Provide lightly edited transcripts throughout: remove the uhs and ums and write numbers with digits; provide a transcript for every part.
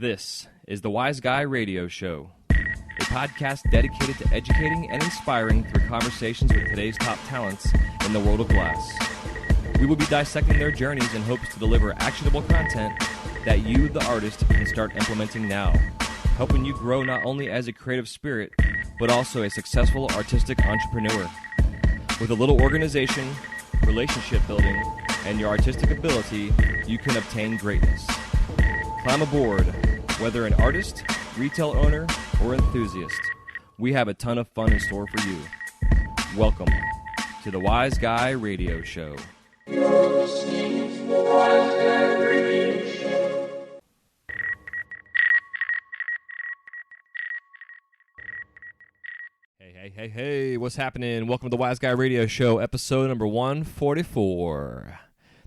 This is the Wise Guy Radio Show, a podcast dedicated to educating and inspiring through conversations with today's top talents in the world of glass. We will be dissecting their journeys in hopes to deliver actionable content that you, the artist, can start implementing now, helping you grow not only as a creative spirit, but also a successful artistic entrepreneur. With a little organization, relationship building, and your artistic ability, you can obtain greatness. Climb aboard, whether an artist, retail owner, or enthusiast. We have a ton of fun in store for you. Welcome to the Wise Guy Radio Show. You're listening to the Wise Guy Radio Show. Hey, what's happening? Welcome to the Wise Guy Radio Show, episode number 144.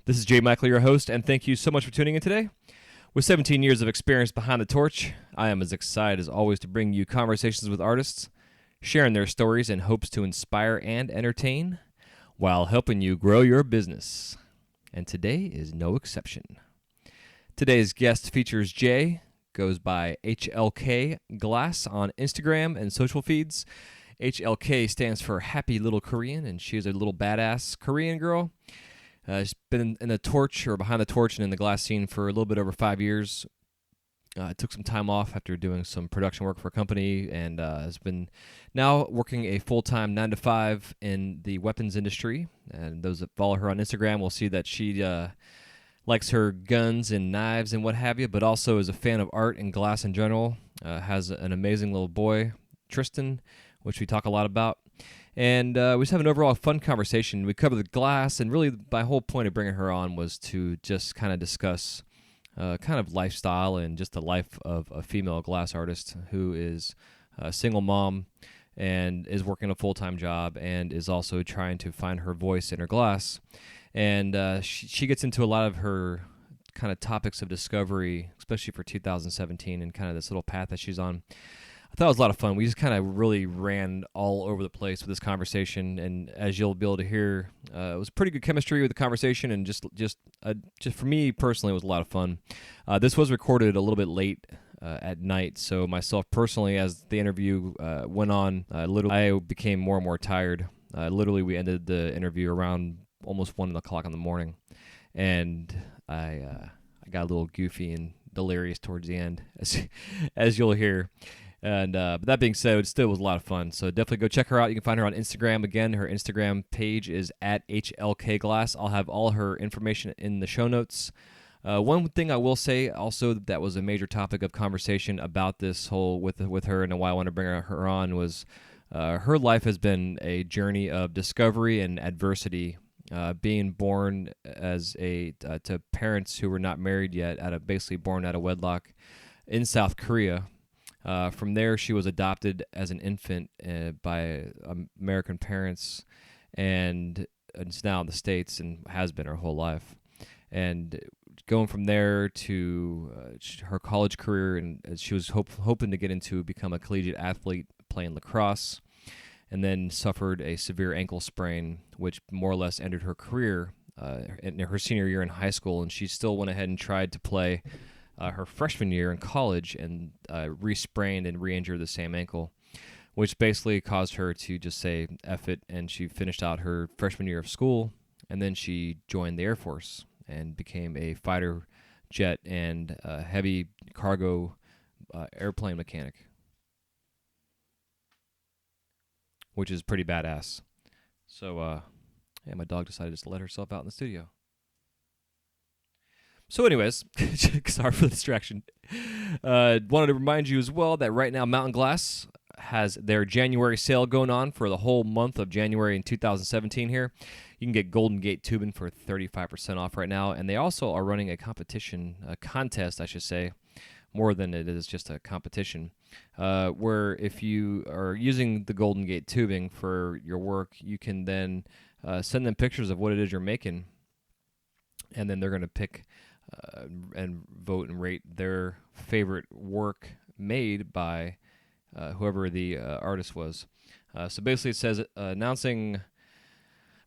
This is Jae Merm, your host, and thank you so much for tuning in today. With 17 years of experience behind the torch, I am as excited as always to bring you conversations with artists, sharing their stories in hopes to inspire and entertain, while helping you grow your business. And today is no exception. Today's guest features Jae, goes by HLK Glass on Instagram and social feeds. HLK stands for Happy Little Korean, and she is a little badass Korean girl. She's been in the torch, or behind the torch, and in the glass scene for a little bit over 5 years. Took some time off after doing some production work for a company, and has been now working a full-time 9-to-5 in the weapons industry. And those that follow her on Instagram will see that she likes her guns and knives and what have you, but also is a fan of art and glass in general. Has an amazing little boy, Tristan, which we talk a lot about. And we just have an overall fun conversation. We cover the glass, and really my whole point of bringing her on was to just kind of discuss kind of lifestyle and just the life of a female glass artist who is a single mom and is working a full-time job and is also trying to find her voice in her glass. And she gets into a lot of her kind of topics of discovery, especially for 2017 and kind of this little path that she's on. I thought it was a lot of fun. We just kind of really ran all over the place with this conversation, and as you'll be able to hear, it was pretty good chemistry with the conversation, and just for me personally, it was a lot of fun. This was recorded a little bit late at night, so myself personally, as the interview went on, I became more and more tired. Literally, we ended the interview around almost 1 o'clock in the morning, and I got a little goofy and delirious towards the end, as you'll hear. And but that being said, it still was a lot of fun. So definitely go check her out. You can find her on Instagram. Again, her Instagram page is at HLKGlass. I'll have all her information in the show notes. One thing I will say also that was a major topic of conversation about this whole with her, and why I want to bring her on was her life has been a journey of discovery and adversity. Being born as to parents who were not married yet, basically born out of wedlock in South Korea. From there, she was adopted as an infant by American parents, and is now in the States and has been her whole life. And going from there to her college career, and she was hoping to get into become a collegiate athlete playing lacrosse, and then suffered a severe ankle sprain, which more or less ended her career in her senior year in high school. And she still went ahead and tried to play her freshman year in college, and re-sprained and re-injured the same ankle, which basically caused her to just say F it, and she finished out her freshman year of school, and then she joined the Air Force and became a fighter jet and heavy cargo airplane mechanic, which is pretty badass. So, yeah, my dog decided just to let herself out in the studio. So anyways, sorry for the distraction. Wanted to remind you as well that right now Mountain Glass has their January sale going on for the whole month of January in 2017 here. You can get Golden Gate tubing for 35% off right now, and they also are running a contest, I should say, more than it is just a competition, where if you are using the Golden Gate tubing for your work, you can then send them pictures of what it is you're making, and then they're going to pick and vote and rate their favorite work made by whoever the artist was. So basically it says, announcing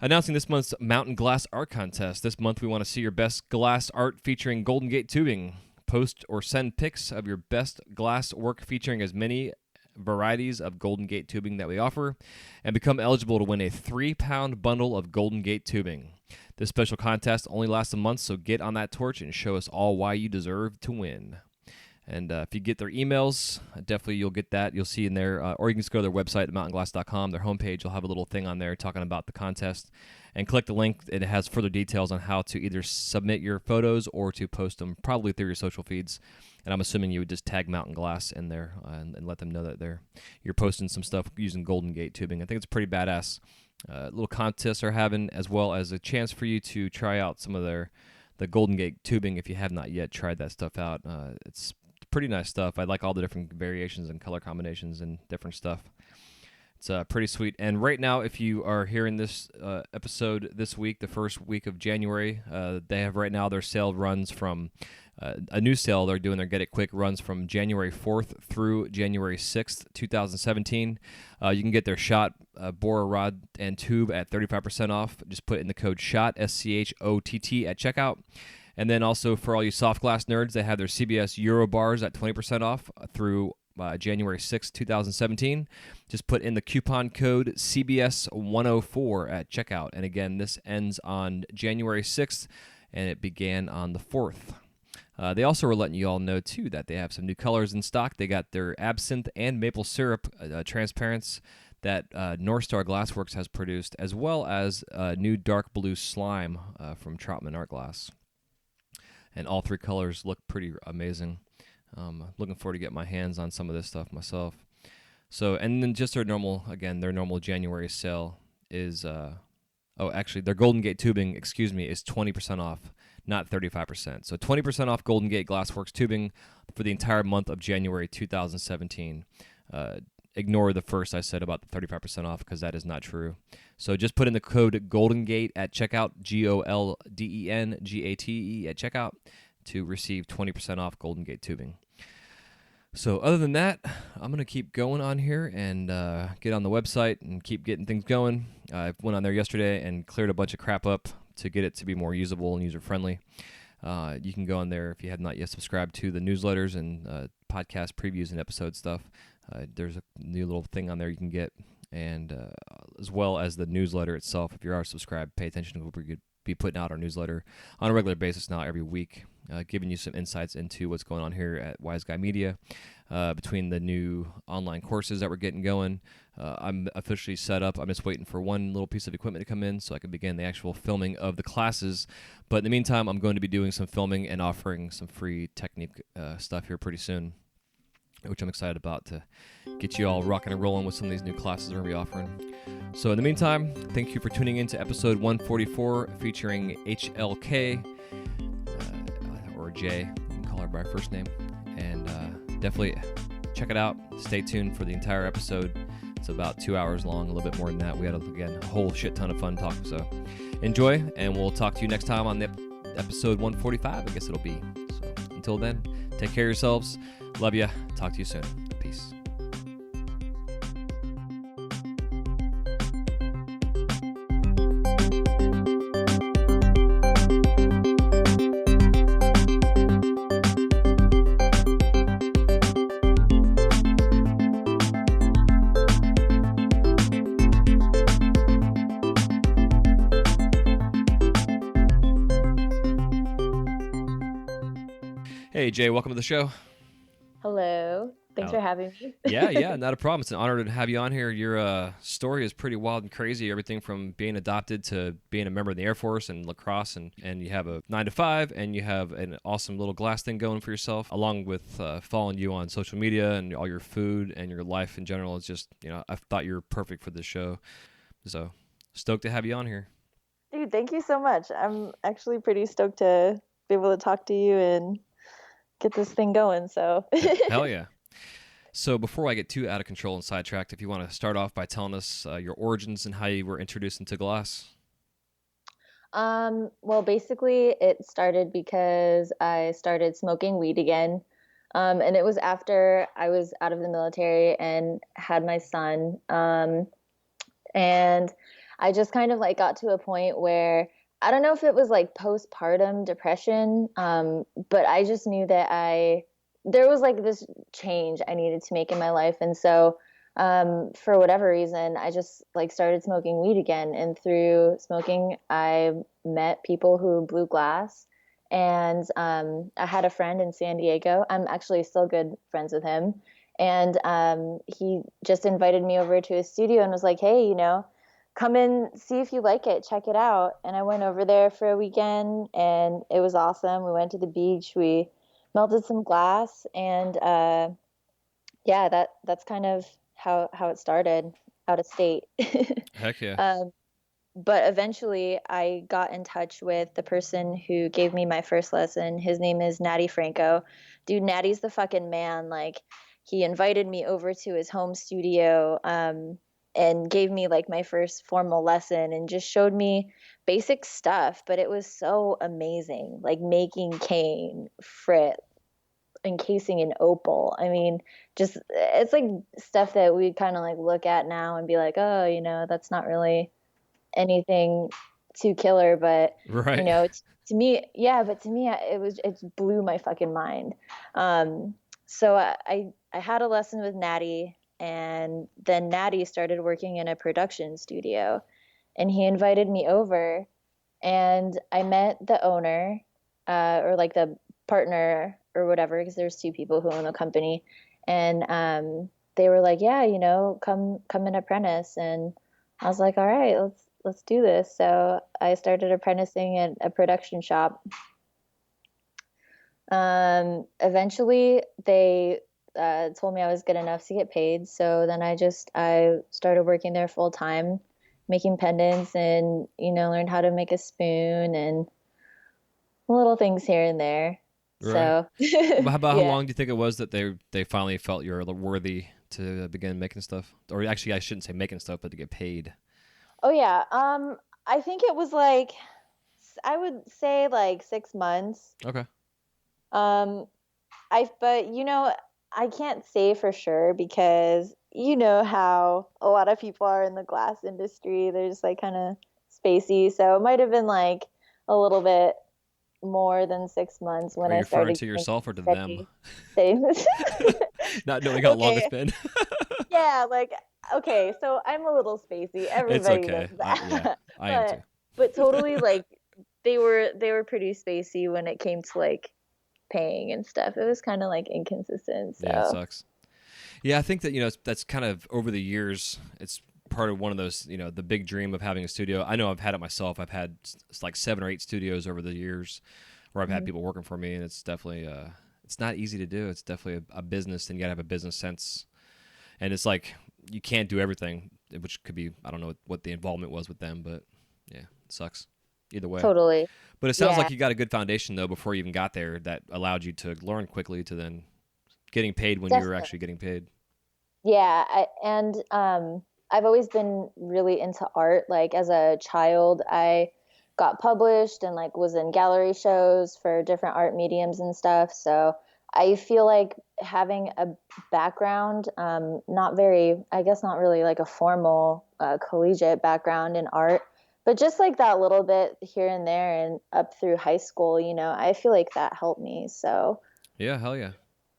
this month's Mountain Glass Art Contest. This month we want to see your best glass art featuring Golden Gate tubing. Post or send pics of your best glass work featuring as many varieties of Golden Gate tubing that we offer, and become eligible to win a 3-pound bundle of Golden Gate tubing. This special contest only lasts a month, so get on that torch and show us all why you deserve to win. And if you get their emails, definitely you'll get that. You'll see in there, or you can just go to their website, mountainglass.com, their homepage. You'll have a little thing on there talking about the contest. And click the link. It has further details on how to either submit your photos or to post them, probably through your social feeds. And I'm assuming you would just tag Mountain Glass in there and let them know that you're posting some stuff using Golden Gate tubing. I think it's pretty badass. Little contests they're having, as well as a chance for you to try out some of the Golden Gate tubing if you have not yet tried that stuff out. It's pretty nice stuff. I like all the different variations and color combinations and different stuff. It's pretty sweet. And right now, if you are hearing this episode this week, the first week of January, they have right now their sale runs from a new sale they're doing. Their Get It Quick runs from January 4th through January 6th, 2017. You can get their shot bore rod and tube at 35% off. Just put in the code SHOT, SCHOTT, at checkout. And then also for all you soft glass nerds, they have their CBS Euro bars at 20% off through January 6, 2017. Just put in the coupon code CBS104 at checkout. And again, this ends on January 6th, and it began on the 4th. They also were letting you all know, too, that they have some new colors in stock. They got their absinthe and maple syrup transparents that North Star Glassworks has produced, as well as new dark blue slime from Troutman Art Glass. And all three colors look pretty amazing. Looking forward to get my hands on some of this stuff myself. So, and then just their normal January sale is, their Golden Gate tubing, is 20% off, not 35%. So 20% off Golden Gate Glassworks tubing for the entire month of January 2017. Ignore the first I said about the 35% off because that is not true. So just put in the code GOLDENGATE at checkout, GOLDENGATE at checkout to receive 20% off Golden Gate tubing. So other than that, I'm going to keep going on here and get on the website and keep getting things going. I went on there yesterday and cleared a bunch of crap up to get it to be more usable and user-friendly. You can go on there if you have not yet subscribed to the newsletters and podcast previews and episode stuff. There's a new little thing on there you can get, and as well as the newsletter itself. If you are subscribed, pay attention to what we're going to be putting out our newsletter on a regular basis now every week, giving you some insights into what's going on here at Wise Guy Media. Between the new online courses that we're getting going, I'm officially set up. I'm just waiting for one little piece of equipment to come in so I can begin the actual filming of the classes. But in the meantime, I'm going to be doing some filming and offering some free technique stuff here pretty soon, which I'm excited about to get you all rocking and rolling with some of these new classes we're going to be offering. So in the meantime, thank you for tuning in to episode 144 featuring HLK, or Jay, you can call her by her first name. And definitely check it out. Stay tuned for the entire episode. It's about 2 hours long, a little bit more than that. We had, again, a whole shit ton of fun talking. So enjoy, and we'll talk to you next time on the episode 145, I guess it'll be. So until then, take care of yourselves. Love ya. Talk to you soon. Peace. Hey, Jay, welcome to the show. Hello. Thanks for having me. Yeah, not a problem. It's an honor to have you on here. Your story is pretty wild and crazy. Everything from being adopted to being a member of the Air Force and lacrosse, and you have a 9-to-5, and you have an awesome little glass thing going for yourself, along with following you on social media and all your food and your life in general. It's just, I thought you were perfect for this show. So stoked to have you on here. Dude, thank you so much. I'm actually pretty stoked to be able to talk to you and get this thing going. So Hell yeah. So before I get too out of control and sidetracked, if you want to start off by telling us your origins and how you were introduced into glass. Well, basically it started because I started smoking weed again. And it was after I was out of the military and had my son. And I just kind of got to a point where I don't know if it was like postpartum depression, but I just knew that there was like this change I needed to make in my life. And so, for whatever reason, I just like started smoking weed again. And through smoking, I met people who blew glass. And I had a friend in San Diego. I'm actually still good friends with him. And he just invited me over to his studio and was like, hey, come and see if you like it, check it out. And I went over there for a weekend and it was awesome. We went to the beach, we melted some glass, and yeah, that's kind of how it started out of state. Heck yeah. um, but eventually I got in touch with the person who gave me my first lesson. His name is Natty Franco. Dude, Natty's the fucking man. Like, he invited me over to his home studio, and gave me like my first formal lesson and just showed me basic stuff, but it was so amazing. Like making cane, frit, encasing an opal. I mean, just it's like stuff that we kind of like look at now and be like, oh, that's not really anything too killer, but Right. to me, yeah, but to me, it blew my fucking mind. So I had a lesson with Natty, and then Natty started working in a production studio, and he invited me over, and I met the owner, or like the partner or whatever, because there's two people who own the company, and they were like, yeah, come and apprentice, and I was like, all right, let's do this. So I started apprenticing at a production shop. Eventually, they told me I was good enough to get paid. So then I started working there full time, making pendants, and learned how to make a spoon and little things here and there. Right. So About how yeah. long do you think it was that they finally felt you're worthy to begin making stuff? Or actually, I shouldn't say making stuff, but to get paid. Oh yeah. I think it was like I would say like 6 months. Okay. Um, but I can't say for sure because you know how a lot of people are in the glass industry. They're just like kind of spacey. So it might have been like a little bit more than 6 months when Are you I referring started to getting yourself or to them? steady things. Not knowing how long it's Okay. been. Yeah, like okay, so I'm a little spacey. It's Everybody knows okay. Yeah, that. I am too. But totally like they were pretty spacey when it came to like paying and stuff. It was kind of like inconsistent. Yeah, it So, sucks. Yeah, I think that that's kind of over the years. It's part of one of those the big dream of having a studio. I know I've had it myself. I've had like 7 or 8 studios over the years where I've had mhm, people working for me, and it's definitely it's not easy to do. It's definitely a business, and you gotta have a business sense. And it's like you can't do everything, which could be I don't know what the involvement was with them, but yeah, it sucks either way. totally. But it sounds Yeah, like you got a good foundation though before you even got there that allowed you to learn quickly to then getting paid when you were definitely. actually getting paid. Yeah, and I've always been really into art. Like as a child, I got published and like was in gallery shows for different art mediums and stuff. So I feel like having a background, not very, I guess not really like a formal collegiate background in art, but just like that little bit here and there and up through high school, I feel like that helped me. So Yeah, hell yeah.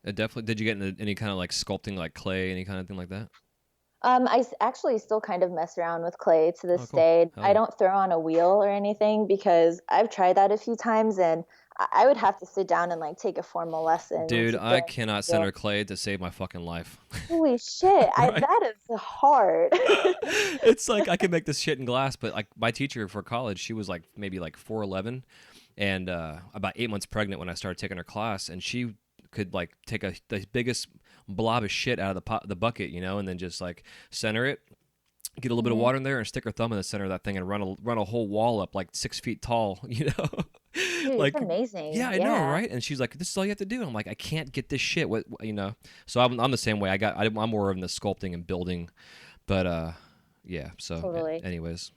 It definitely. Did you get into any kind of like sculpting, like clay, any kind of thing like that? actually still kind of mess around with clay to Oh, this cool. day. Hell I yeah. don't throw on a wheel or anything because I've tried that a few times and I would have to sit down and like take a formal lesson Dude, to I throw on cannot a wheel. center clay to save my fucking life. Holy shit, Right? that is hard. It's like I can make this shit in glass, but like my teacher for college, she was like maybe like 4'11", and about 8 months pregnant when I started taking her class, and she could like take the biggest blob of shit out of the bucket, and then just like center it, get a little bit of Mhm. water in there, and stick her thumb in the center of that thing and run a whole wall up like 6 feet tall, Dude, it's like. Yeah, amazing. I know, Yeah, right? And she's like, "This is all you have to do." And I'm like, "I can't get this shit." So I'm the same way. I'm more in the sculpting and building, but yeah. So, totally. anyways,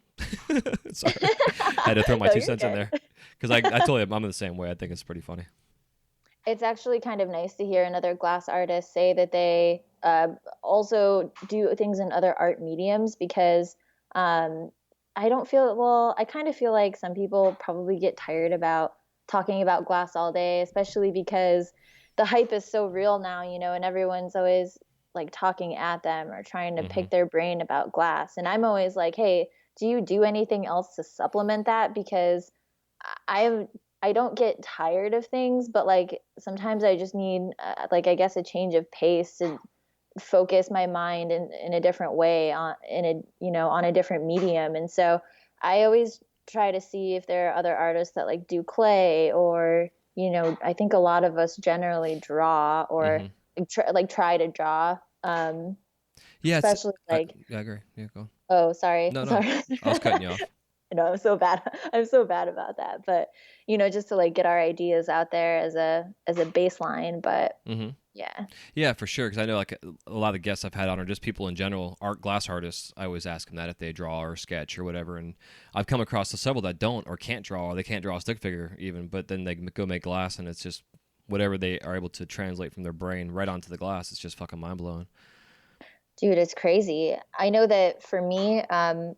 sorry, I had to throw my No, two you're cents in good. there because I told you I'm the same way. I think it's pretty funny. It's actually kind of nice to hear another glass artist say that they also do things in other art mediums because um, I don't feel, well, I kind of feel like some people probably get tired about talking about glass all day, especially because the hype is so real now, and everyone's always like talking at them or trying to Hmm. pick their brain about glass. And I'm always like, hey, do you do anything else to supplement that? Because I I don't get tired of things, but like sometimes I just need like I guess a change of pace to focus my mind in a different way on in a on a different medium. And so I always try to see if there are other artists that like do clay, or I think a lot of us generally draw, or Hmm. try to draw, Yeah, especially like, yeah, I agree. Yeah, go on. oh, sorry, No, no, sorry. I was cutting you off. I'm so bad. I'm so bad about that. But just to like get our ideas out there as a baseline. But Hmm. yeah. Yeah, for sure. Because I know like a lot of the guests I've had on are just people in general, art glass artists. I always ask them that if they draw or sketch or whatever, and I've come across several that don't or can't draw, or they can't draw a stick figure even, but then they go make glass, and it's just whatever they are able to translate from their brain right onto the glass. It's just fucking mind blowing. Dude, it's crazy. I know that for me,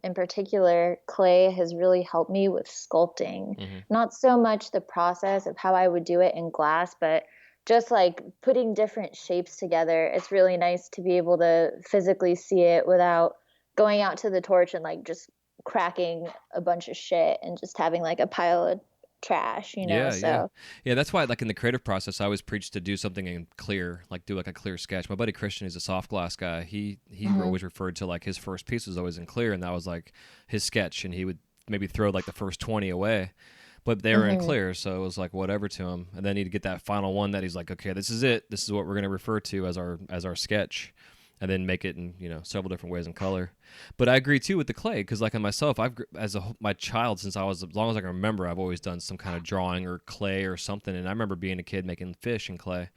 in particular, clay has really helped me with sculpting. Hmm. Not so much the process of how I would do it in glass, but just like putting different shapes together. It's really nice to be able to physically see it without going out to the torch and like just cracking a bunch of shit and just having like a pile of trash. Yeah, yeah, So, yeah. That's why, like in the creative process, I always preach to do something in clear, like do like a clear sketch. My buddy Christian is a soft glass guy. He mhm, always referred to like his first piece was always in clear, and that was like his sketch, and he would maybe throw like the first 20 away, but they were in mhm. clear, so it was like whatever to him. And then he'd get that final one that he's like, okay, this is it. This is what we're gonna refer to as our sketch, and then make it in several different ways in color. But I agree too with the clay because, like, in myself, my child, since I was as long as I can remember, I've always done some kind of drawing or clay or something. And I remember being a kid making fish in clay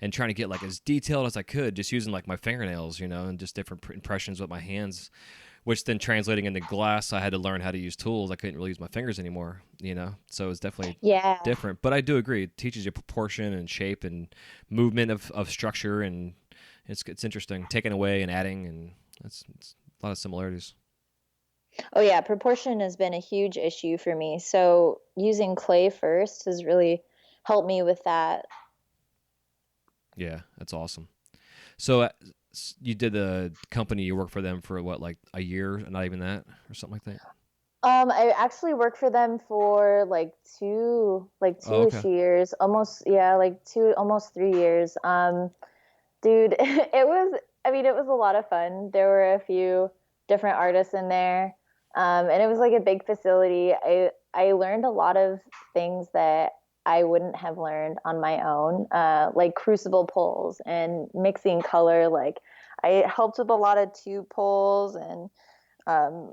and trying to get like as detailed as I could, just using like my fingernails, and just different impressions with my hands. Which then translating into glass, I had to learn how to use tools. I couldn't really use my fingers anymore. So it's definitely Yeah. different. But I do agree, it teaches you proportion and shape and movement of structure, and it's interesting taking away and adding, and it's a lot of similarities. Oh yeah, proportion has been a huge issue for me. So using clay first has really helped me with that. Yeah, that's awesome. So you did the company, you worked for them for what, like a year, not even that, or something like that. I actually worked for them for like Oh, two-ish okay. years, almost, yeah, like two, almost 3 years. Dude, I mean, it was a lot of fun. There were a few different artists in there. And it was like a big facility. I learned a lot of things that I wouldn't have learned on my own, like crucible pulls and mixing color. Like I helped with a lot of tube pulls and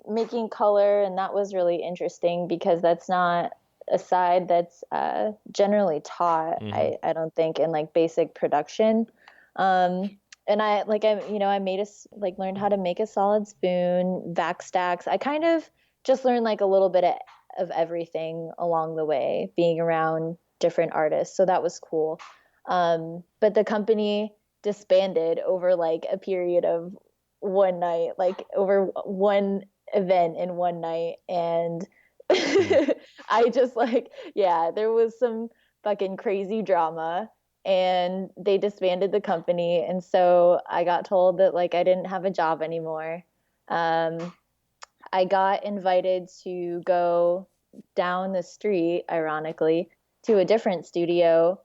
making color, and that was really interesting because that's not a side that's generally taught. Mm-hmm. I don't think in like basic production. And I made like learned how to make a solid spoon, vac stacks. I kind of just learned like a little bit of everything along the way, being around different artists. So that was cool. But the company disbanded over like a period of one night, like over one event in one night. And Mm. I just like, yeah, there was some fucking crazy drama, and they disbanded the company. And so I got told that like I didn't have a job anymore. Um, I got invited to go down the street, ironically, to a different studio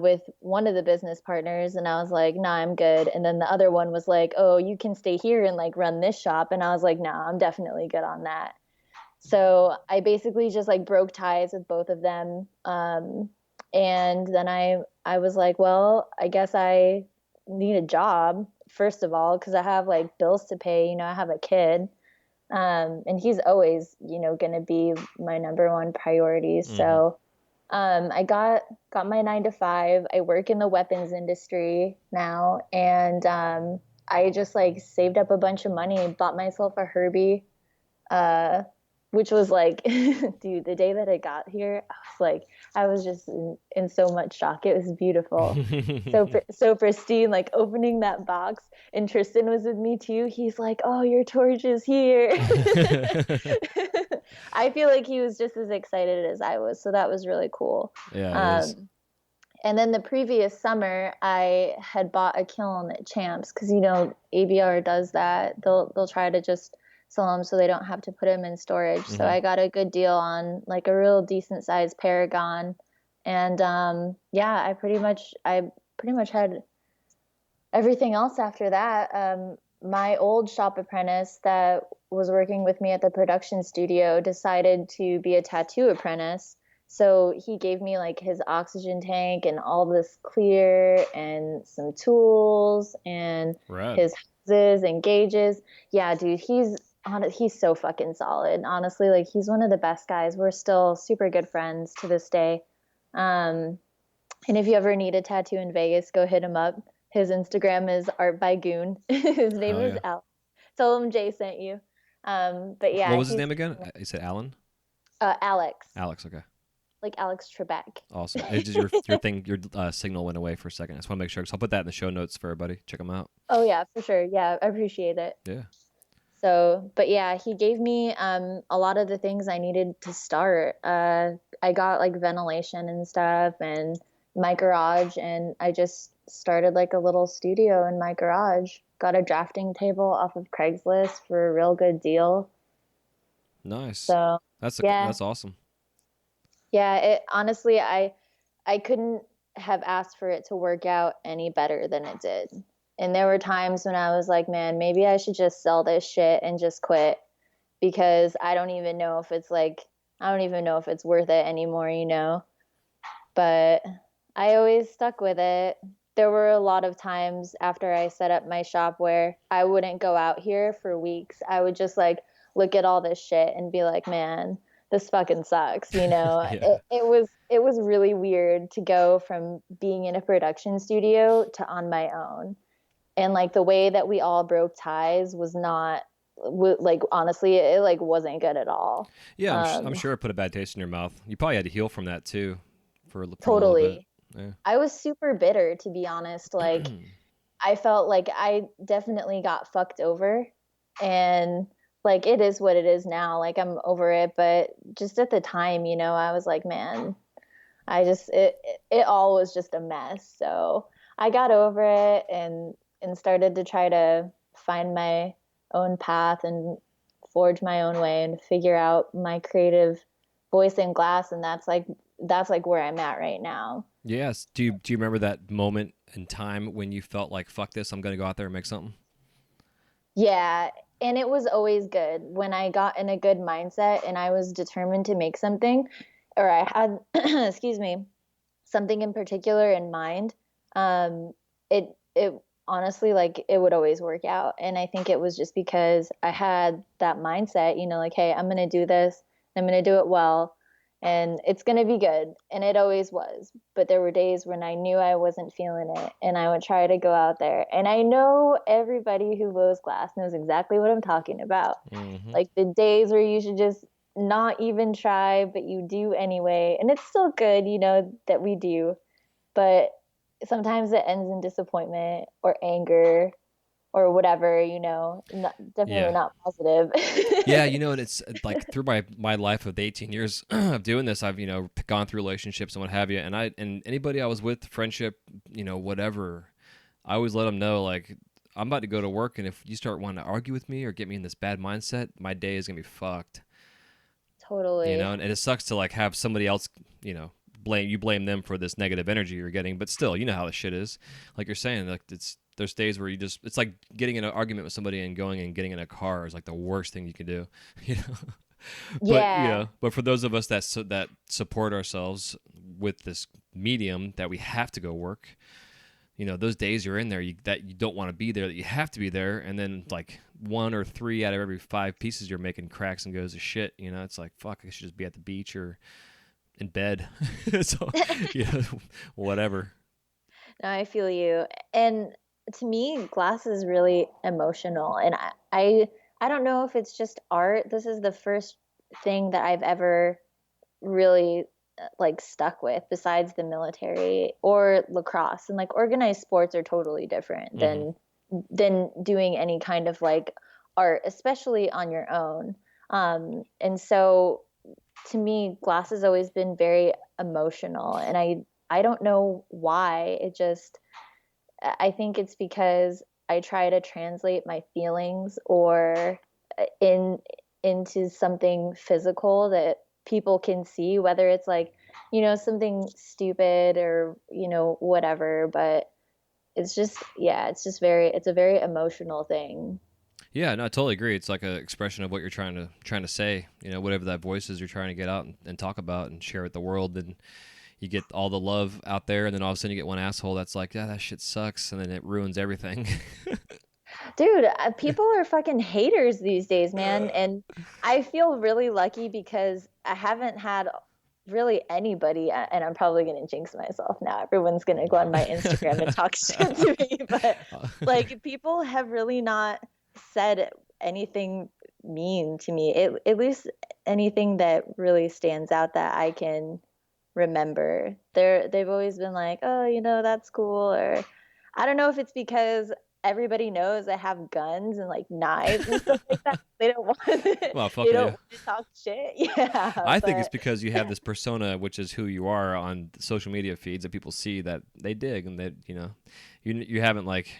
with one of the business partners, and I was like, "Nah, I'm good." And then the other one was like, "Oh, you can stay here and like run this shop," and I was like, "Nah, I'm definitely good on that." So I basically just like broke ties with both of them, and then I was like, "Well, I guess I need a job first of all because I have like bills to pay. I have a kid." And he's always, going to be my number one priority. Mm-hmm. So I got my 9 to 5. I work in the weapons industry now, and I just like saved up a bunch of money, bought myself a Herbie, uh, which was like, dude, the day that I got here, I was just in so much shock. It was beautiful. So pristine, like opening that box, and Tristan was with me too. He's like, "Oh, your torch is here." I feel like he was just as excited as I was, so that was really cool. Yeah, it is. And then the previous summer, I had bought a kiln at Champs because ABR does that. They'll try to just sell them so they don't have to put them in storage. So I got a good deal on like a real decent sized Paragon, and yeah, I pretty much had everything else after that. My old shop apprentice that was working with me at the production studio decided to be a tattoo apprentice. So he gave me like his oxygen tank and all this clear and some tools and Rad. his hoses and gauges. Yeah, dude, he's so fucking solid. Honestly, like he's one of the best guys. We're still super good friends to this day. And if you ever need a tattoo in Vegas, go hit him up. His Instagram is Art by Goon. His name Hell is yeah. Al. Tell him Jay sent you. But yeah, What was his he's name again? You said Alan? Alex, Alex, okay. like Alex Trebek. Awesome. It's just your signal went away for a second. I just want to make sure, because I'll put that in the show notes for everybody. Check them out. Oh yeah, for sure. Yeah, I appreciate it. Yeah. So, but yeah, he gave me a lot of the things I needed to start. I got like ventilation and stuff and my garage, and I just started like a little studio in my garage. Got a drafting table off of Craigslist for a real good deal. Nice. So, yeah. That's awesome. Yeah, it honestly I couldn't have asked for it to work out any better than it did. And there were times when I was like, man, maybe I should just sell this shit and just quit because I don't even know if it's worth it anymore. But I always stuck with it. There were a lot of times after I set up my shop where I wouldn't go out here for weeks. I would just like look at all this shit and be like, man, this fucking sucks. Yeah. It was really weird to go from being in a production studio to on my own. And like the way that we all broke ties was not like honestly it like wasn't good at all. Yeah, I'm sure it put a bad taste in your mouth. You probably had to heal from that too for a little bit. Totally. Yeah. I was super bitter, to be honest. Like I felt like I definitely got fucked over, and like it is what it is now. Like I'm over it, but just at the time, I was like, man, it all was just a mess. So I got over it and started to try to find my own path and forge my own way and figure out my creative voice in glass, and that's like where I'm at right now. Yes. Do you remember that moment in time when you felt like, fuck this, I'm gonna go out there and make something? Yeah, and it was always good when I got in a good mindset and I was determined to make something, or I had excuse me, something in particular in mind. It honestly, like, it would always work out, and I think it was just because I had that mindset, like, hey, I'm gonna do this, I'm gonna do it well, and it's going to be good. And it always was. But there were days when I knew I wasn't feeling it, and I would try to go out there. And I know everybody who blows glass knows exactly what I'm talking about. Like the days where you should just not even try, but you do anyway. And it's still good, that we do. But sometimes it ends in disappointment or anger or whatever, definitely not positive. Yeah, and it's like through my life of the 18 years of doing this, I've gone through relationships and what have you, and anybody I was with, friendship, whatever, I always let them know, like, I'm about to go to work, and if you start wanting to argue with me or get me in this bad mindset, my day is gonna be fucked. Totally. And it sucks to like have somebody else, blame them for this negative energy you're getting, but still, you know how this shit is. Like you're saying, like there's days where it's like getting in an argument with somebody and going and getting in a car is like the worst thing you can do, Yeah. But for those of us that support ourselves with this medium that we have to go work, those days you're in there that you don't want to be there, that you have to be there, and then like 1 or 3 out of every 5 pieces you're making cracks and goes to shit. It's like, fuck, I should just be at the beach or in bed. So whatever. No, I feel you. And to me, glass is really emotional. And I don't know if it's just art. This is the first thing that I've ever really like stuck with besides the military or lacrosse. And like organized sports are totally different Hmm. than doing any kind of like art, especially on your own. And so to me, glass has always been very emotional, and I don't know why. It just I think it's because I try to translate my feelings or in into something physical that people can see, whether it's like, something stupid or, whatever, but it's just yeah, it's a very emotional thing. Yeah, no, I totally agree. It's like an expression of what you're trying to say. Whatever that voice is you're trying to get out and talk about and share with the world. And you get all the love out there, and then all of a sudden you get one asshole that's like, yeah, that shit sucks, and then it ruins everything. Dude, people are fucking haters these days, man. And I feel really lucky because I haven't had really anybody, and I'm probably going to jinx myself now. Everyone's going to go on my Instagram and talk shit to me. But like, people have really not said anything mean to me. At least anything that really stands out that I can remember. They've always been like, oh, that's cool. Or I don't know if it's because everybody knows I have guns and like knives and stuff like that. They don't want Well, fuck they don't you. want to talk shit. Yeah, I think it's but because you have this persona, which is who you are on social media feeds that people see that they dig, and that you haven't like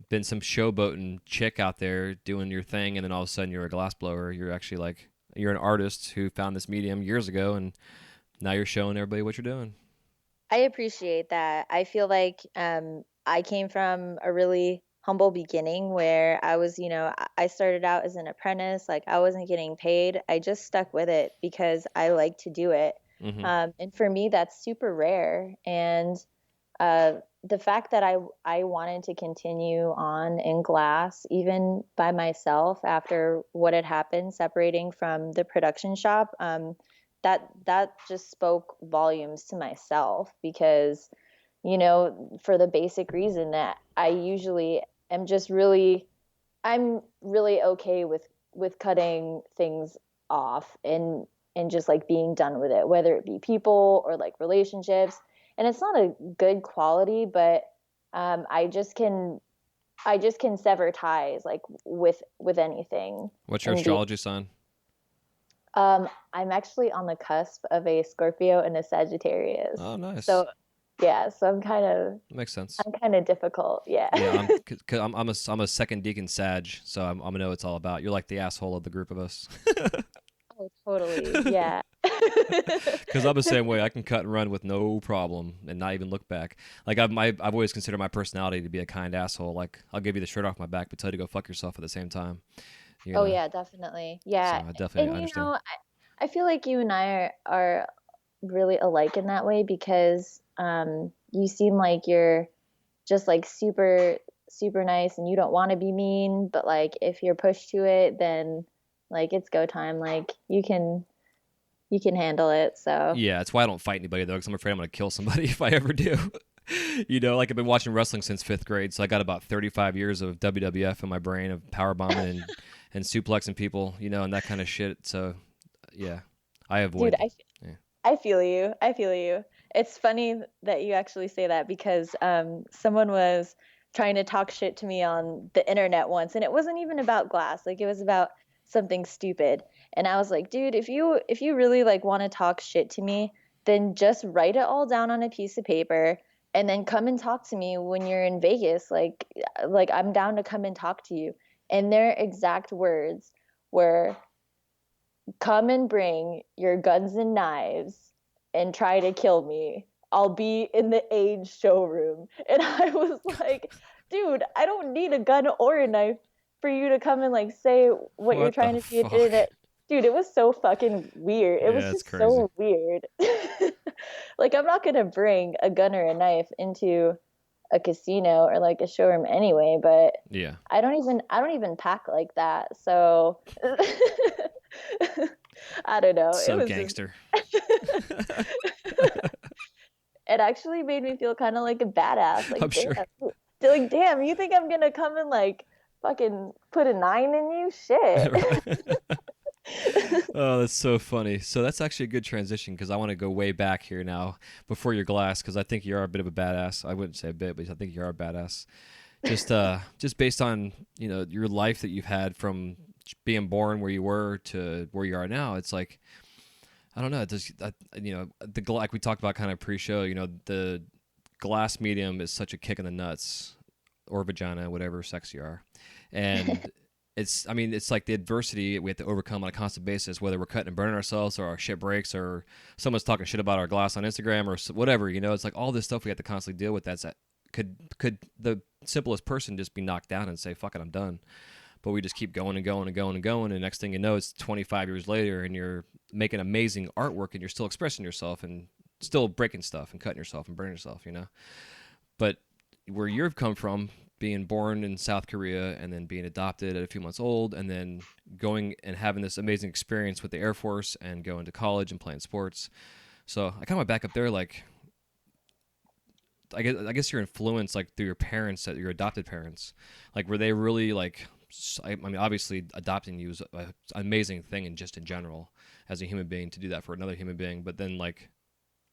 been some showboating chick out there doing your thing, and then all of a sudden you're a glassblower. You're actually like you're an artist who found this medium years ago, and now you're showing everybody what you're doing. I appreciate that. I feel like I came from a really humble beginning where I was, I started out as an apprentice, like I wasn't getting paid. I just stuck with it because I like to do it. Hmm. And for me, that's super rare. And the fact that I wanted to continue on in glass, even by myself after what had happened, separating from the production shop, that just spoke volumes to myself because, for the basic reason that I usually am just really, I'm really okay with cutting things off and just like being done with it, whether it be people or like relationships. And it's not a good quality, but I just can sever ties like with anything. What's your And be astrology sign? I'm actually on the cusp of a Scorpio and a Sagittarius. Oh, nice. So yeah, so Makes sense. I'm kind of difficult. Yeah. Yeah, cause I'm a second deacon Sag, so I'm gonna know what it's all about. You're like the asshole of the group of us. Oh, totally. Yeah. Because I'm the same way. I can cut and run with no problem and not even look back. Like I've always considered my personality to be a kind asshole. Like I'll give you the shirt off my back, but tell you to go fuck yourself at the same time. You Oh know. yeah, definitely. So Yeah. I definitely And understand. I feel like you and I are really alike in that way because you seem like you're just like super nice and you don't want to be mean, but like if you're pushed to it, then like it's go time. Like you can handle it. So Yeah, that's why I don't fight anybody though, because I'm afraid I'm gonna kill somebody if I ever do. Like I've been watching wrestling since fifth grade, so I got about 35 years of WWF in my brain of power bombing and suplexing people, and that kind of shit. So yeah, I dude, avoid. Yeah. I feel you. I feel you. It's funny that you actually say that because someone was trying to talk shit to me on the internet once, and it wasn't even about glass. Like it was about something stupid. And I was like, dude, if you really like want to talk shit to me, then just write it all down on a piece of paper and then come and talk to me when you're in Vegas. Like I'm down to come and talk to you. And their exact words were, come and bring your guns and knives and try to kill me. I'll be in the age showroom. And I was like, dude, I don't need a gun or a knife for you to come and like say what you're What the trying to see at the fuck? internet. Dude, it was so fucking weird. It was Yeah, it's just crazy. so weird. Like I'm not gonna bring a gun or a knife into a casino or like a showroom anyway, but Yeah, I don't even pack like that. So I don't know. It so was just gangster. it actually made me feel kind of like a badass. I'm Like sure. damn, you think I'm gonna come and like fucking put a nine in you? Shit. Oh, that's so funny. So that's actually a good transition because I want to go way back here now before your glass because I think you are a bit of a badass. I wouldn't say a bit, but I think you are a badass. Just based on your life that you've had from being born where you were to where you are now. It's like I don't know. It just like we talked about kind of pre-show. The glass medium is such a kick in the nuts or vagina, whatever sex you are, and it's like the adversity we have to overcome on a constant basis, whether we're cutting and burning ourselves or our shit breaks or someone's talking shit about our glass on Instagram or whatever. It's like all this stuff we have to constantly deal with. Could the simplest person just be knocked down and say, fuck it, I'm done. But we just keep going and going and going and going. And next thing you know, it's 25 years later and you're making amazing artwork and you're still expressing yourself and still breaking stuff and cutting yourself and burning yourself, But where you've come from, being born in South Korea and then being adopted at a few months old and then going and having this amazing experience with the Air Force and going to college and playing sports. So I kind of went back up there like, I guess your influence like through your parents, your adopted parents, like were they really like? I mean, obviously, adopting you is an amazing thing, and just in general, as a human being, to do that for another human being. But then, like,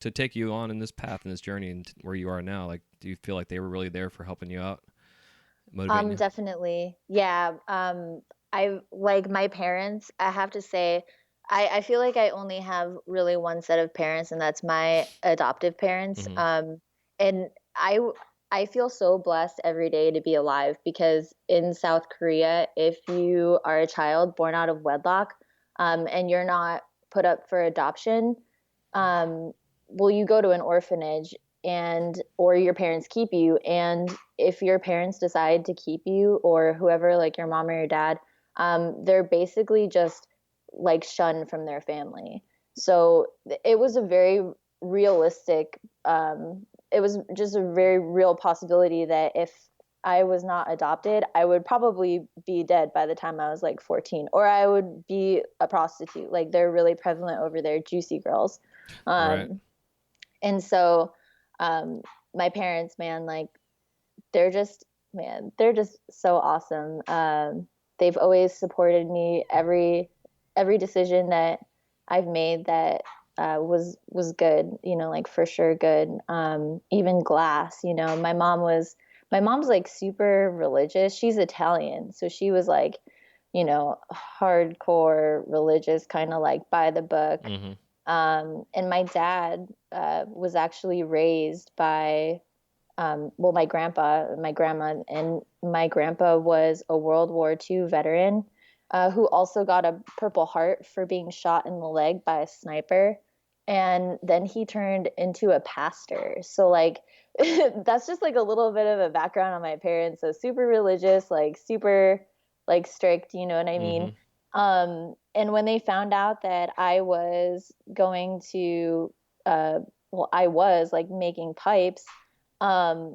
to take you on in this path and this journey and where you are now, like, do you feel like they were really there for helping you out, motivating you? Definitely. Yeah. I like my parents, I have to say, I feel like I only have really one set of parents, and that's my adoptive parents. Mm-hmm. And I I feel so blessed every day to be alive because in South Korea, if you are a child born out of wedlock, and you're not put up for adoption, um, well, you go to an orphanage and or your parents keep you. And if your parents decide to keep you or whoever, like your mom or your dad, they're basically just like shunned from their family. So it was a very realistic, it was just a very real possibility that if I was not adopted, I would probably be dead by the time I was like 14, or I would be a prostitute. Like they're really prevalent over there, juicy girls. Right. Um, and so, um, my parents, man, like they're just, man, they're just so awesome. They've always supported me every decision that I've made that was good, like for sure good. Even glass, my mom's like super religious. She's Italian, so she was like, hardcore religious, kind of like by the book. Mm-hmm. And my dad was actually raised by, well, my grandpa, my grandma, and my grandpa was a World War II veteran who also got a Purple Heart for being shot in the leg by a sniper. And then he turned into a pastor. So, like, that's just like a little bit of a background on my parents. So, super religious, like, super, like, strict, you know what I mean? Mm-hmm. And when they found out that I was going to, well, I was like making pipes, um,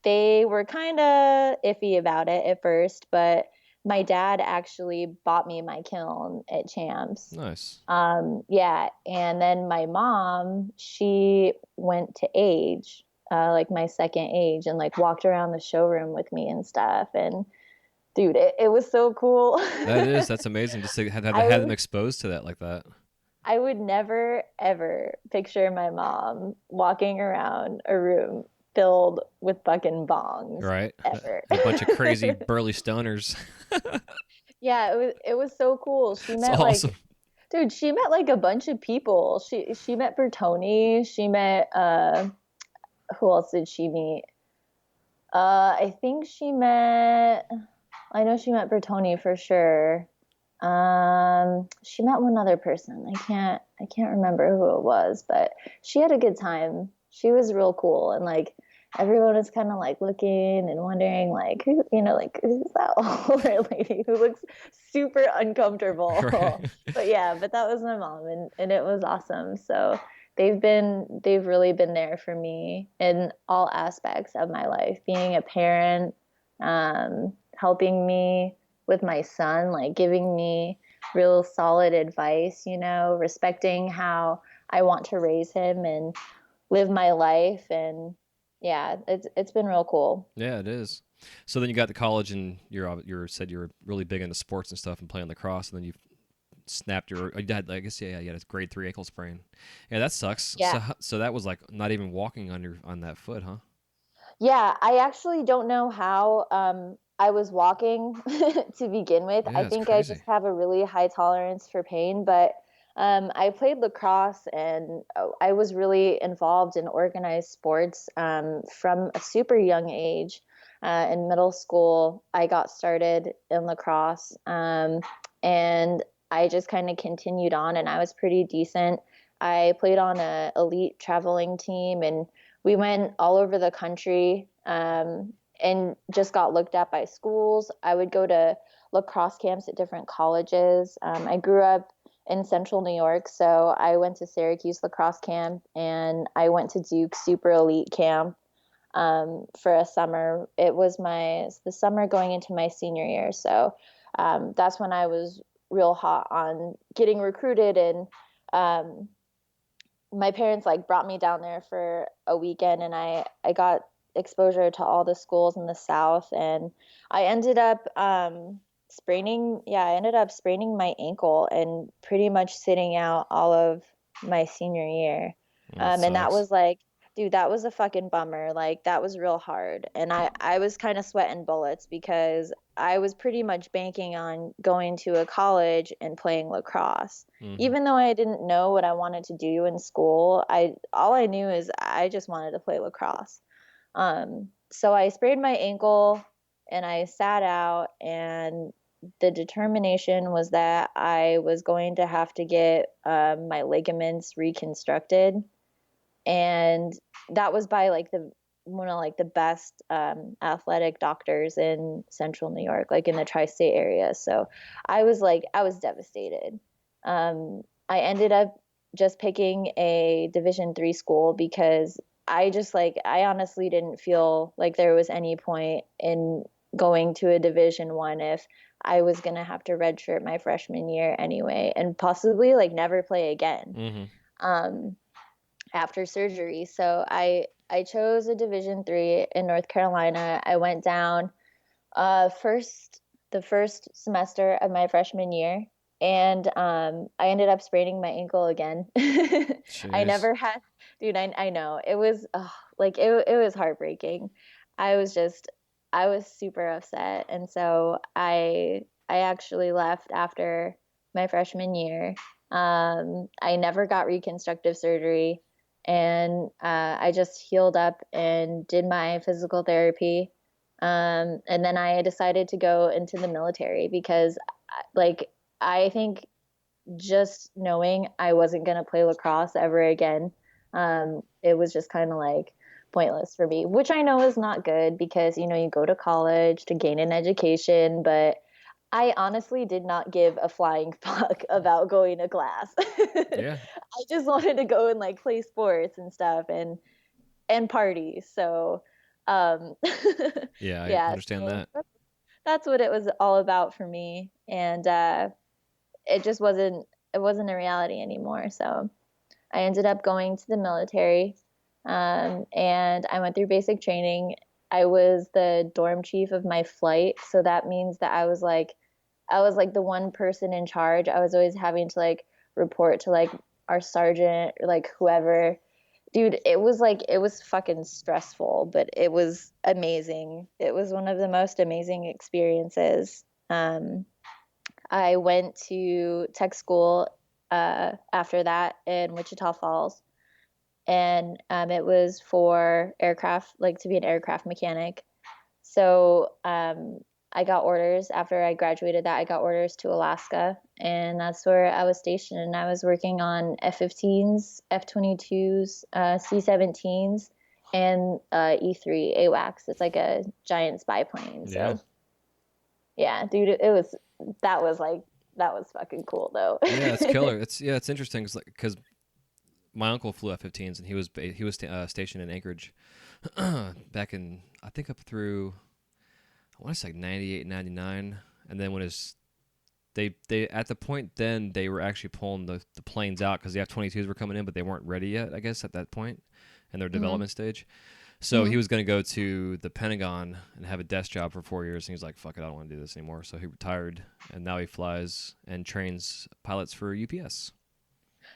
they were kind of iffy about it at first, but my dad actually bought me my kiln at Champs. Nice. Yeah, and then my mom, she went to Age, like my second Age, and like walked around the showroom with me and stuff. And dude, it was so cool. That's amazing just to have I had them exposed to that like that. I would never ever picture my mom walking around a room filled with fucking bongs Right. ever. And a bunch of crazy burly stoners. Yeah, it was so cool. She It's met awesome. like dude, she met like a bunch of people. She met Bertoni. She met who else did she meet? I think she met I know she met Bertoni for sure. She met one other person. I can't remember who it was, but she had a good time. She was real cool, and like everyone was kind of like looking and wondering like who, like who's that older lady who looks super uncomfortable. Right. But yeah, but that was my mom, and it was awesome. So they've really been there for me in all aspects of my life, being a parent, helping me with my son, like giving me real solid advice, respecting how I want to raise him and live my life. And yeah, it's been real cool. Yeah, it is. So then you got to college and you're said you were really big into sports and stuff and playing lacrosse, and then you snapped your. You had, I guess, yeah, you had a grade 3 ankle sprain. Yeah, that sucks. Yeah. So that was like not even walking on that foot, huh? Yeah, I actually don't know how I was walking to begin with. I Yeah, it's think I just crazy. have a really high tolerance for pain, but I played lacrosse and I was really involved in organized sports from a super young age. In middle school, I got started in lacrosse, and I just kind of continued on, and I was pretty decent. I played on a elite traveling team, and we went all over the country, and just got looked at by schools. I would go to lacrosse camps at different colleges. I grew up in central New York, so I went to Syracuse lacrosse camp and I went to Duke super elite camp for a summer. It was the summer going into my senior year, so that's when I was real hot on getting recruited, and um, my parents like brought me down there for a weekend, and I got exposure to all the schools in the South, and I ended up spraining my ankle and pretty much sitting out all of my senior year. That And that sucks. was like, dude, that was a fucking bummer. Like that was real hard. And I was kind of sweating bullets because I was pretty much banking on going to a college and playing lacrosse. Hmm. Even though I didn't know what I wanted to do in school, I all I knew is I just wanted to play lacrosse. So I sprained my ankle and I sat out, and the determination was that I was going to have to get my ligaments reconstructed, and that was by like the one of like the best athletic doctors in central New York, like in the tri-state area. So I was devastated. I ended up just picking a Division 3 school because I honestly didn't feel like there was any point in going to a Division 1 if I was gonna have to redshirt my freshman year anyway and possibly like never play again. Hmm. Um, After surgery. So I chose a Division 3 in North Carolina. I went down first the first semester of my freshman year, and I ended up spraining my ankle again. I Jeez. never had, dude. I know it was like it was heartbreaking. I was just I was super upset, and so I actually left after my freshman year. I never got reconstructive surgery, and I just healed up and did my physical therapy. And then I decided to go into the military because, like, I think just knowing I wasn't going to play lacrosse ever again, it was just kind of like pointless for me, which I know is not good because, you go to college to gain an education, but I honestly did not give a flying fuck about going to class. Yeah. I just wanted to go and like play sports and stuff and parties. So, um, Yeah, I yeah, understand so that. that's what it was all about for me, and it just wasn't a reality anymore. So I ended up going to the military, and I went through basic training. I was the dorm chief of my flight, so that means that I was like the one person in charge. I was always having to like report to like our sergeant or like whoever. Dude, it was fucking stressful, but it was amazing. It was one of the most amazing experiences. I went to tech school after that in Wichita Falls, and it was for aircraft, like to be an aircraft mechanic. So I got orders after I graduated that I got orders to Alaska, and that's where I was stationed. And I was working on F-15s, F-22s, C-17s, and E-3 AWACS. It's like a giant spy plane. Yeah. So yeah, dude, it was that was like that was fucking cool though. Yeah, it's killer. It's interesting because my uncle flew F-15s and he was stationed in Anchorage back in I think up through I want to say like 98, 99, and then when his they at the point then they were actually pulling the planes out because the F-22s were coming in, but they weren't ready yet. I guess at that point in their Mhm. development stage. So he was going to go to the Pentagon and have a desk job for 4 years. And he was like, fuck it, I don't want to do this anymore. So he retired, and now he flies and trains pilots for UPS.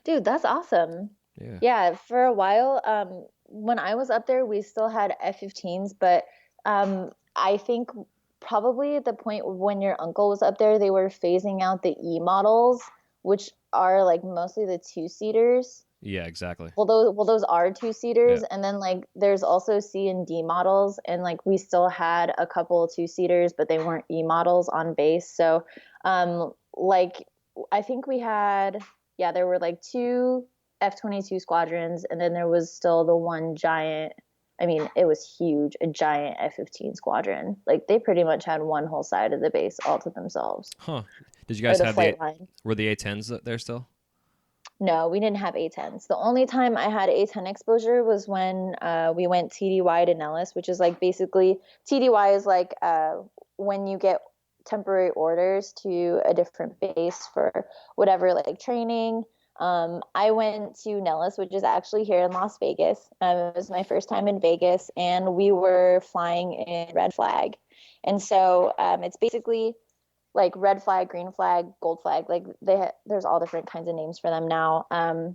Dude, that's awesome. Yeah. Yeah, for a while, when I was up there, we still had F-15s, but I think probably at the point when your uncle was up there, they were phasing out the E models, which are like mostly the two-seaters. Yeah, exactly. Those are two-seaters, Yeah. and then like there's also C and D models, and like we still had a couple two-seaters, but they weren't E models on base. So, like I think we had, yeah, there were like two F-22 squadrons, and then there was still the one giant. I mean, it was huge, a giant F-15 squadron. Like they pretty much had one whole side of the base all to themselves. Huh. Did you guys Or the have flight line. were the A-10s there still? No, we didn't have A-10s. The only time I had A-10 exposure was when we went TDY to Nellis, which is like basically TDY is like when you get temporary orders to a different base for whatever, like training. I went to Nellis, which is actually here in Las Vegas. It was my first time in Vegas, and we were flying in red flag. And so it's basically like red flag, green flag, gold flag. Like there's all different kinds of names for them now.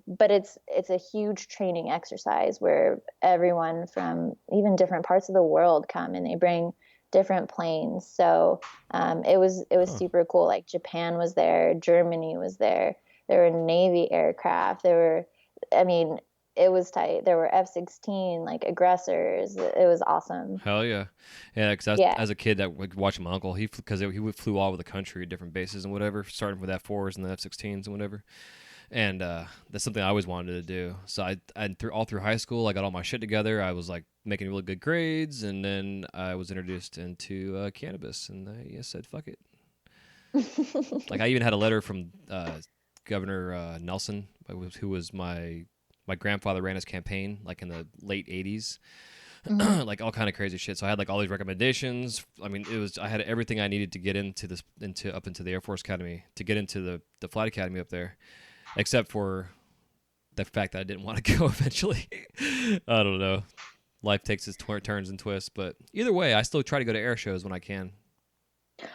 But it's a huge training exercise where everyone from even different parts of the world come, and they bring different planes. So it was super cool. Like Japan was there, Germany was there. There were Navy aircraft. I mean, it was tight. There were F-16, like aggressors. It was awesome. Hell yeah. Yeah, because as a kid that would watch my uncle, he flew all over the country at different bases and whatever, starting with F-4s and the F-16s and whatever. And that's something I always wanted to do. So I all through high school, I got all my shit together. I was like making really good grades, and then I was introduced into cannabis, and I said, fuck it. Like I even had a letter from Governor Nelson, who was my grandfather ran his campaign like in the late 80s. Like all kind of crazy shit. So I had like all these recommendations. I mean, I had everything I needed to get into up into the Air Force Academy, to get into the flight academy up there, except for the fact that I didn't want to go eventually. I don't know. Life takes its turns and twists, but either way, I still try to go to air shows when I can.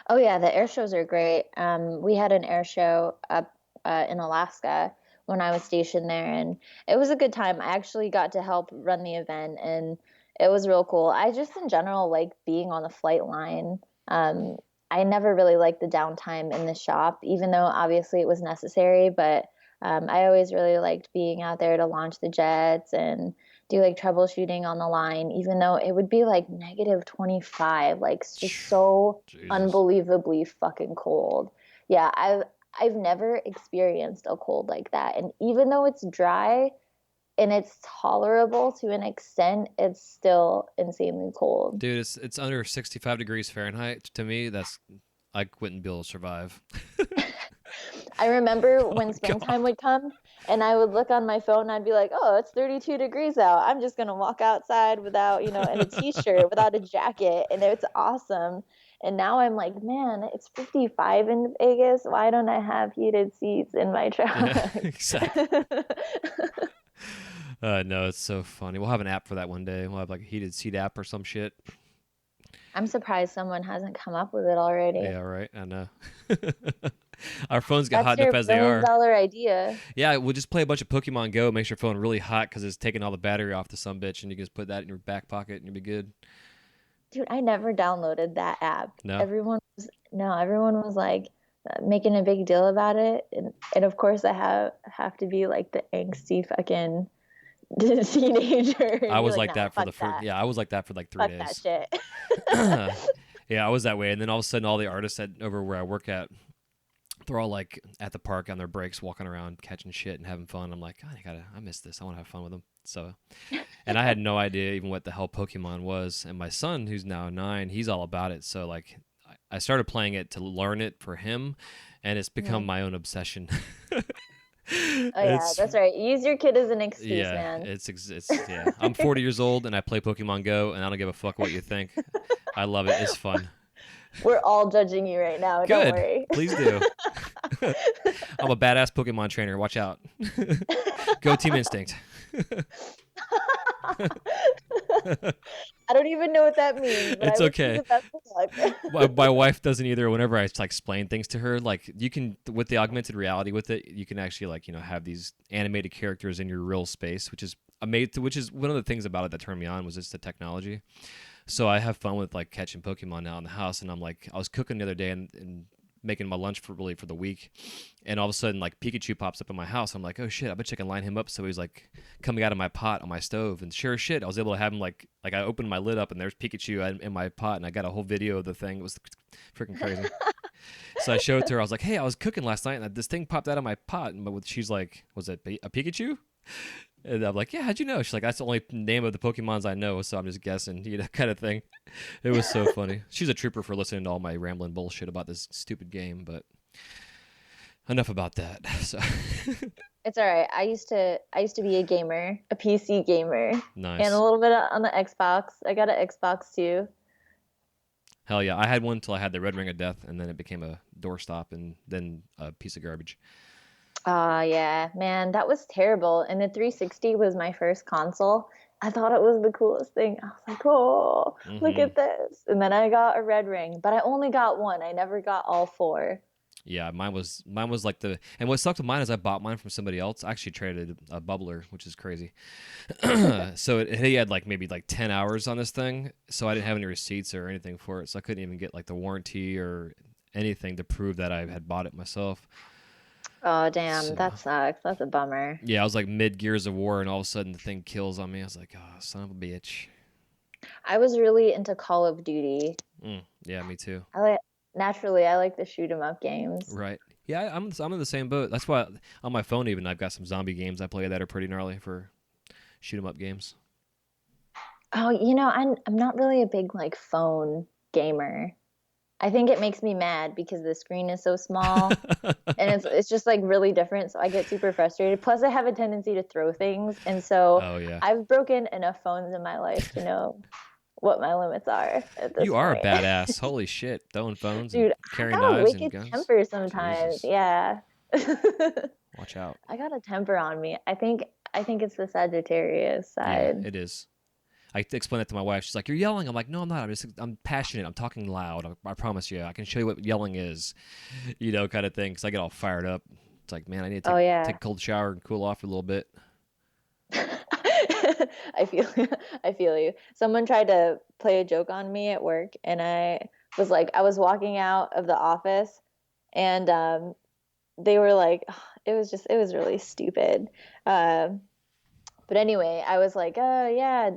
Oh yeah, the air shows are great. We had an air show up in Alaska when I was stationed there, and it was a good time. I actually got to help run the event, and it was real cool. I just in general like being on the flight line. I never really liked the downtime in the shop, even though obviously it was necessary, but I always really liked being out there to launch the jets and do like troubleshooting on the line, even though it would be like -25, like just so Jesus. unbelievably fucking cold. Yeah, I've never experienced a cold like that. And even though it's dry and it's tolerable to an extent, it's still insanely cold. Dude, it's under 65 degrees Fahrenheit. To me, I wouldn't be able to survive. I remember when springtime would come and I would look on my phone and I'd be like, oh, it's 32 degrees out. I'm just going to walk outside without, in a t-shirt, without a jacket. And it's awesome. And now I'm like, man, it's 55 in Vegas. Why don't I have heated seats in my truck? Yeah, exactly. No, it's so funny. We'll have an app for that one day. We'll have like a heated seat app or some shit. I'm surprised someone hasn't come up with it already. Yeah, right. I know. Our phones get hot That's enough as they your are. $1 idea. Yeah, we'll just play a bunch of Pokemon Go. It makes your phone really hot because it's taking all the battery off the sumbitch, and you can just put that in your back pocket and you'll be good. Dude, I never downloaded that app. No? Everyone was like making a big deal about it, and of course I have to be like the angsty fucking teenager. I was Be like "Nah, that for fuck the first. that. Yeah, I was like that for like 3 Fuck days. that shit. Yeah, I was that way, and then all of a sudden, all the artists over where I work at, they're all like at the park on their breaks, walking around, catching shit and having fun. I'm like, God, I miss this. I want to have fun with them. So, and I had no idea even what the hell Pokemon was. And my son, who's now 9, he's all about it. So like, I started playing it to learn it for him, and it's become my own obsession. Oh yeah, that's right. Use your kid as an excuse, Yeah, man. it's yeah. I'm 40 years old and I play Pokemon Go, and I don't give a fuck what you think. I love it. It's fun. We're all judging you right now. Good. Don't worry. Please do. I'm a badass Pokemon trainer. Watch out. Go Team Instinct. I don't even know what that means, but I It's wish you okay. the best of luck. My wife doesn't either. Whenever I like explain things to her, like you can with the augmented reality with it, you can actually like have these animated characters in your real space, which is amazing. Which is one of the things about it that turned me on was just the technology. So I have fun with like catching Pokemon now in the house, and I'm like, I was cooking the other day and making my lunch for the week, and all of a sudden like Pikachu pops up in my house. I'm like, oh shit, I bet you can line him up. So he's like coming out of my pot on my stove, and sure as shit, I was able to have him like I opened my lid up and there's Pikachu in my pot, and I got a whole video of the thing. It was freaking crazy. So I showed it to her. I was like, hey, I was cooking last night and this thing popped out of my pot, and she's like, was it a Pikachu? And I'm like, yeah, how'd you know? She's like, that's the only name of the Pokemons I know, so I'm just guessing, kind of thing. It was so funny. She's a trooper for listening to all my rambling bullshit about this stupid game, but enough about that. So It's all right. I used to be a gamer, a PC gamer, nice. and a little bit on the Xbox. I got an Xbox too. Hell yeah. I had one until I had the Red Ring of Death, and then it became a doorstop and then a piece of garbage. Yeah, man, that was terrible. And the 360 was my first console. I thought it was the coolest thing. I was like, oh, look Mm-hmm. at this. And then I got a red ring, but I only got one. I never got all four. Yeah, mine was like and what sucked with mine is I bought mine from somebody else. I actually traded a bubbler, which is crazy. So he had like maybe like 10 hours on this thing, so I didn't have any receipts or anything for it, so I couldn't even get like the warranty or anything to prove that I had bought it myself. Oh, damn, So that sucks. That's a bummer. yeah, I was like mid Gears of War, and all of a sudden the thing kills on me. I was like, oh, son of a bitch. I was really into Call of Duty. Yeah, me too. Naturally, I like the shoot 'em up games. Right. Yeah, I'm in the same boat. That's why on my phone even I've got some zombie games I play that are pretty gnarly for shoot 'em up games. Oh, I'm not really a big like phone gamer. I think it makes me mad because the screen is so small and it's just like really different, so I get super frustrated. Plus I have a tendency to throw things, and so Oh yeah. I've broken enough phones in my life to know what my limits are at this You are a point. badass. Holy shit. Throwing phones and Dude, I carrying got a knives and wicked guns. temper sometimes. Jesus. Yeah. Watch out. I got a temper on me. I think it's the Sagittarius Yeah, side. it is. I explained that to my wife. She's like, "You're yelling." I'm like, "No, I'm not. I'm passionate. I'm talking loud. I promise you. I can show you what yelling is, kind of thing." Because I get all fired up. It's like, man, I need to Oh take yeah. a cold shower and cool off a little bit. I feel I feel you. Someone tried to play a joke on me at work, and I was walking out of the office, and they were like, it was really stupid. Um, but anyway, I was like, oh yeah,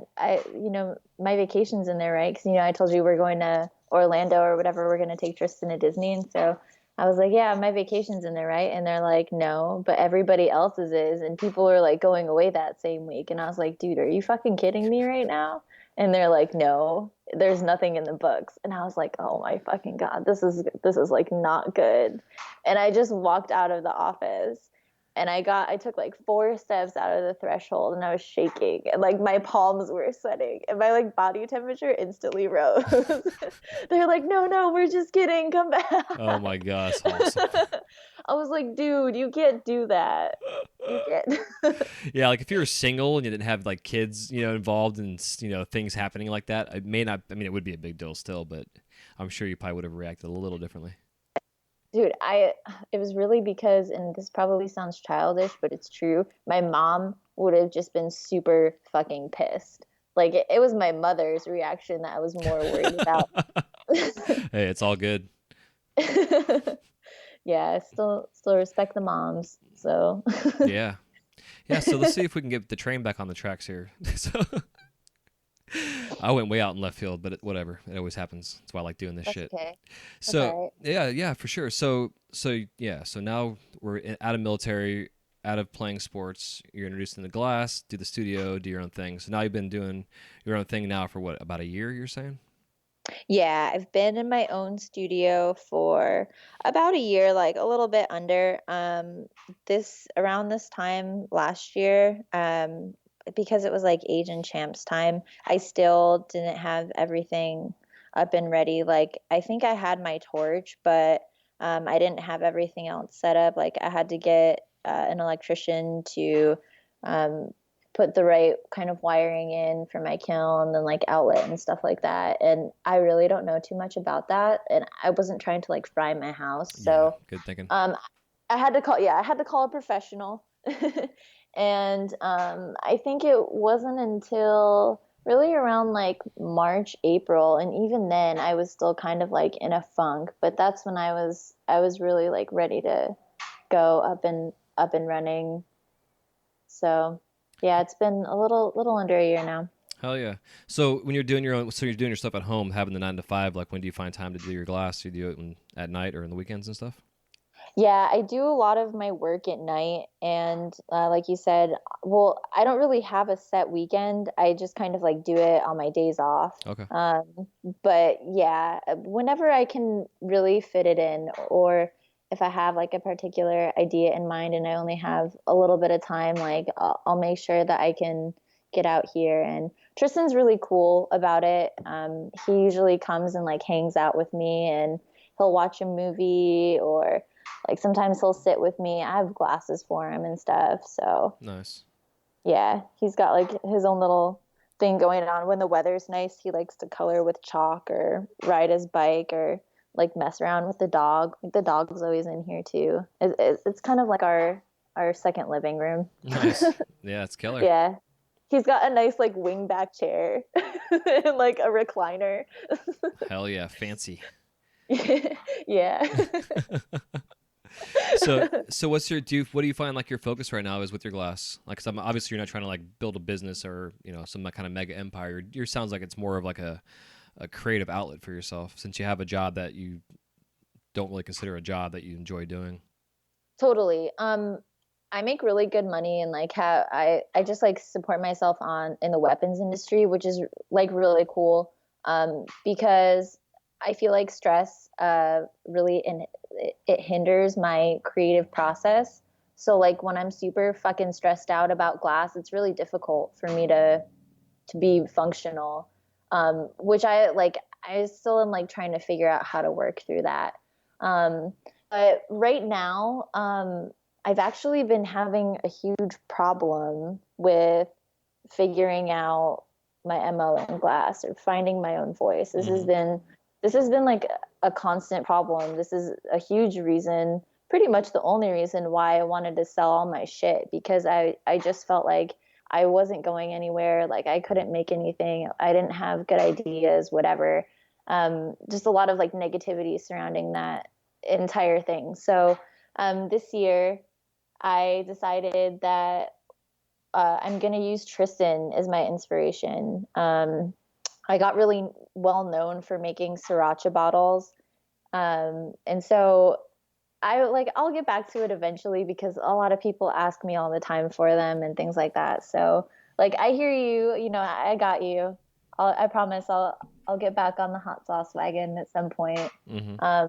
my vacation's in there, right? Because I told you we're going to Orlando or whatever. We're going to take Tristan to Disney, and so I was like, yeah, my vacation's in there, right? And they're like, no, but everybody else's is, and people are like going away that same week. And I was like, dude, are you fucking kidding me right now? And they're like, no, there's nothing in the books. And I was like, oh my fucking god, this is like not good. And I just walked out of the office, and I took like 4 steps out of the threshold, and I was shaking, and like my palms were sweating, and my like body temperature instantly rose. They're like, no, we're just kidding, come back. Oh my gosh, awesome. I was like, dude, you can't do that. You can't. Yeah, like if you were single and you didn't have like kids, involved in things happening like that, it may not. I mean, it would be a big deal still, but I'm sure you probably would have reacted a little differently. Dude, it was really because, and this probably sounds childish, but it's true. My mom would have just been super fucking pissed. Like it was my mother's reaction that I was more worried about. Hey, it's all good. Yeah, I still respect the moms. So Yeah. Yeah, so let's see if we can get the train back on the tracks here. So I went way out in left field, but whatever. It always happens. That's why I like doing this that's shit. okay. That's So all right. yeah, for sure. So yeah. So now we're out of military, out of playing sports. You're introduced into glass, do the studio, do your own thing. So now you've been doing your own thing now for what, about a year? You're saying? Yeah, I've been in my own studio for about a year, like a little bit under. This around this time last year, because it was like Age and Champs time, I still didn't have everything up and ready. Like I think I had my torch, but I didn't have everything else set up. Like I had to get an electrician to um, put the right kind of wiring in for my kiln and like outlet and stuff like that. And I really don't know too much about that. And I wasn't trying to like fry my house. Yeah, So good thinking. I had to call a professional. And I think it wasn't until really around like March, April, and even then I was still kind of like in a funk, but that's when I was really like ready to go up and running. So, yeah, it's been a little under a year now. Hell yeah. So when you're doing you're doing your stuff at home, having the 9 to 5. Like, when do you find time to do your glass? Do you do it at night or in the weekends and stuff? Yeah, I do a lot of my work at night, and like you said, well, I don't really have a set weekend. I just kind of like do it on my days off. Okay. But yeah, whenever I can really fit it in, or if I have like a particular idea in mind and I only have a little bit of time, like I'll make sure that I can get out here. And Tristan's really cool about it. He usually comes and like hangs out with me, and he'll watch a movie, or like sometimes he'll sit with me. I have glasses for him and stuff. So Nice. yeah, he's got like his own little thing going on. When the weather's nice, he likes to color with chalk or ride his bike or like mess around with the dog. Like the dog's always in here too. It's kind of like our second living room. Nice. Yeah, it's killer. Yeah. He's got a nice like wingback chair and like a recliner. Hell yeah, fancy. Yeah. So what do you find like your focus right now is with your glass? Like, 'cause obviously you're not trying to like build a business or, some kind of mega empire. Your sounds like it's more of like a creative outlet for yourself, since you have a job that you don't really consider a job that you enjoy doing. Totally. I make really good money, and like how I just like support myself on in the weapons industry, which is like really cool. Because I feel like stress really it hinders my creative process. So like when I'm super fucking stressed out about glass, it's really difficult for me to be functional. Which I still am like trying to figure out how to work through that. But right now, I've actually been having a huge problem with figuring out my MO in glass or finding my own voice. This has been like a constant problem. This is a huge reason, pretty much the only reason why I wanted to sell all my shit, because I just felt like I wasn't going anywhere. Like I couldn't make anything. I didn't have good ideas, whatever. Just a lot of like negativity surrounding that entire thing. So this year I decided that I'm going to use Tristan as my inspiration. I got really well known for making sriracha bottles. And so I'll get back to it eventually, because a lot of people ask me all the time for them and things like that. So like, I hear you, I got you. I promise I'll get back on the hot sauce wagon at some point. Mm-hmm.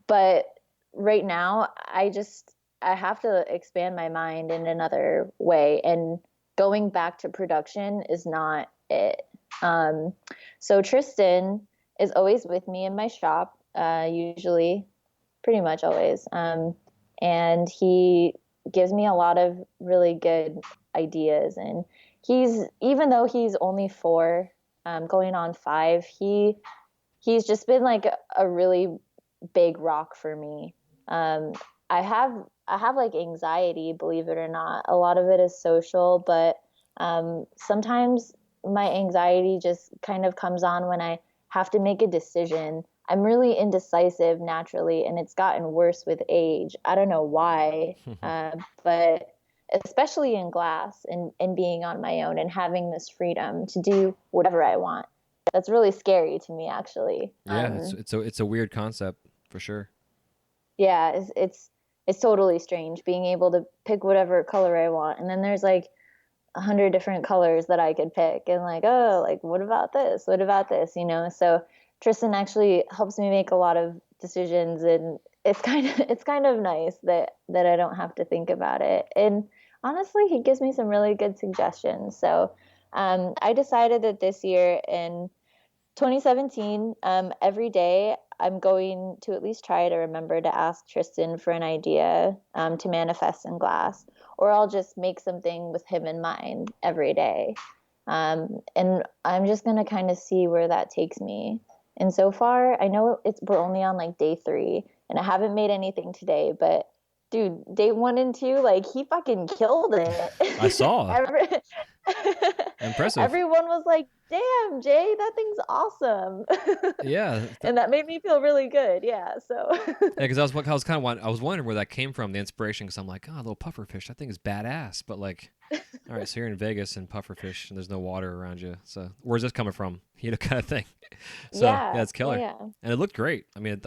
But right now I have to expand my mind in another way, and going back to production is not it. So Tristan is always with me in my shop, usually, pretty much always. And he gives me a lot of really good ideas. And even though he's only 4, going on 5, he's just been like a really big rock for me. I have like anxiety, believe it or not. A lot of it is social, but sometimes my anxiety just kind of comes on when I have to make a decision. I'm really indecisive naturally, and it's gotten worse with age. I don't know why, but especially in glass and being on my own and having this freedom to do whatever I want. That's really scary to me, actually. Yeah, it's a weird concept for sure. Yeah, it's totally strange being able to pick whatever color I want, and then there's like 100 different colors that I could pick, and like, oh, like what about this? What about this? So Tristan actually helps me make a lot of decisions, and it's kind of nice that I don't have to think about it. And honestly, he gives me some really good suggestions. So I decided that this year in 2017, every day I'm going to at least try to remember to ask Tristan for an idea to manifest in glass. or I'll just make something with him in mind every day. And I'm just gonna kind of see where that takes me. And so far, I know we're only on like day 3, and I haven't made anything today, but dude, day 1 and 2, like he fucking killed I it. saw. Impressive. Everyone was like, "Damn, Jay, that thing's awesome," Yeah. and that made me feel really good. Yeah, so Yeah, because I was wondering where that came from, the inspiration. Because I'm like, oh, a little pufferfish, that thing is badass. But like, all right, so you're in Vegas and pufferfish, and there's no water around you. So where's this coming from? You know, kind of thing. So yeah, it's killer, yeah. and it looked great. I mean,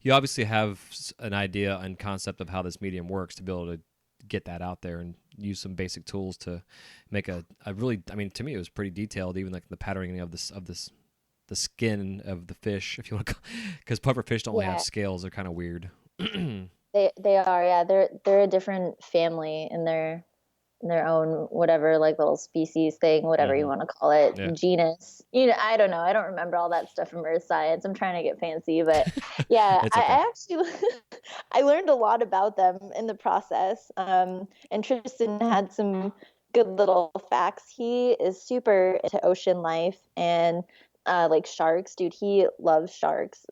you obviously have an idea and concept of how this medium works to be able to get that out there and use some basic tools to make a really. I mean, to me, it was pretty detailed, even like the patterning of this the skin of the fish, if you want to, because pufferfish don't really have Yeah. scales. They're kind of weird. They are, yeah. They're a different family in their own whatever, like little species thing, whatever you Mhm. want to call it, Yeah, genus. You know, I don't know. I don't remember all that stuff from earth science. I'm trying to get fancy, but yeah, it's okay. I actually I learned a lot about them in the process. And Tristan had some good little facts. He is super into ocean life and like sharks, dude. He loves sharks,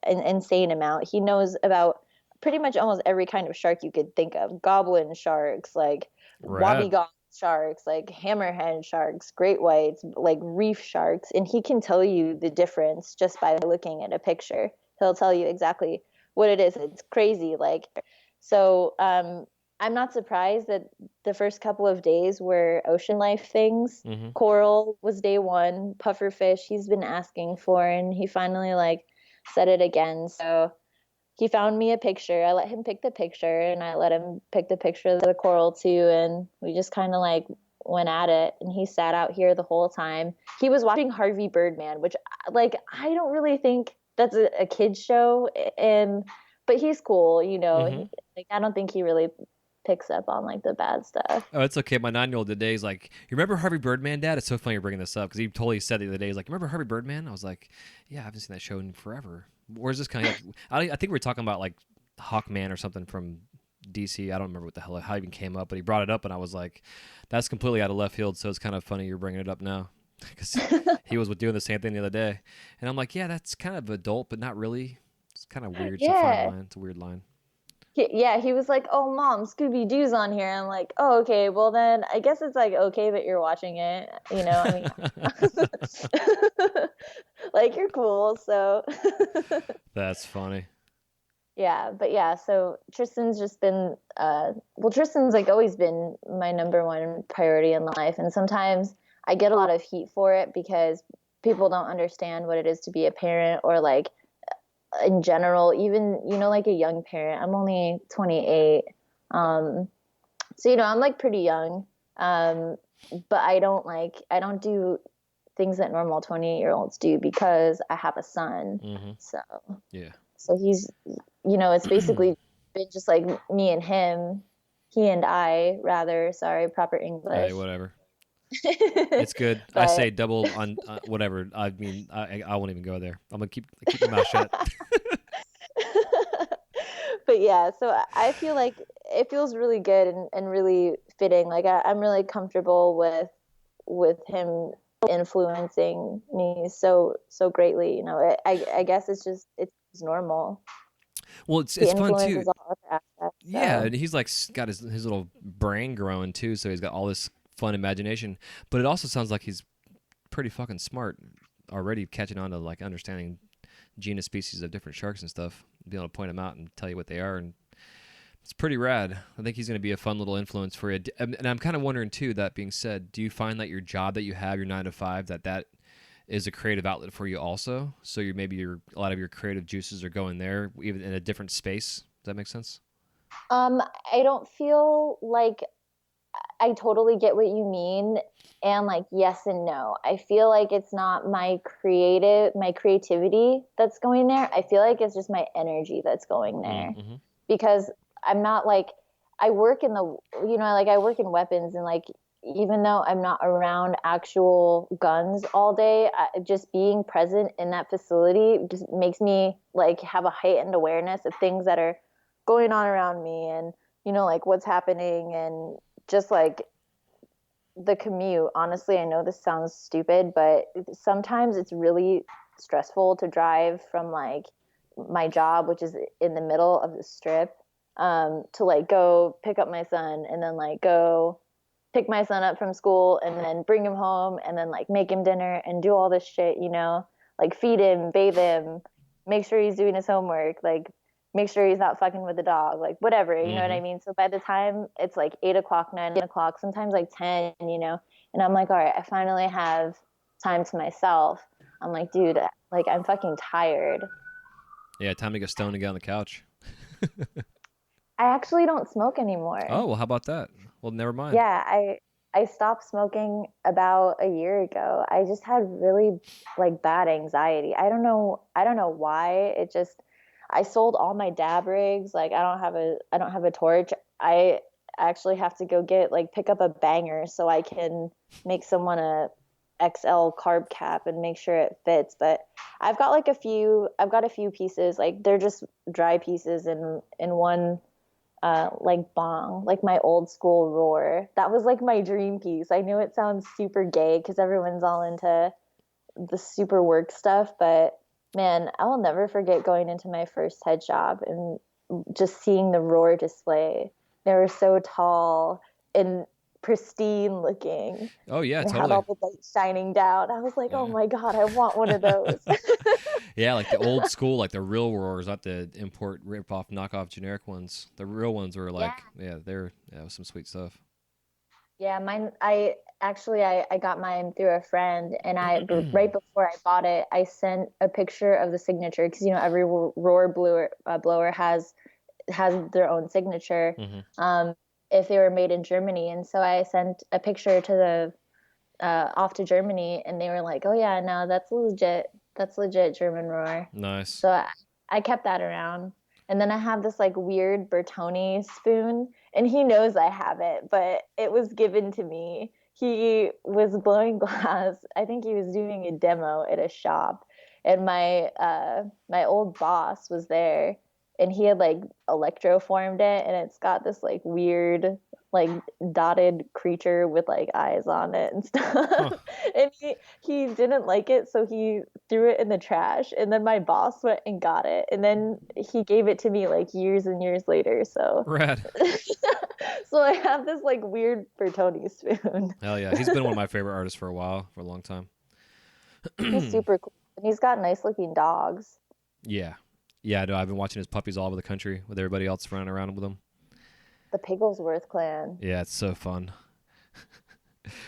an insane amount. He knows about pretty much almost every kind of shark you could think of. Goblin sharks, like Rad. wobbegong sharks, like hammerhead sharks, great whites, like reef sharks, and he can tell you the difference just by looking at a picture. He'll tell you exactly what it is. It's crazy. Like, so I'm not surprised that the first couple of days were ocean life things. Hmm. Coral was day 1, pufferfish he's been asking for, and he finally like said it again. So he found me a picture. I let him pick the picture, and I let him pick the picture of the coral too. And we just kind of like went at it. And he sat out here the whole time. He was watching Harvey Birdman, which like I don't really think that's a kid's show. And but he's cool, you know. Hmm. Like I don't think he really picks up on like the bad stuff. Oh, it's okay. My 9-year-old today is like, you remember Harvey Birdman, Dad? It's so funny you're bringing this up because he totally said the other day, he's like, remember Harvey Birdman? I was like, yeah, I haven't seen that show in forever. Where's this kind of? I think we were talking about like Hawkman or something from DC. I don't remember what the hell how it even came up, but he brought it up, and I was like, that's completely out of left field. So it's kind of funny you're bringing it up now because he was doing the same thing the other day, and I'm like, yeah, that's kind of adult, but not really. It's kind of weird. It's a fine Yeah. line. It's a weird line. Yeah, he was like, "Oh, Mom, Scooby Doo's on here." I'm like, "Oh, okay. Well, then I guess it's like okay that you're watching it. You know, I mean, like you're cool." So, That's funny. yeah, but yeah. So Tristan's just been, well, Tristan's like always been my number one priority in life, and sometimes I get a lot of heat for it because people don't understand what it is to be a parent, or like in general, even you know, like a young parent. I'm only 28, um, so you know, I'm like pretty young, um, but I don't do things that normal 28-year-olds do because I have a son. Hmm. So Yeah. so he's, you know, it's basically been just like me and him, he and I rather. Sorry, proper Hey, English. whatever. It's good. I But say double on whatever. I mean, I won't even go there. I'm gonna keep my mouth shut. but yeah, so I feel like it feels really good and really fitting. Like I'm really comfortable with him influencing me so greatly. You know, I guess it's normal. Well, He it's fun too. influences all other aspects. Yeah, So and he's like got his little brain growing too, so he's got all this fun imagination. But it also sounds like he's pretty fucking smart already, catching on to like understanding genus species of different sharks and stuff, being able to point them out and tell you what they are, and it's pretty rad. I think he's going to be a fun little influence for you. And I'm kind of wondering too. That being said, do you find that your job that you have, your 9 to 5, that is a creative outlet for you also? So a lot of your creative juices are going there, even in a different space. Does that make sense? um, I don't feel like I totally get what you mean. And like, yes and no. I feel like it's not my creativity that's going there. I feel like it's just my energy that's going there Mm-hmm. because I'm not like, I work in the, you know, like I work in weapons, and like, even though I'm not around actual guns all day, just being present in that facility just makes me like have a heightened awareness of things that are going on around me, and you know, like what's happening, and just like the commute, honestly, I know this sounds stupid, but sometimes it's really stressful to drive from like my job, which is in the middle of the strip, to like go pick up my son and then like go pick my son up from school and then bring him home and then like make him dinner and do all this shit, like feed him, bathe him, make sure he's doing his homework, like make sure he's not fucking with the dog, like whatever, you know what I mean? So by the time it's like 8 o'clock, 9 o'clock, sometimes like 10, and I'm like, all right, I finally have time to myself. I'm like, dude, like I'm fucking tired. Yeah, time to get stoned and get on the couch. I actually don't smoke anymore. Oh, well, how about that? Well, never mind. Yeah, I stopped smoking about a year ago. I just had really like bad anxiety. I don't know why. I sold all my dab rigs. Like I don't have a torch. I actually have to go pick up a banger so I can make someone a XL carb cap and make sure it fits. But I've got a few pieces, like they're just dry pieces in one like bong, like my old school roar. That was like my dream piece. I know it sounds super gay because everyone's all into the super work stuff, but man, I will never forget going into my first head shop and just seeing the roar display. They were so tall and pristine looking. Oh, yeah, They totally. had all the light shining down. I was like, Yeah. oh my God, I want one of those. Yeah, like the old school, like the real roars, not the import, rip-off, knockoff, generic ones. The real ones were like, it was some sweet stuff. Yeah, mine. I got mine through a friend, and right before I bought it, I sent a picture of the signature because every roar blower has their own signature. If they were made in Germany, and so I sent a picture to the off to Germany, and they were like, "Oh yeah, no, that's legit. That's legit German roar." Nice. So I kept that around. And then I have this like weird Bertoni spoon, and he knows I have it, but it was given to me. He was blowing glass. I think he was doing a demo at a shop, and my old boss was there, and he had like electroformed it, and it's got this like weird like dotted creature with like eyes on it and stuff. And he didn't like it, so he threw it in the trash, and then my boss went and got it, and then he gave it to me like years and years later. So Rad. so I have this like weird Bertoni spoon. Hell yeah, he's been one of my favorite artists for a long time. He's super cool, and he's got nice looking dogs. Yeah, no, I've been watching his puppies all over the country with everybody else running around with them. The Pigglesworth clan. Yeah, it's so fun.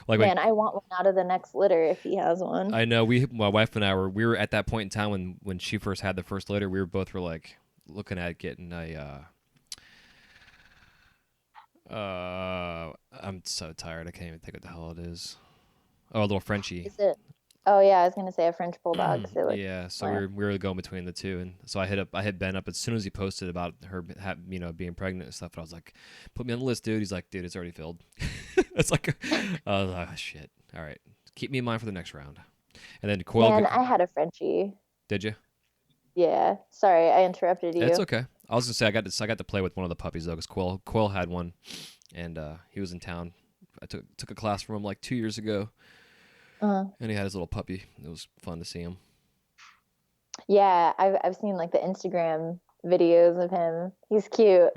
Man, I want one out of the next litter if he has one. I know. My wife and I we were at that point in time when she first had the first litter. We were both like looking at getting a. I'm so tired. I can't even think what the hell it is. Oh, a little Frenchie. Is it? Oh yeah, I was gonna say a French bulldog. Yeah, so we were going between the two, and so I hit Ben up as soon as he posted about her, being pregnant and stuff. And I was like, "Put me on the list, dude." He's like, "Dude, it's already filled." It's like, I was like, oh, shit. All right, keep me in mind for the next round. And then Quill. Man, I had a Frenchie. Did you? Yeah. Sorry, I interrupted you. It's okay. I was gonna say I got to play with one of the puppies though, because Quill had one, and he was in town. I took a class from him like 2 years ago. And he had his little puppy. It was fun to see him. Yeah, I've seen like the Instagram videos of him. He's cute.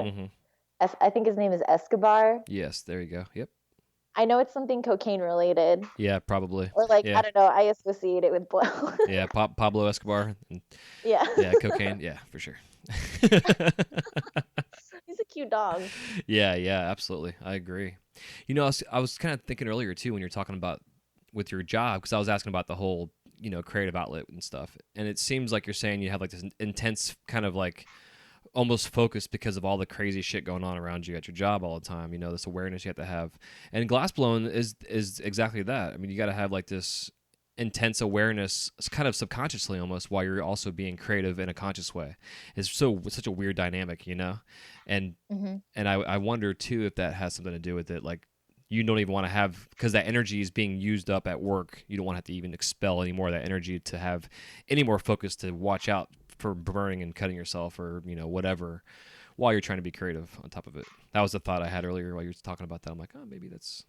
I think his name is Escobar. Yes, there you go. Yep. I know it's something cocaine related. Yeah, probably. Or like, yeah. I don't know, I associate it with blow. Yeah, Pablo Escobar. Yeah. Yeah, cocaine. Yeah, for sure. He's a cute dog. Yeah, absolutely. I agree. I was kind of thinking earlier too when you're talking about with your job, because I was asking about the whole, creative outlet and stuff. And it seems like you're saying you have like this intense kind of like almost focus because of all the crazy shit going on around you at your job all the time. This awareness you have to have. And glassblowing is exactly that. I mean, you got to have like this intense awareness, kind of subconsciously almost, while you're also being creative in a conscious way. It's such a weird dynamic, And and I wonder too if that has something to do with it, like you don't even want to have, because that energy is being used up at work. You don't want to have to even expel any more of that energy to have any more focus to watch out for burning and cutting yourself or whatever. while you're trying to be creative on top of it. That was the thought I had earlier while you were talking about that. I'm like, oh, maybe that's me.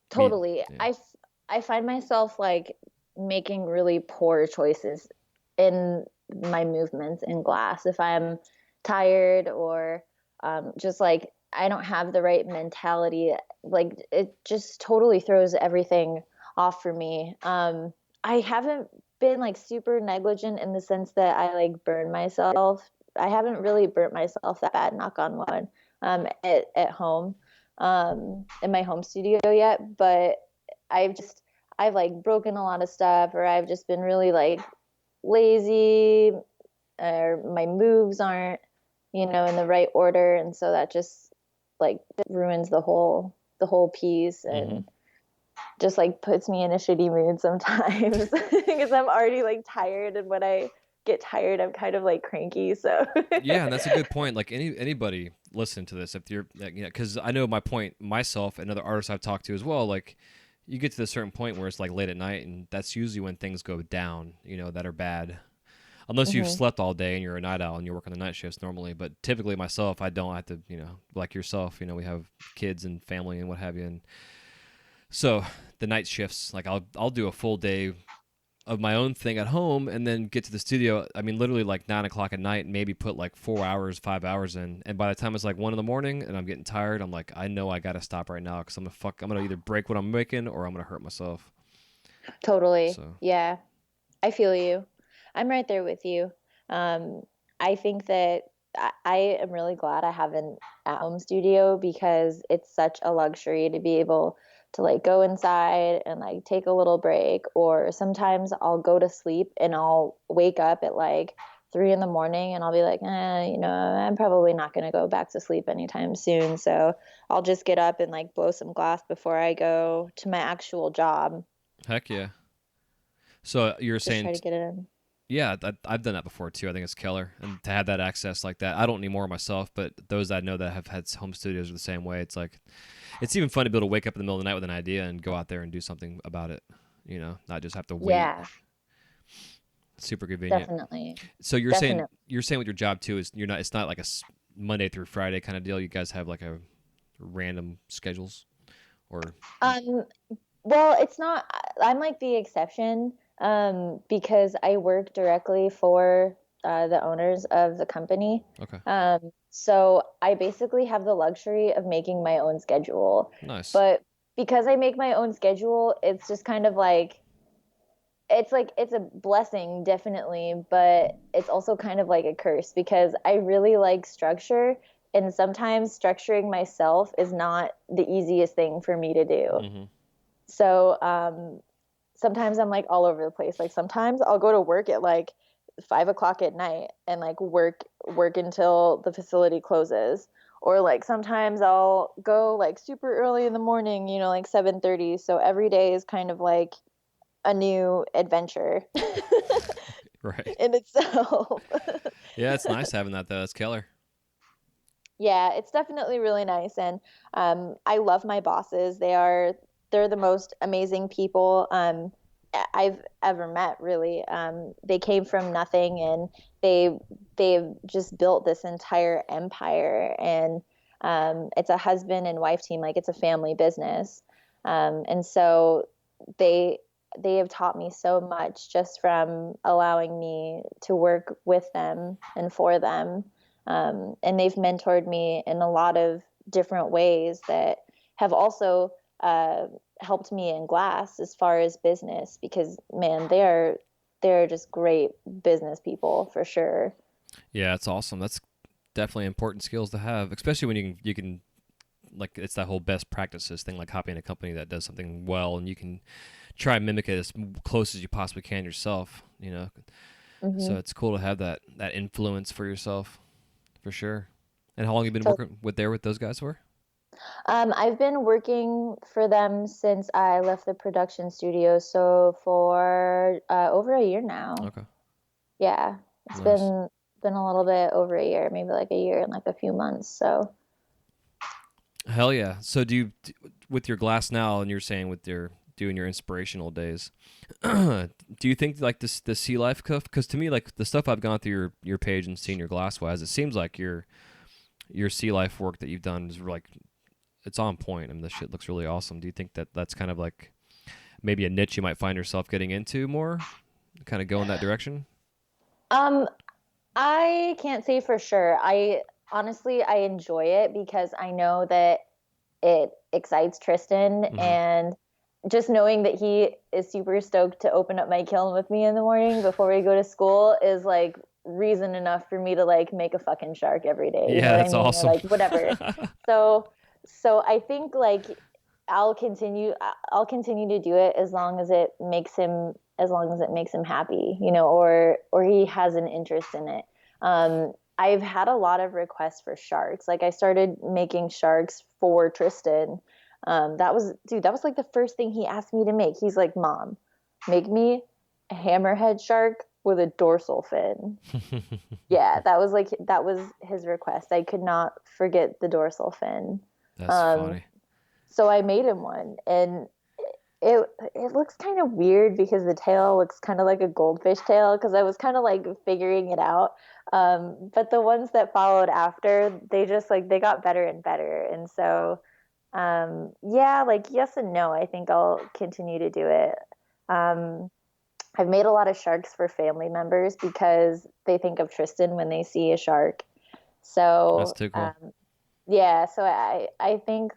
Totally. Yeah. I find myself like making really poor choices in my movements in glass. If I'm tired or just like I don't have the right mentality, like it just totally throws everything off for me. I haven't been like super negligent in the sense that I like burn myself. I haven't really burnt myself that bad, knock on wood, at home, in my home studio yet, but I've like broken a lot of stuff, or I've just been really like lazy, or my moves aren't, in the right order, and so that just like ruins the whole piece, Mm-hmm. and just like puts me in a shitty mood sometimes because I'm already like tired, and when I get tired, I'm kind of like cranky. So Yeah, and that's a good point. Like anybody listen to this, if you're, like, because I know my point myself and other artists I've talked to as well. Like, you get to a certain point where it's like late at night, and that's usually when things go down. That are bad. Unless you've Mhm. slept all day and you're a night owl and you're working the night shifts normally. But typically myself, I don't have to. Like yourself, we have kids and family and what have you, and so the night shifts. Like I'll do a full day of my own thing at home and then get to the studio. I mean, literally like 9 o'clock at night, and maybe put like 4 hours, 5 hours in. And by the time it's like 1 in the morning and I'm getting tired, I'm like, I know I got to stop right now because I'm going to either break what I'm making or I'm going to hurt myself. Totally. So, Yeah, I feel you. I'm right there with you. Um, I think that I am really glad I have an at-home studio because it's such a luxury to be able to like go inside and like take a little break. Or sometimes I'll go to sleep and I'll wake up at like 3 in the morning and I'll be like, I'm probably not going to go back to sleep anytime soon. So I'll just get up and like blow some glass before I go to my actual job. heck yeah. So you're Just saying, try to get it in. yeah, I've done that before too. I think it's killer. And to have that access like that, I don't need more myself, but those I know that have had home studios are the same way. It's like, it's even fun to be able to wake up in the middle of the night with an idea and go out there and do something about it, not just have to wait. Yeah, Super convenient. definitely. So Definitely. you're saying with your job too is it's not like a Monday through Friday kind of deal. You guys have like a random schedules or Um, well, it's not, I'm like the exception, because I work directly for the owners of the company. okay, So I basically have the luxury of making my own schedule. nice. But because I make my own schedule, it's just kind of like it's a blessing definitely, but it's also kind of like a curse because I really like structure, and sometimes structuring myself is not the easiest thing for me to do. Mm-hmm. So sometimes I'm like all over the place. Like sometimes I'll go to work at like 5 o'clock at night and like work until the facility closes. Or like sometimes I'll go like super early in the morning, like 7:30. So every day is kind of like a new adventure Right. in itself. Yeah, it's nice having that though. That's killer. Yeah, it's definitely really nice, and I love my bosses. They're the most amazing people I've ever met. Really, they came from nothing, and they've just built this entire empire. And it's a husband and wife team, like it's a family business, and so they they have taught me so much just from allowing me to work with them and for them. And they've mentored me in a lot of different ways that have also helped me in glass as far as business because man, they're just great business people for sure. Yeah, it's awesome. That's definitely important skills to have, especially when you can like it's that whole best practices thing, like copying a company that does something well, and you can try and mimic it as close as you possibly can yourself. So Hmm. it's cool to have that influence for yourself, for sure. And how long have you been So working with those guys for? I've been working for them since I left the production studio, so for over a year now. Okay, Yeah, it's nice. been a little bit over a year, maybe like a year and like a few months. So Hell yeah. So with your glass now, and you're saying with your do in your inspirational days. Do you think like this the sea life stuff? Because to me, like the stuff I've gone through your page and seen your Glasswise, it seems like your sea life work that you've done is like it's on point. I mean, this shit looks really awesome. Do you think that that's kind of like maybe a niche you might find yourself getting into more, kind of go in that direction? Um, I can't say for sure. I honestly I enjoy it because I know that it excites Tristan, Mm-hmm. and just knowing that he is super stoked to open up my kiln with me in the morning before we go to school is like reason enough for me to like make a fucking shark every day. You know Yeah, what I that's mean? Or awesome. like whatever. So so I think like I'll continue to do it as long as it makes him happy, you know, or he has an interest in it. I've had a lot of requests for sharks. Like I started making sharks for Tristan. That was like the first thing he asked me to make. He's like, "Mom, make me a hammerhead shark with a dorsal fin." Yeah, that was his request. I could not forget the dorsal fin. That's Um, funny. so I made him one, and it looks kind of weird because the tail looks kind of like a goldfish tail because I was kind of like figuring it out. But the ones that followed after, they just like they got better and better, and so yeah, like yes and no. I think I'll continue to do it. Um, I've made a lot of sharks for family members because they think of Tristan when they see a shark. That's So too cool. yeah, so I think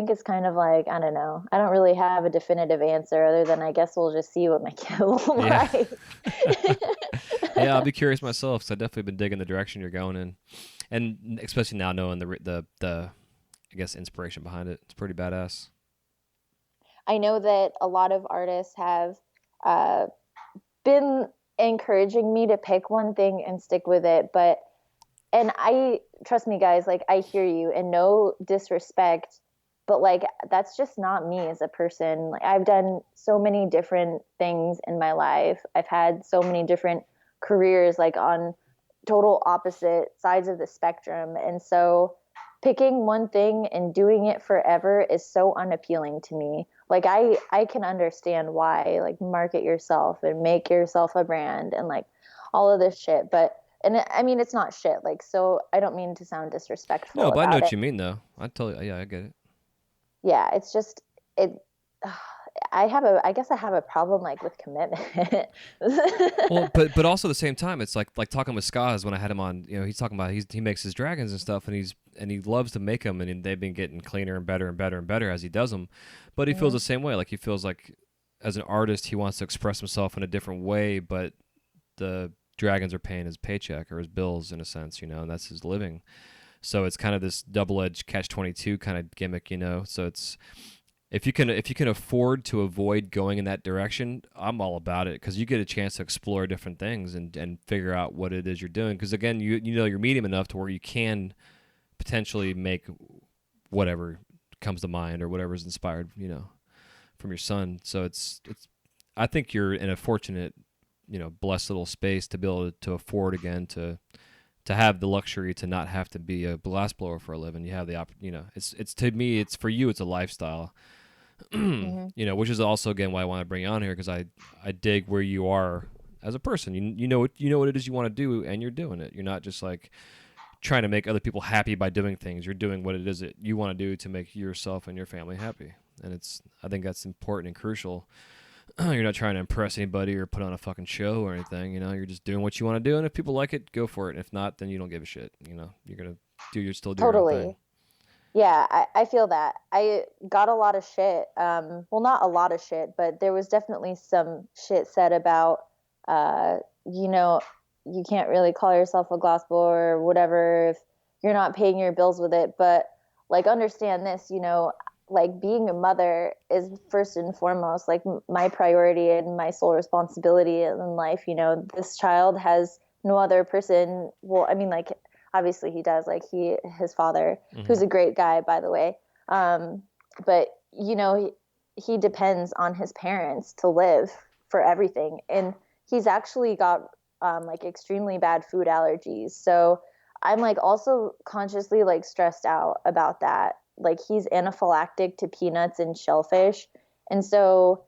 it's kind of like I don't know. I don't really have a definitive answer other than I guess we'll just see what my kid will Yeah. like. Yeah, I'll be curious myself because I've definitely been digging the direction you're going in, and especially now knowing the I guess inspiration behind it. It's pretty badass. I know that a lot of artists have uh, been encouraging me to pick one thing and stick with it, but and I trust me guys, like I hear you and no disrespect, but like that's just not me as a person. Like I've done so many different things in my life. I've had so many different careers like on total opposite sides of the spectrum. And so picking one thing and doing it forever is so unappealing to me. Like I can understand why like market yourself and make yourself a brand and like all of this shit, but and I mean it's not shit. Like so I don't mean to sound No, disrespectful but I know about what it. you mean though. I totally, yeah, I get it. Yeah, it's just it I guess I have a problem like with commitment. Well, but also at the same time, it's like talking with Skaz when I had him on. You know, he's talking about he makes his dragons and stuff, and he loves to make them, and they've been getting cleaner and better and better and better as he does them. But he feels Mhm. the same way. Like he feels like as an artist, he wants to express himself in a different way, but the dragons are paying his paycheck or his bills in a sense, you know, and that's his living. So it's kind of this double-edged catch-22 kind of gimmick, you know. So it's if you can afford to avoid going in that direction, I'm all about it because you get a chance to explore different things and figure out what it is you're doing. Because again, you know your medium enough to where you can potentially make whatever comes to mind or whatever's inspired, you know, from your son. So it's I think you're in a fortunate, you know, blessed little space to be able to afford again to have the luxury to not have to be a glassblower for a living. You have the you know, it's to me, it's for you, it's a lifestyle. Mhm. You know, which is also again why I want to bring you on here because I dig where you are as a person. You know what it is you want to do, and you're doing it. You're not just like trying to make other people happy by doing things. You're doing what it is that you want to do to make yourself and your family happy. And it's I think that's important and crucial. You're not trying to impress anybody or put on a fucking show or anything. You know, you're just doing what you want to do, and if people like it, go for it. And if not, then you don't give a shit. You know, you're gonna still do your own thing. Totally. Yeah, I feel that. I got a lot of shit. Well, not a lot of shit, but there was definitely some shit said about, you know, you can't really call yourself a glass blower or whatever if you're not paying your bills with it. But like, understand this, you know, like being a mother is first and foremost like my priority and my sole responsibility in life. You know, this child has no other person. Well, I mean, like obviously he does. Like his father, Mm-hmm. who's a great guy, by the way. Um, but you know, he depends on his parents to live for everything, and he's actually got like extremely bad food allergies. So I'm like also consciously like stressed out about that. Like he's anaphylactic to peanuts and shellfish, And so,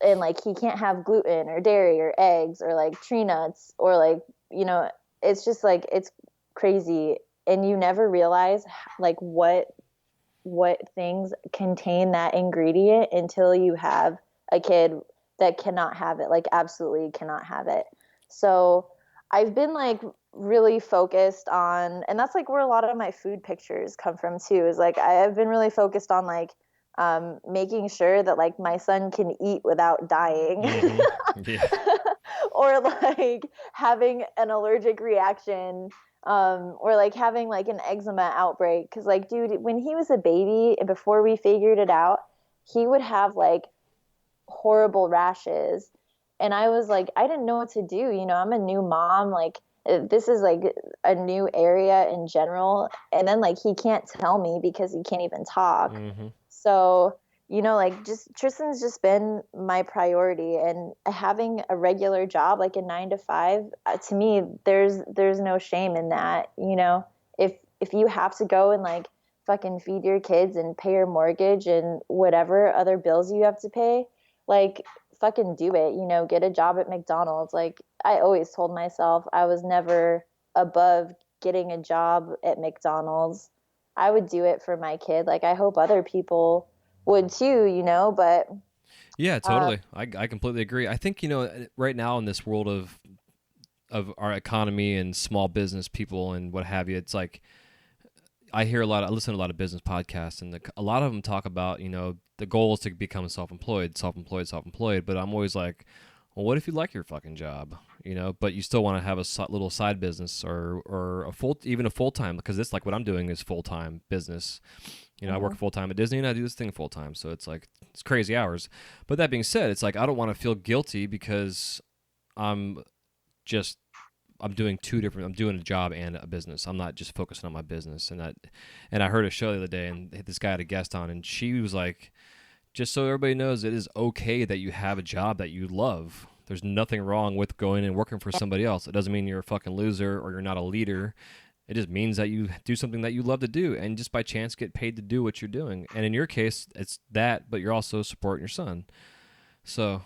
and like he can't have gluten or dairy or eggs or like tree nuts or like, you know, it's just like it's crazy. And you never realize like what things contain that ingredient until you have a kid that cannot have it, like absolutely cannot have it. So I've been like really focused on, and that's like where a lot of my food pictures come from too, is like I've been really focused on like making sure that like my son can eat without dying. Yeah. Or like having an allergic reaction, or like having like an eczema outbreak. Cause like, dude, when he was a baby and before we figured it out, he would have like horrible rashes. And I was like, I didn't know what to do. You know, I'm a new mom. Like, this is like a new area in general. And then like he can't tell me because he can't even talk. Mm-hmm. So, you know, like just Tristan's just been my priority, and having a regular job, like a 9 to 5, to me, there's no shame in that. You know, if you have to go and like fucking feed your kids and pay your mortgage and whatever other bills you have to pay, like fucking do it. You know, get a job at McDonald's. Like I always told myself I was never above getting a job at McDonald's. I would do it for my kid. Like I hope other people would too, you know, but Yeah, uh, totally. I completely agree. I think, right now in this world of our economy and small business people and what have you, it's like I listen to a lot of business podcasts, and a lot of them talk about, the goal is to become self-employed. But I'm always like, well, what if you like your fucking job, but you still want to have a little side business or even a full time, because it's like what I'm doing is full time business. I work full time at Disney and I do this thing full time, so it's like it's crazy hours. But that being said, it's like I don't want to feel guilty because I'm just I'm doing two different. I'm doing a job and a business. I'm not just focusing on my business. And I heard a show the other day, and this guy had a guest on, and she was like, "Just so everybody knows, it is okay that you have a job that you love. There's nothing wrong with going and working for somebody else. It doesn't mean you're a fucking loser or you're not a leader. It just means that you do something that you love to do, and just by chance get paid to do what you're doing. And in your case, it's that, but you're also supporting your son. So,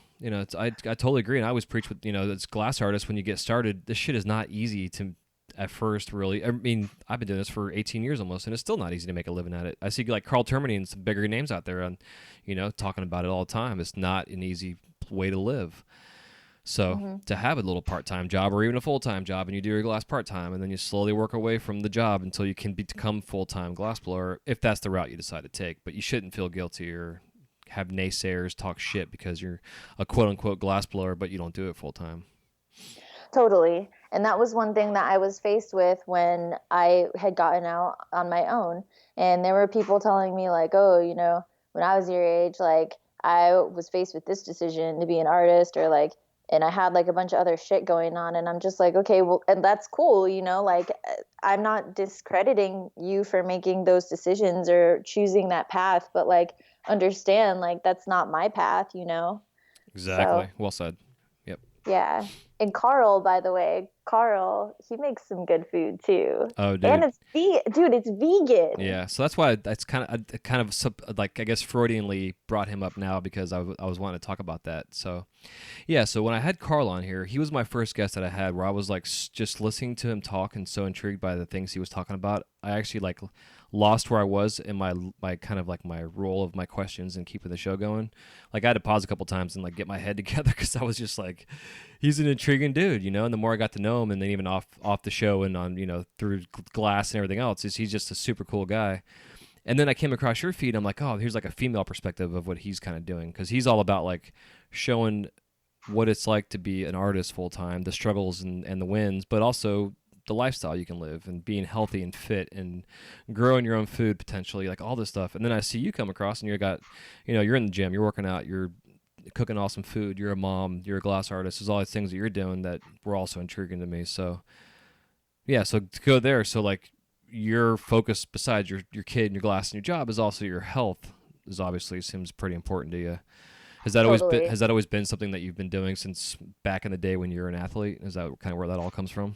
I totally agree. And I always preach with, it's glass artists, when you get started, this shit is not easy to at first, really. I mean, I've been doing this for 18 years almost, and it's still not easy to make a living at it. I see like Carl Termini and some bigger names out there on, talking about it all the time. It's not an easy way to live. So to have a little part-time job or even a full-time job, and you do your glass part-time, and then you slowly work away from the job until you can become full-time glassblower, if that's the route you decide to take. But you shouldn't feel guilty or have naysayers talk shit because you're a quote-unquote glassblower, but you don't do it full-time. totally. And that was one thing that I was faced with when I had gotten out on my own. And there were people telling me like, oh, you know, when I was your age, like I was faced with this decision to be an artist, or like, and I had like a bunch of other shit going on. And I'm just like, okay, well, and that's cool, you know, like I'm not discrediting you for making those decisions or choosing that path, but like understand, like that's not my path, you know? So Exactly. Well said. Yep. yeah. And Carl, by the way, Carl, he makes some good food too. Oh, And dude. dude, it's vegan. Yeah, so that's why that's like I guess Freudianly brought him up now, because I was wanting to talk about that. So, yeah, so when I had Carl on here, he was my first guest that I had, where I was like just listening to him talk and so intrigued by the things he was talking about. I actually like lost where I was in my kind of like my role of my questions and keeping the show going. Like I had to pause a couple times and like get my head together, because I was just like, he's an intriguing dude, And the more I got to know him, and then even off the show and on through glass and everything else, he's just a super cool guy. And then I came across your feed. I'm like, oh, here's like a female perspective of what he's kind of doing, because he's all about like showing what it's like to be an artist full time, the struggles and the wins, but also the lifestyle you can live, and being healthy and fit and growing your own food potentially, like all this stuff. And then I see you come across, and you're in the gym, you're working out, you're cooking awesome food, you're a mom, you're a glass artist. There's all these things that you're doing that were also intriguing to me. So yeah, so to go there, so like your focus besides your kid and your glass and your job is also your health, is obviously seems pretty important to you. Totally. Has that always been something that you've been doing since back in the day when you were an athlete? Is that kind of where that all comes from?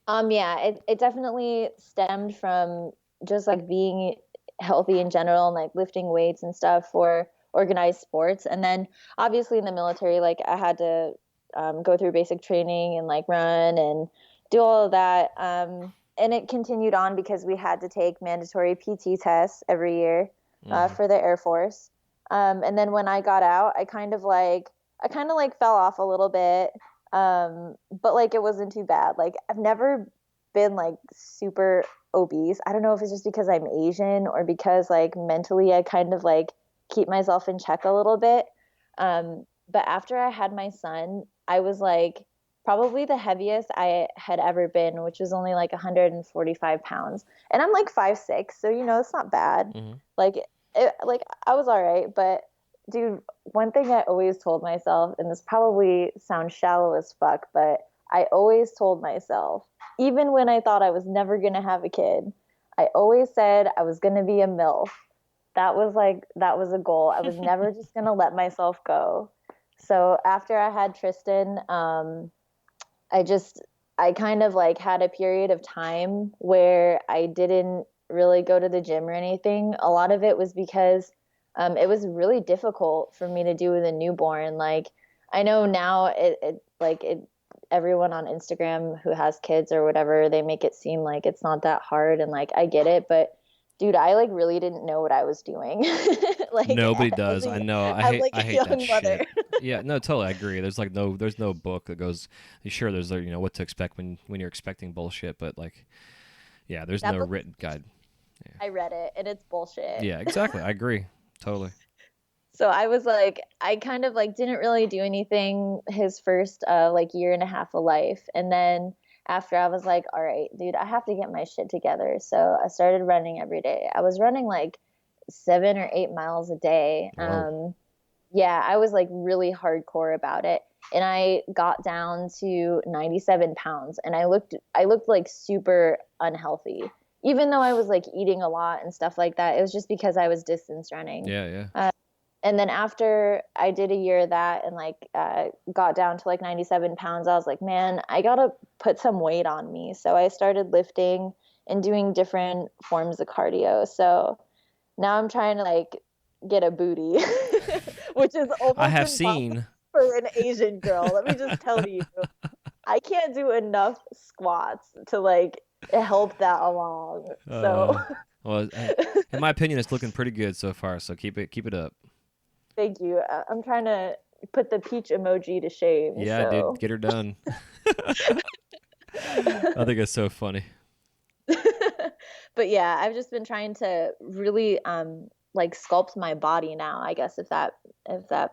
Yeah, it definitely stemmed from just like being healthy in general and like lifting weights and stuff for organized sports. And then obviously in the military, like I had to go through basic training and like run and do all of that. And it continued on because we had to take mandatory PT tests every year for the Air Force. And then when I got out, I kind of like fell off a little bit. But like it wasn't too bad. Like I've never been like super obese. I don't know if it's just because I'm Asian or because like mentally I kind of like keep myself in check a little bit. But after I had my son, I was like probably the heaviest I had ever been, which was only like 145 pounds. And I'm like 5'6", so it's not bad. Like like I was all right, but dude, one thing I always told myself, and this probably sounds shallow as fuck, but I always told myself, even when I thought I was never going to have a kid, I always said I was going to be a MILF. That was a goal. I was never just going to let myself go. So after I had Tristan, I kind of like had a period of time where I didn't really go to the gym or anything. A lot of it was because it was really difficult for me to do with a newborn. Like I know now everyone on Instagram who has kids or whatever, they make it seem like it's not that hard, and like I get it, but dude, I like really didn't know what I was doing. Like Nobody does. I know. I hate that mother. shit. Yeah, no, totally. I agree. There's no book that goes. Sure, there's what to expect when you're expecting bullshit, but like, yeah, there's no written guide. Yeah. I read it and it's bullshit. Yeah, exactly. I agree. Totally. So I was like, I kind of like didn't really do anything his first like year and a half of life. And then after I was like, all right, dude, I have to get my shit together. So I started running every day. I was running like 7 or 8 miles a day. Yeah, I was like really hardcore about it. And I got down to 97 pounds and I looked like super unhealthy. Even though I was like eating a lot and stuff like that, it was just because I was distance running. Yeah. And then after I did a year of that and like got down to like 97 pounds, I was like, man, I gotta put some weight on me. So I started lifting and doing different forms of cardio. So now I'm trying to like get a booty, which is almost I have impossible seen. for an Asian girl. Let me just tell you, I can't do enough squats to like help that along. So well, in my opinion, it's looking pretty good so far. So keep it up. thank you. I'm trying to put the peach emoji to shame. Yeah, so. dude, get her done. I think it's so funny. But yeah, I've just been trying to really like sculpt my body now, I guess if that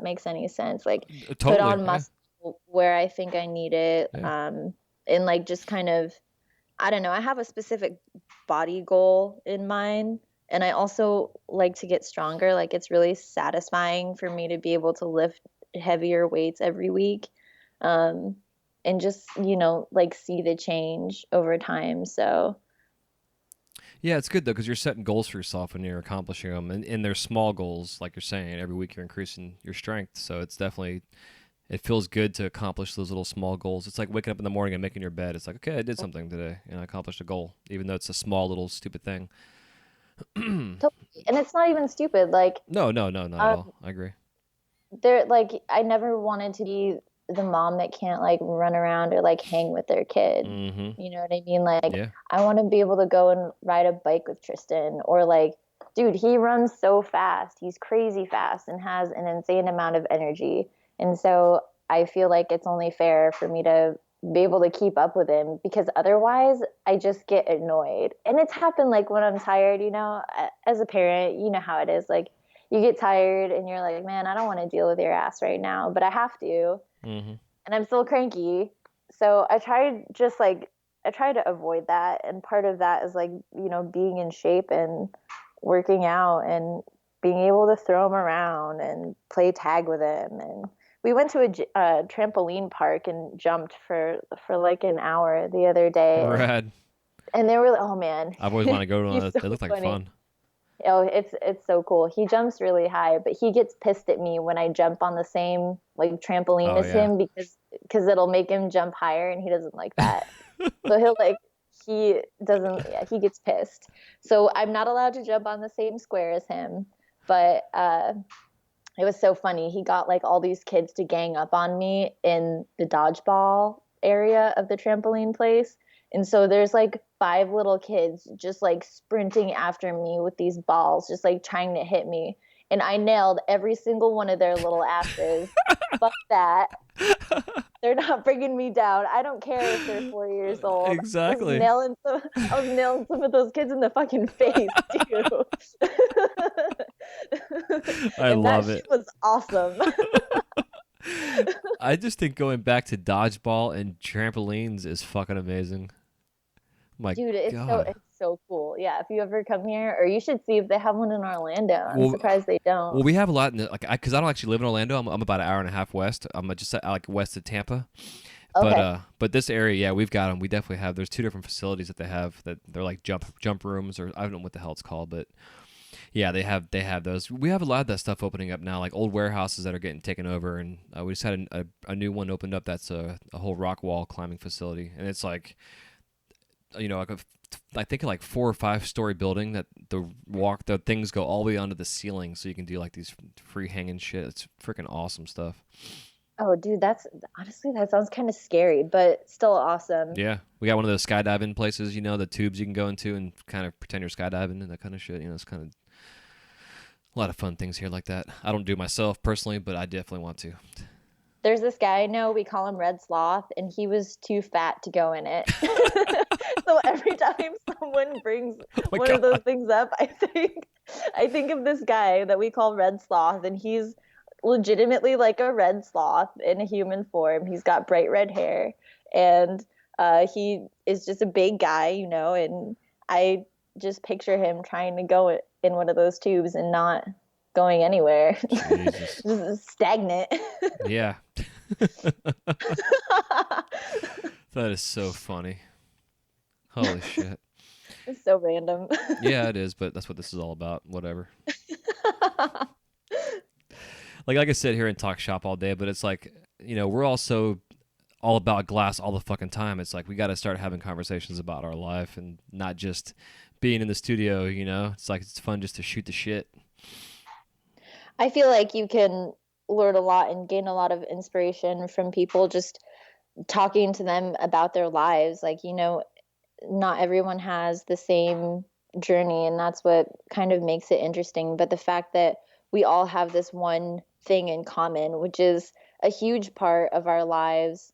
makes any sense. Like Totally, put on muscle where I think I need it. Yeah. And like just kind of, I don't know, I have a specific body goal in mind. And I also like to get stronger. Like it's really satisfying for me to be able to lift heavier weights every week. And just, like see the change over time. So Yeah, it's good though because you're setting goals for yourself and you're accomplishing them, and they're small goals, like you're saying. Every week you're increasing your strength, so it feels good to accomplish those little small goals. It's like waking up in the morning and making your bed. It's like, okay, I did something today, and I accomplished a goal, even though it's a small little stupid thing. totally. And it's not even stupid. Like No, not at all. I agree. I never wanted to be the mom that can't like run around or like hang with their kid. Mm-hmm. You know what I mean? Like Yeah. I want to be able to go and ride a bike with Tristan, or like, dude, he runs so fast. He's crazy fast and has an insane amount of energy. And so I feel like it's only fair for me to be able to keep up with him, because otherwise I just get annoyed. And it's happened like when I'm tired, as a parent, you know how it is. Like you get tired and you're like, man, I don't want to deal with your ass right now, but I have to. Mm-hmm. And I'm still cranky. So I try to avoid that. And part of that is like, being in shape and working out and being able to throw him around and play tag with him. And we went to a trampoline park and jumped for like an hour the other day. Rad. And they were like, oh man. I've always wanted to go to one. So They look like funny. fun. Oh, it's so cool. He jumps really high, but he gets pissed at me when I jump on the same like trampoline as him, because it'll make him jump higher, and he doesn't like that. So he gets pissed. So I'm not allowed to jump on the same square as him. But it was so funny. He got like all these kids to gang up on me in the dodgeball area of the trampoline place. And so there's like five little kids just like sprinting after me with these balls, just like trying to hit me. And I nailed every single one of their little asses. Fuck that. They're not bringing me down. I don't care if they're 4 years old. Exactly. I was nailing some of those kids in the fucking face, too. I And that love it. shit was awesome. I just think going back to dodgeball and trampolines is fucking amazing. My Dude, God. it's so cool. Yeah, if you ever come here, or you should see if they have one in Orlando. I'm Well, surprised they don't. Well, we have a lot in the, like because I don't actually live in Orlando. I'm about an hour and a half west. I'm just like west of Tampa. Okay. But this area, yeah, we've got them. We definitely have. There's two different facilities that they have that they're like jump rooms, or I don't know what the hell it's called, but yeah, they have those. We have a lot of that stuff opening up now, like old warehouses that are getting taken over, and we just had a new one opened up. That's a whole rock wall climbing facility, and it's like, like I think like 4 or 5 story building that the things go all the way onto the ceiling, so you can do like these free hanging shit. It's freaking awesome stuff. Oh, dude, that's honestly, that sounds kind of scary, but still awesome. Yeah, we got one of those skydiving places, the tubes you can go into and kind of pretend you're skydiving and that kind of shit. It's kind of a lot of fun things here like that. I don't do myself personally, but I definitely want to. There's this guy I know, we call him Red Sloth, and he was too fat to go in it. So every time someone brings Oh my one of God. those things up, I think of this guy that we call Red Sloth, and he's legitimately like a red sloth in a human form. He's got bright red hair, and he is just a big guy, and I just picture him trying to go in one of those tubes and not going anywhere. Jesus. Just stagnant. Yeah. That is so funny. Holy shit. It's so random. Yeah, it is, but that's what this is all about. Whatever. Like I could sit here and talk shop all day, but it's like, we're also all about glass all the fucking time. It's like we got to start having conversations about our life and not just being in the studio, It's like it's fun just to shoot the shit. I feel like you can learn a lot and gain a lot of inspiration from people just talking to them about their lives. Like, not everyone has the same journey, and that's what kind of makes it interesting. But the fact that we all have this one thing in common, which is a huge part of our lives,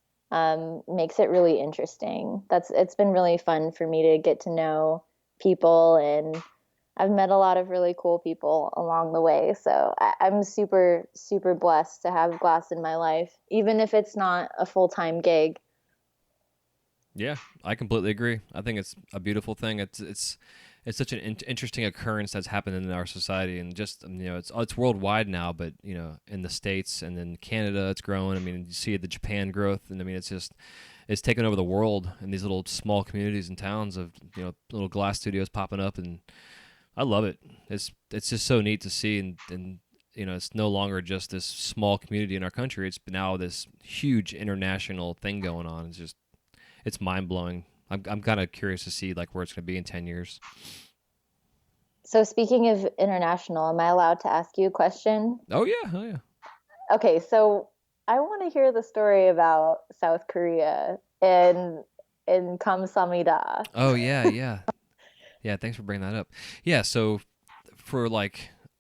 makes it really interesting. It's been really fun for me to get to know people, and I've met a lot of really cool people along the way. So I'm super, super blessed to have glass in my life, even if it's not a full-time gig. Yeah, I completely agree. I think it's a beautiful thing. It's such an interesting occurrence that's happened in our society, and just it's worldwide now. But in the States and then Canada, it's growing. I mean, you see the Japan growth, and I mean it's taken over the world in these little small communities and towns of little glass studios popping up, and I love it. It's just so neat to see, and it's no longer just this small community in our country. It's now this huge international thing going on. It's mind blowing. I'm kind of curious to see like where it's going to be in 10 years. So speaking of international, am I allowed to ask you a question? Oh yeah. Okay, so I want to hear the story about South Korea and Kamsamida. Oh yeah. Yeah, thanks for bringing that up. Yeah, so for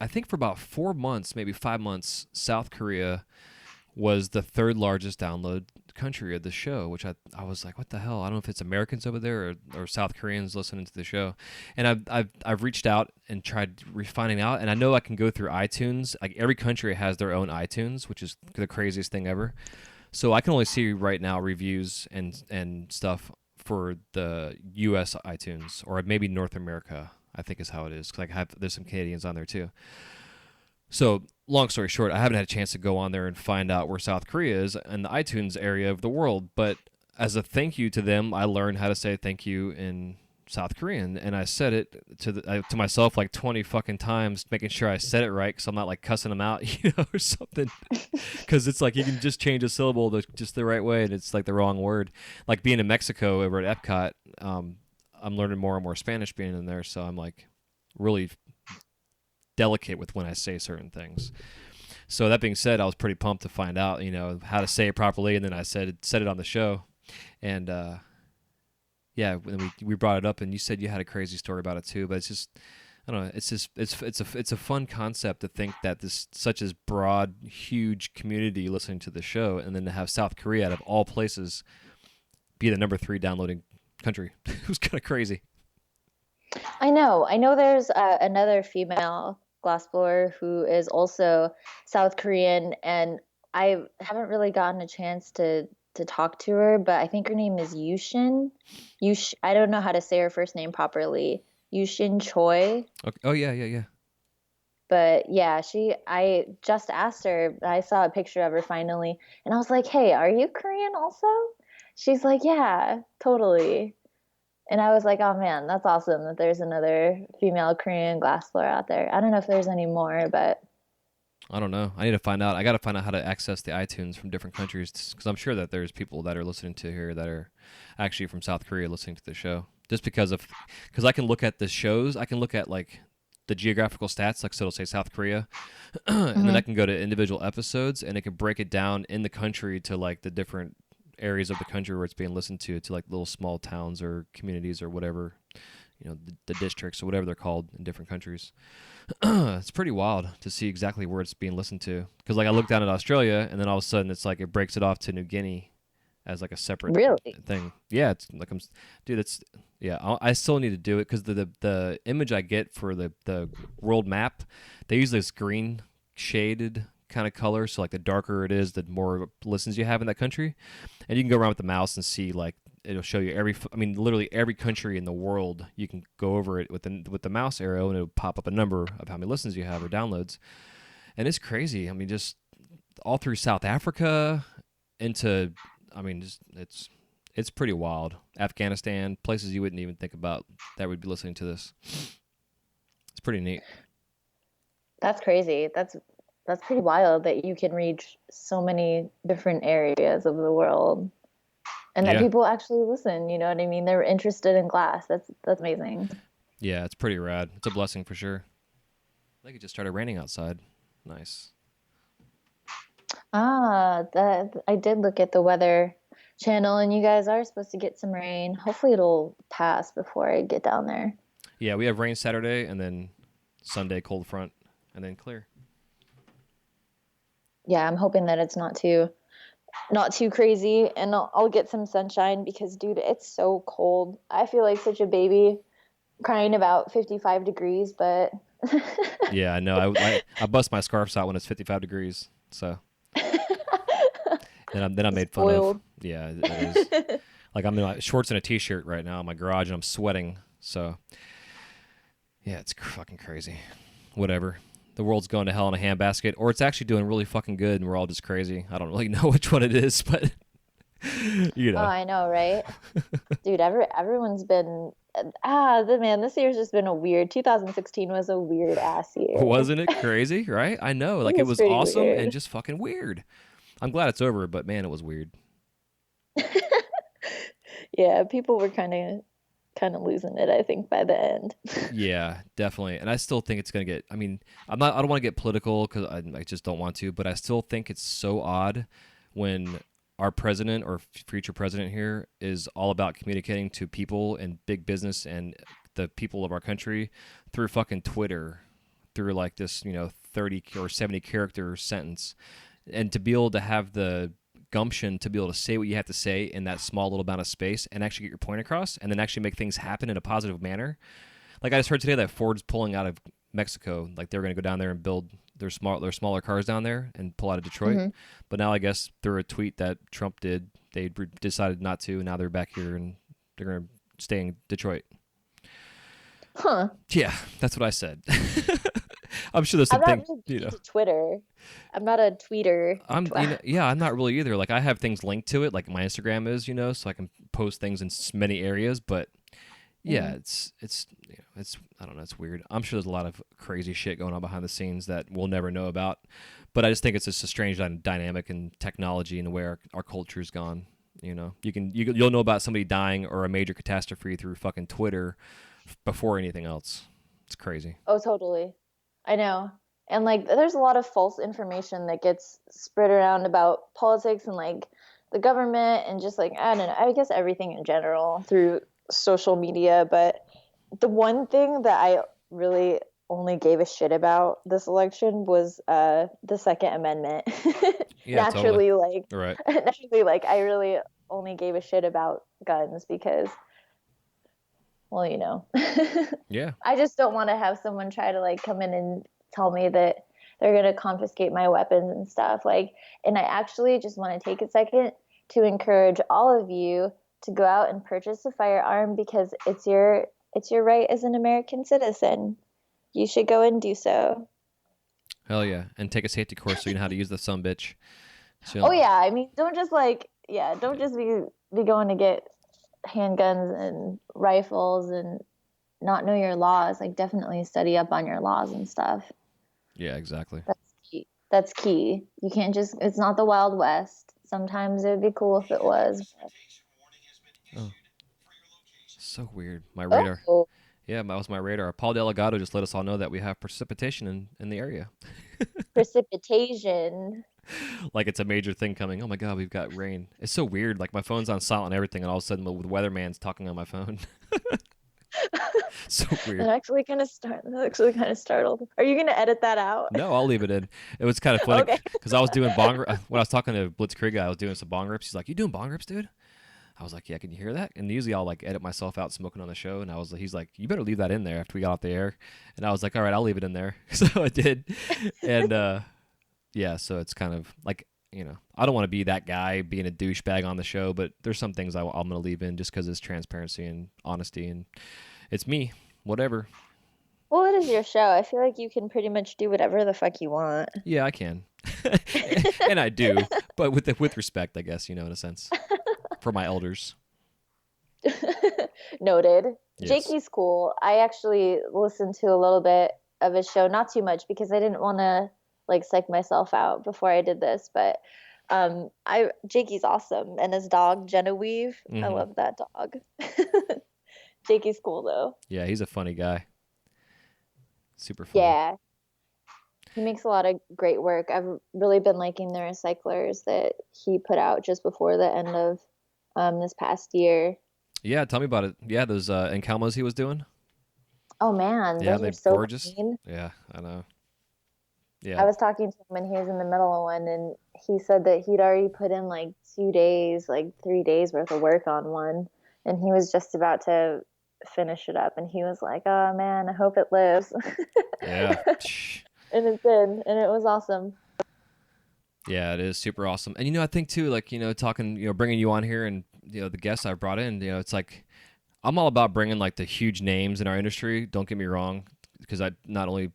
I think for about 4 months, maybe 5 months, South Korea was the third largest download country of the show, which I was like, what the hell? I don't know if it's Americans over there or South Koreans listening to the show. And I've reached out and tried finding out, and I know I can go through iTunes. Like every country has their own iTunes, which is the craziest thing ever. So I can only see right now reviews and stuff for the U.S. iTunes, or maybe North America, I think is how it is. Because there's some Canadians on there too. So, long story short, I haven't had a chance to go on there and find out where South Korea is in the iTunes area of the world. But as a thank you to them, I learned how to say thank you in South Korean, and I said it to myself like 20 fucking times, making sure I said it right, because I'm not like cussing them out, or something. Because it's like you can just change a syllable just the right way, and it's like the wrong word. Like being in Mexico over at Epcot, I'm learning more and more Spanish being in there, so I'm like really delicate with when I say certain things. So that being said, I was pretty pumped to find out, how to say it properly, and then I said it on the show, and yeah, when we brought it up, and you said you had a crazy story about it too. But it's just, I don't know, it's a fun concept to think that this such as broad, huge community listening to the show, and then to have South Korea out of all places be the number 3 downloading country. It was kind of crazy. I know. There's another female glassblower who is also South Korean, and I haven't really gotten a chance to talk to her, but I think her name is Yushin. I don't know how to say her first name properly. Yushin Choi. Okay. Oh yeah. But yeah, I just asked her. I saw a picture of her finally, and I was like, "Hey, are you Korean also?" She's like, "Yeah, totally." And I was like, oh man, that's awesome that there's another female Korean glassblower out there. I don't know if there's any more, but I don't know. I need to find out. I got to find out how to access the iTunes from different countries, because I'm sure that there's people that are listening to here that are actually from South Korea listening to the show. Just because I can look at the shows, I can look at like the geographical stats, like so it'll say South Korea, and then I can go to individual episodes, and it can break it down in the country to like the different areas of the country where it's being listened to like little small towns or communities or whatever, the districts or whatever they're called in different countries. It's pretty wild to see exactly where it's being listened to, because like I look down at Australia, and then all of a sudden it's like it breaks it off to New Guinea as like a separate thing. Yeah, it's like I still need to do it, because the image I get for the world map, they use this green shaded kind of color, so like the darker it is, the more listens you have in that country. And you can go around with the mouse and see, like, it'll show you literally every country in the world. You can go over it with the mouse arrow, and it'll pop up a number of how many listens you have or downloads. And it's crazy. I mean, just all through South Africa into, it's pretty wild. Afghanistan, places you wouldn't even think about that would be listening to this. It's pretty neat. that's crazy. That's pretty wild that you can reach so many different areas of the world, and that people actually listen. You know what I mean? They're interested in glass. That's amazing. Yeah, it's pretty rad. It's a blessing for sure. I think it just started raining outside. Nice. That I did look at the weather channel, and you guys are supposed to get some rain. Hopefully it'll pass before I get down there. Yeah, we have rain Saturday, and then Sunday cold front, and then clear. Yeah, I'm hoping that it's not too crazy, and I'll get some sunshine, because dude, it's so cold. I feel like such a baby crying about 55 degrees, but yeah, I know. I bust my scarves out when it's 55 degrees, so then I made fun of. Yeah, it is. Like I'm in my shorts and a t-shirt right now in my garage, and I'm sweating. So yeah, it's fucking crazy. Whatever. The world's going to hell in a handbasket, or it's actually doing really fucking good, and we're all just crazy. I don't really know which one it is, but Oh, I know, right? Dude, everyone's been this year's just been a weird. 2016 was a weird ass year. Wasn't it crazy? Right? I know. Like it was awesome weird. And just fucking weird. I'm glad it's over, but man, it was weird. Yeah, people were kind of losing it, I think, by the end. Yeah, definitely. And I still think it's going to get, I don't want to get political, because I just don't want to, but I still think it's so odd when our president or future president here is all about communicating to people and big business and the people of our country through fucking Twitter, through like this, 30 or 70 character sentence. And to be able to have the gumption to be able to say what you have to say in that small little amount of space and actually get your point across, and then actually make things happen in a positive manner. Like I just heard today that Ford's pulling out of Mexico. Like they're going to go down there and build their smaller cars down there and pull out of Detroit. Mm-hmm. But now I guess through a tweet that Trump did, they decided not to, and now they're back here and they're going to stay in Detroit. Huh. Yeah, that's what I said. I'm sure there's something, to Twitter. I'm not a tweeter. I'm not really either. Like I have things linked to it, like my Instagram is, so I can post things in many areas. But yeah, it's I don't know, it's weird. I'm sure there's a lot of crazy shit going on behind the scenes that we'll never know about. But I just think it's just a strange dynamic in technology and the way our culture's gone. You'll know about somebody dying or a major catastrophe through fucking Twitter before anything else. It's crazy. Oh, totally. I know. And like there's a lot of false information that gets spread around about politics and like the government and just like I don't know, I guess everything in general through social media. But the one thing that I really only gave a shit about this election was the Second Amendment. Yeah, totally. Naturally, like Right. naturally, like I really only gave a shit about guns because, well, you know, Yeah. I just don't want to have someone try to like come in and tell me that they're going to confiscate my weapons and stuff. Like, and I actually just want to take a second to encourage all of you to go out and purchase a firearm because it's your right as an American citizen. You should go and do so. Hell yeah. And take a safety course so you know how to use the son bitch. Oh So, yeah, I mean, don't just like yeah, don't just be going to get handguns and rifles and not know your laws. Like definitely study up on your laws and stuff. yeah, exactly. That's key. That's key. You can't just, it's not the Wild West. Sometimes it would be cool if it was. Oh, so weird. My radar. Oh, Yeah, that was my radar. Paul Delgado just let us all know that we have precipitation in the area. precipitation. Like it's a major thing coming. Oh my God, we've got rain. It's so weird. Like my phone's on silent and everything, and all of a sudden the weatherman's talking on my phone. So weird. That actually kind of startled. Are you gonna edit that out? No, I'll leave it in. It was kind of funny Okay. because I was doing when I was talking to Blitzkrieg guy, I was doing some bong rips. He's like, "You doing bong rips, dude?" I was like, "Yeah, can you hear that?" And usually I'll like edit myself out smoking on the show, and he's like, "You better leave that in there after we got off the air." And I was like, "All right, I'll leave it in there." So I did, and yeah, so it's kind of like I don't want to be that guy being a douchebag on the show, but there's some things I'm gonna leave in just because it's transparency and honesty, and it's me, whatever. Well, it is your show. I feel like you can pretty much do whatever the fuck you want. Yeah, I can, and I do, but with respect, I guess in a sense, for my elders. Noted. Yes. Jakey's cool. I actually listened to a little bit of his show, not too much because I didn't want to like psych myself out before I did this, but I Jakey's awesome and his dog Genevieve. I Hmm. love that dog. Jakey's cool though. Yeah, he's a funny guy. Super funny. Yeah. He makes a lot of great work. I've really been liking the recyclers that he put out just before the end of this past year. Yeah, tell me about it. Yeah, those Encalmos he was doing. Oh man, Yeah, those are they so gorgeous. clean. Yeah, I know. I Yeah. was talking to him and he was in the middle of one and he said that he'd already put in like 2 days, like 3 days worth of work on one. And he was just about to finish it up and he was like, oh man, I hope it lives. Yeah. Shh. And it did. And it was awesome. Yeah, it is super awesome. And I think too, like talking, bringing you on here, and the guests I've brought in, it's like I'm all about bringing like the huge names in our industry. Don't get me wrong, because I not only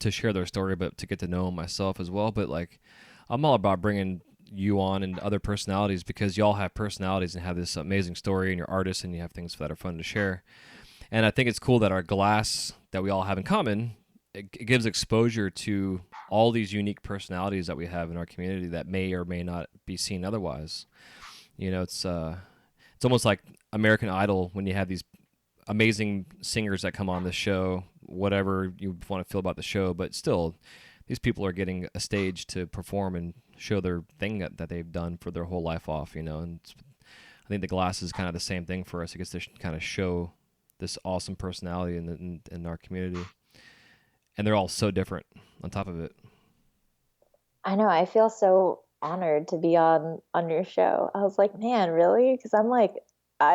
to share their story, but to get to know them myself as well. But like, I'm all about bringing you on and other personalities because y'all have personalities and have this amazing story, and you're artists and you have things that are fun to share. And I think it's cool that our glass that we all have in common, it gives exposure to all these unique personalities that we have in our community that may or may not be seen otherwise. It's almost like American Idol when you have these amazing singers that come on the show, whatever you want to feel about the show, but still these people are getting a stage to perform and show their thing that they've done for their whole life off, and I think the glass is kind of the same thing for us. It gets to kind of show this awesome personality in our community, and they're all so different on top of it. I know. I feel so honored to be on your show. I was like, man, really? Because I'm like,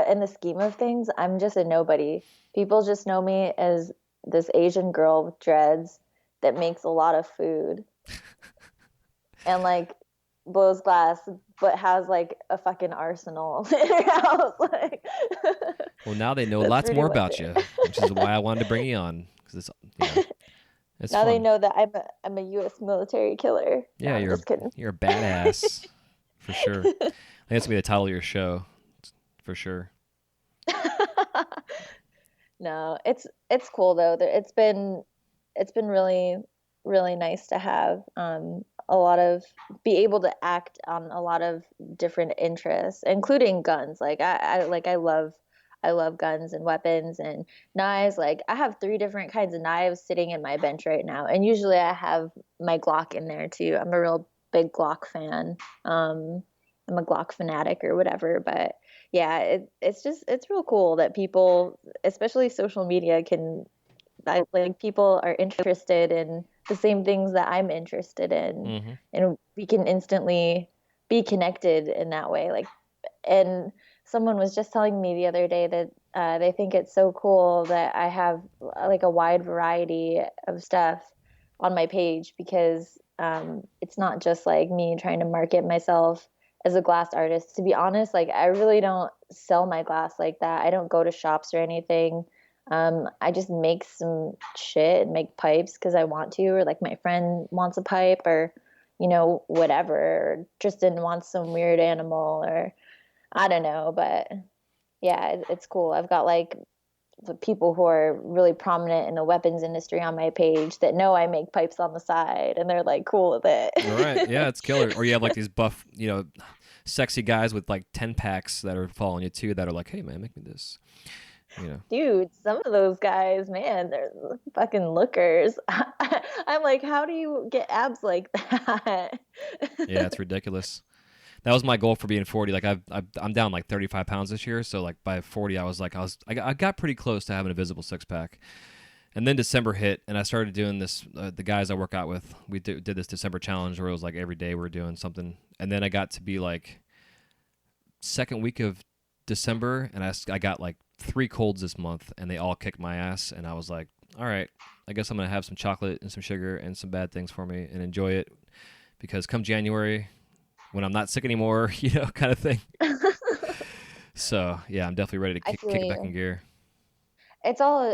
in the scheme of things, I'm just a nobody. People just know me as this Asian girl with dreads that makes a lot of food and like blows glass, but has like a fucking arsenal in her house. Like, Well, now they know that's lots pretty more much about it. you, which is why I wanted to bring you on, because it's Now they fun. know that I'm a U.S. military killer. No, Yeah, I'm just kidding. you're a badass for sure. I think that's gonna be the title of your show for sure. No, it's cool though. It's been really really nice to have a lot of be able to act on a lot of different interests, including guns. Like I I love guns and weapons and knives. Like I have 3 different kinds of knives sitting in my bench right now, and usually I have my Glock in there too. I'm a real big Glock fan. I'm a Glock fanatic or whatever, but yeah, it's real cool that people, especially social media, can like people are interested in the same things that I'm interested in, Mm-hmm. and we can instantly be connected in that way. Like, and someone was just telling me the other day that they think it's so cool that I have like a wide variety of stuff on my page because it's not just like me trying to market myself as a glass artist. To be honest, like I really don't sell my glass like that. I don't go to shops or anything. I just make some shit and make pipes because I want to, or like my friend wants a pipe, or whatever. Or Tristan wants some weird animal, or I don't know, but yeah, it's cool. I've got like the people who are really prominent in the weapons industry on my page that know I make pipes on the side, and they're like cool with All right. it. Yeah, it's killer. Or you have like these buff, sexy guys with like 10 packs that are following you too that are like, hey, man, make me this. Dude, some of those guys, man, they're fucking lookers. I'm like, how do you get abs like that? Yeah, it's ridiculous. That was my goal for being 40. Like I'm down like 35 pounds this year. So like by 40, I got pretty close to having a visible six pack. And then December hit, and I started doing this. The guys I work out with, we did this December challenge where it was like every day we're doing something. And then I got to be like second week of December, and I got like 3 colds this month, and they all kicked my ass. And I was like, all right, I guess I'm gonna have some chocolate and some sugar and some bad things for me and enjoy it, because come January, when I'm not sick anymore, kind of thing. So yeah, I'm definitely ready to I kick feel it back in you. gear. It's all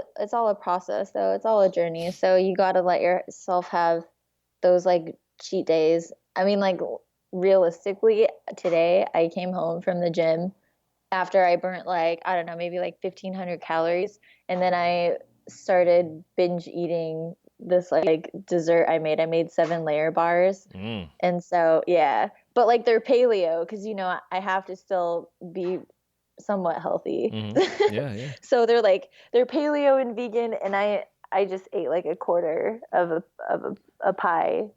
a process though. It's all a journey. So you got to let yourself have those like cheat days. I mean, like realistically, today I came home from the gym after I burnt like, I don't know, maybe like 1,500 calories, and then I started binge eating this like dessert I made. I made 7 layer bars. Mm. And so, yeah, but like they're paleo because I have to still be somewhat healthy. Hmm. Yeah, yeah. So they're paleo and vegan, and I just ate like a quarter of a pie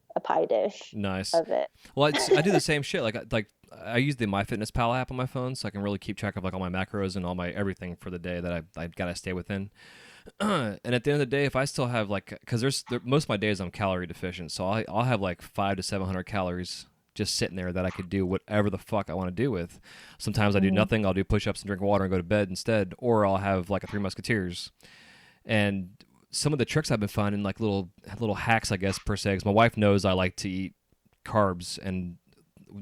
dish Nice. of it. Well, I do the same shit. Like I use the MyFitnessPal app on my phone, so I can really keep track of like all my macros and all my everything for the day that I gotta stay within. And at the end of the day, if I still have like, because most of my days I'm calorie deficient, so I'll have like 500 to 700 calories just sitting there that I could do whatever the fuck I want to do with. Sometimes I do Mhm. nothing. I'll do push-ups and drink water and go to bed instead, or I'll have like a Three Musketeers. And some of the tricks I've been finding, like little hacks, I guess per se, because my wife knows I like to eat carbs and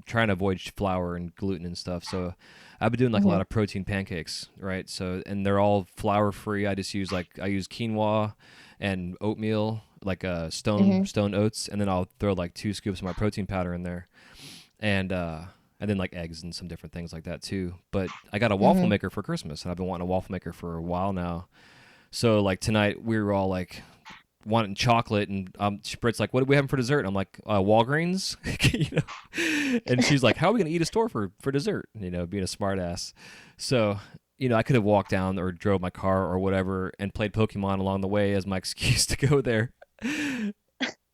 trying to avoid flour and gluten and stuff. So I've been doing like a lot Mhm. of protein pancakes, right? So, and they're all flour free. I use quinoa and oatmeal, like Mhm. stone oats, and then I'll throw like 2 scoops of my protein powder in there, and then like eggs and some different things like that too. But I got a waffle Mhm. maker for Christmas, and I've been wanting a waffle maker for a while now. So like tonight we were all like wanting chocolate, and Brit's like, "What are we having for dessert?" And I'm like, "Walgreens," And she's like, "How are we gonna eat a store for dessert?" Being a smart ass. So I could have walked down or drove my car or whatever and played Pokemon along the way as my excuse to go there.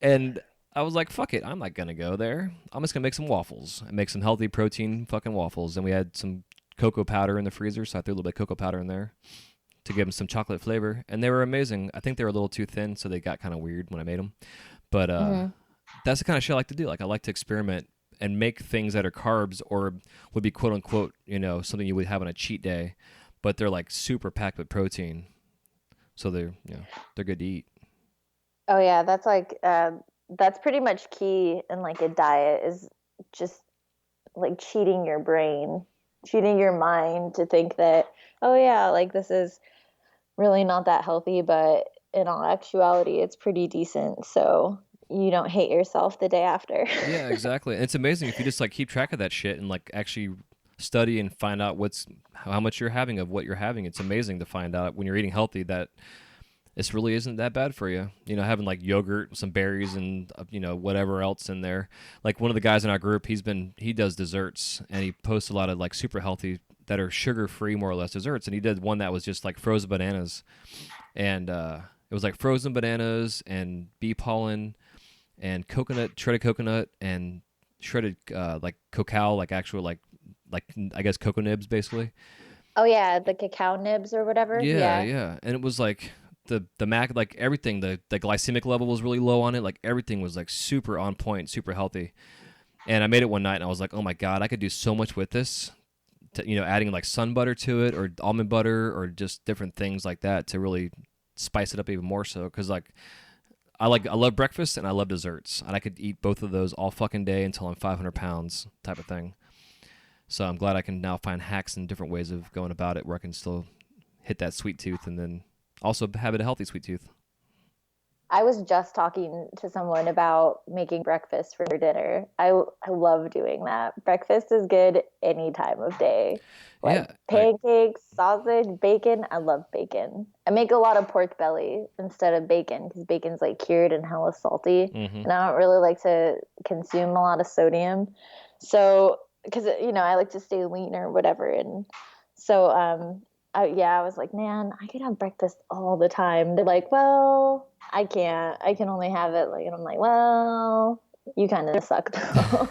And I was like, "Fuck it, I'm not gonna go there. I'm just gonna make some waffles and make some healthy protein fucking waffles." And we had some cocoa powder in the freezer, so I threw a little bit of cocoa powder in there to give them some chocolate flavor, and they were amazing. I think they were a little too thin, so they got kind of weird when I made them. But Mhm. that's the kind of shit I like to do. Like I like to experiment and make things that are carbs or would be quote unquote, something you would have on a cheat day, but they're like super packed with protein, so they're good to eat. Oh yeah, that's pretty much key in like a diet is just like cheating your brain, cheating your mind to think that, oh yeah, like this is really not that healthy, but in all actuality, it's pretty decent. So you don't hate yourself the day after. Yeah, exactly. And it's amazing if you just like keep track of that shit and like actually study and find out how much you're having of what you're having. It's amazing to find out when you're eating healthy that this really isn't that bad for you. Having like yogurt, some berries, and whatever else in there. Like one of the guys in our group, he does desserts, and he posts a lot of like super healthy that are sugar free, more or less, desserts, and he did one that was just like frozen bananas, and it was like frozen bananas and bee pollen and shredded coconut, and shredded like cacao, like actual like I guess cocoa nibs basically. Oh yeah, the cacao nibs or whatever. Yeah, Yeah. yeah, and it was like the mac, like everything, the glycemic level was really low on it, like everything was like super on point, super healthy. And I made it one night, and I was like, oh my god, I could do so much with this. Adding like sun butter to it, or almond butter, or just different things like that to really spice it up even more so. Because like I love breakfast and I love desserts, and I could eat both of those all fucking day until I'm 500 pounds type of thing. So I'm glad I can now find hacks and different ways of going about it where I can still hit that sweet tooth and then also have it a healthy sweet tooth. I was just talking to someone about making breakfast for dinner. I love doing that. Breakfast is good any time of day. Like Yeah, pancakes, sausage, bacon. I love bacon. I make a lot of pork belly instead of bacon because bacon's like cured and hella salty. mm-hmm. And I don't really like to consume a lot of sodium. So, because, I like to stay lean or whatever. And so, I was like, man, I could have breakfast all the time. They're like, well, I can't. I can only have it like, and I'm like, well, you kind of suck though.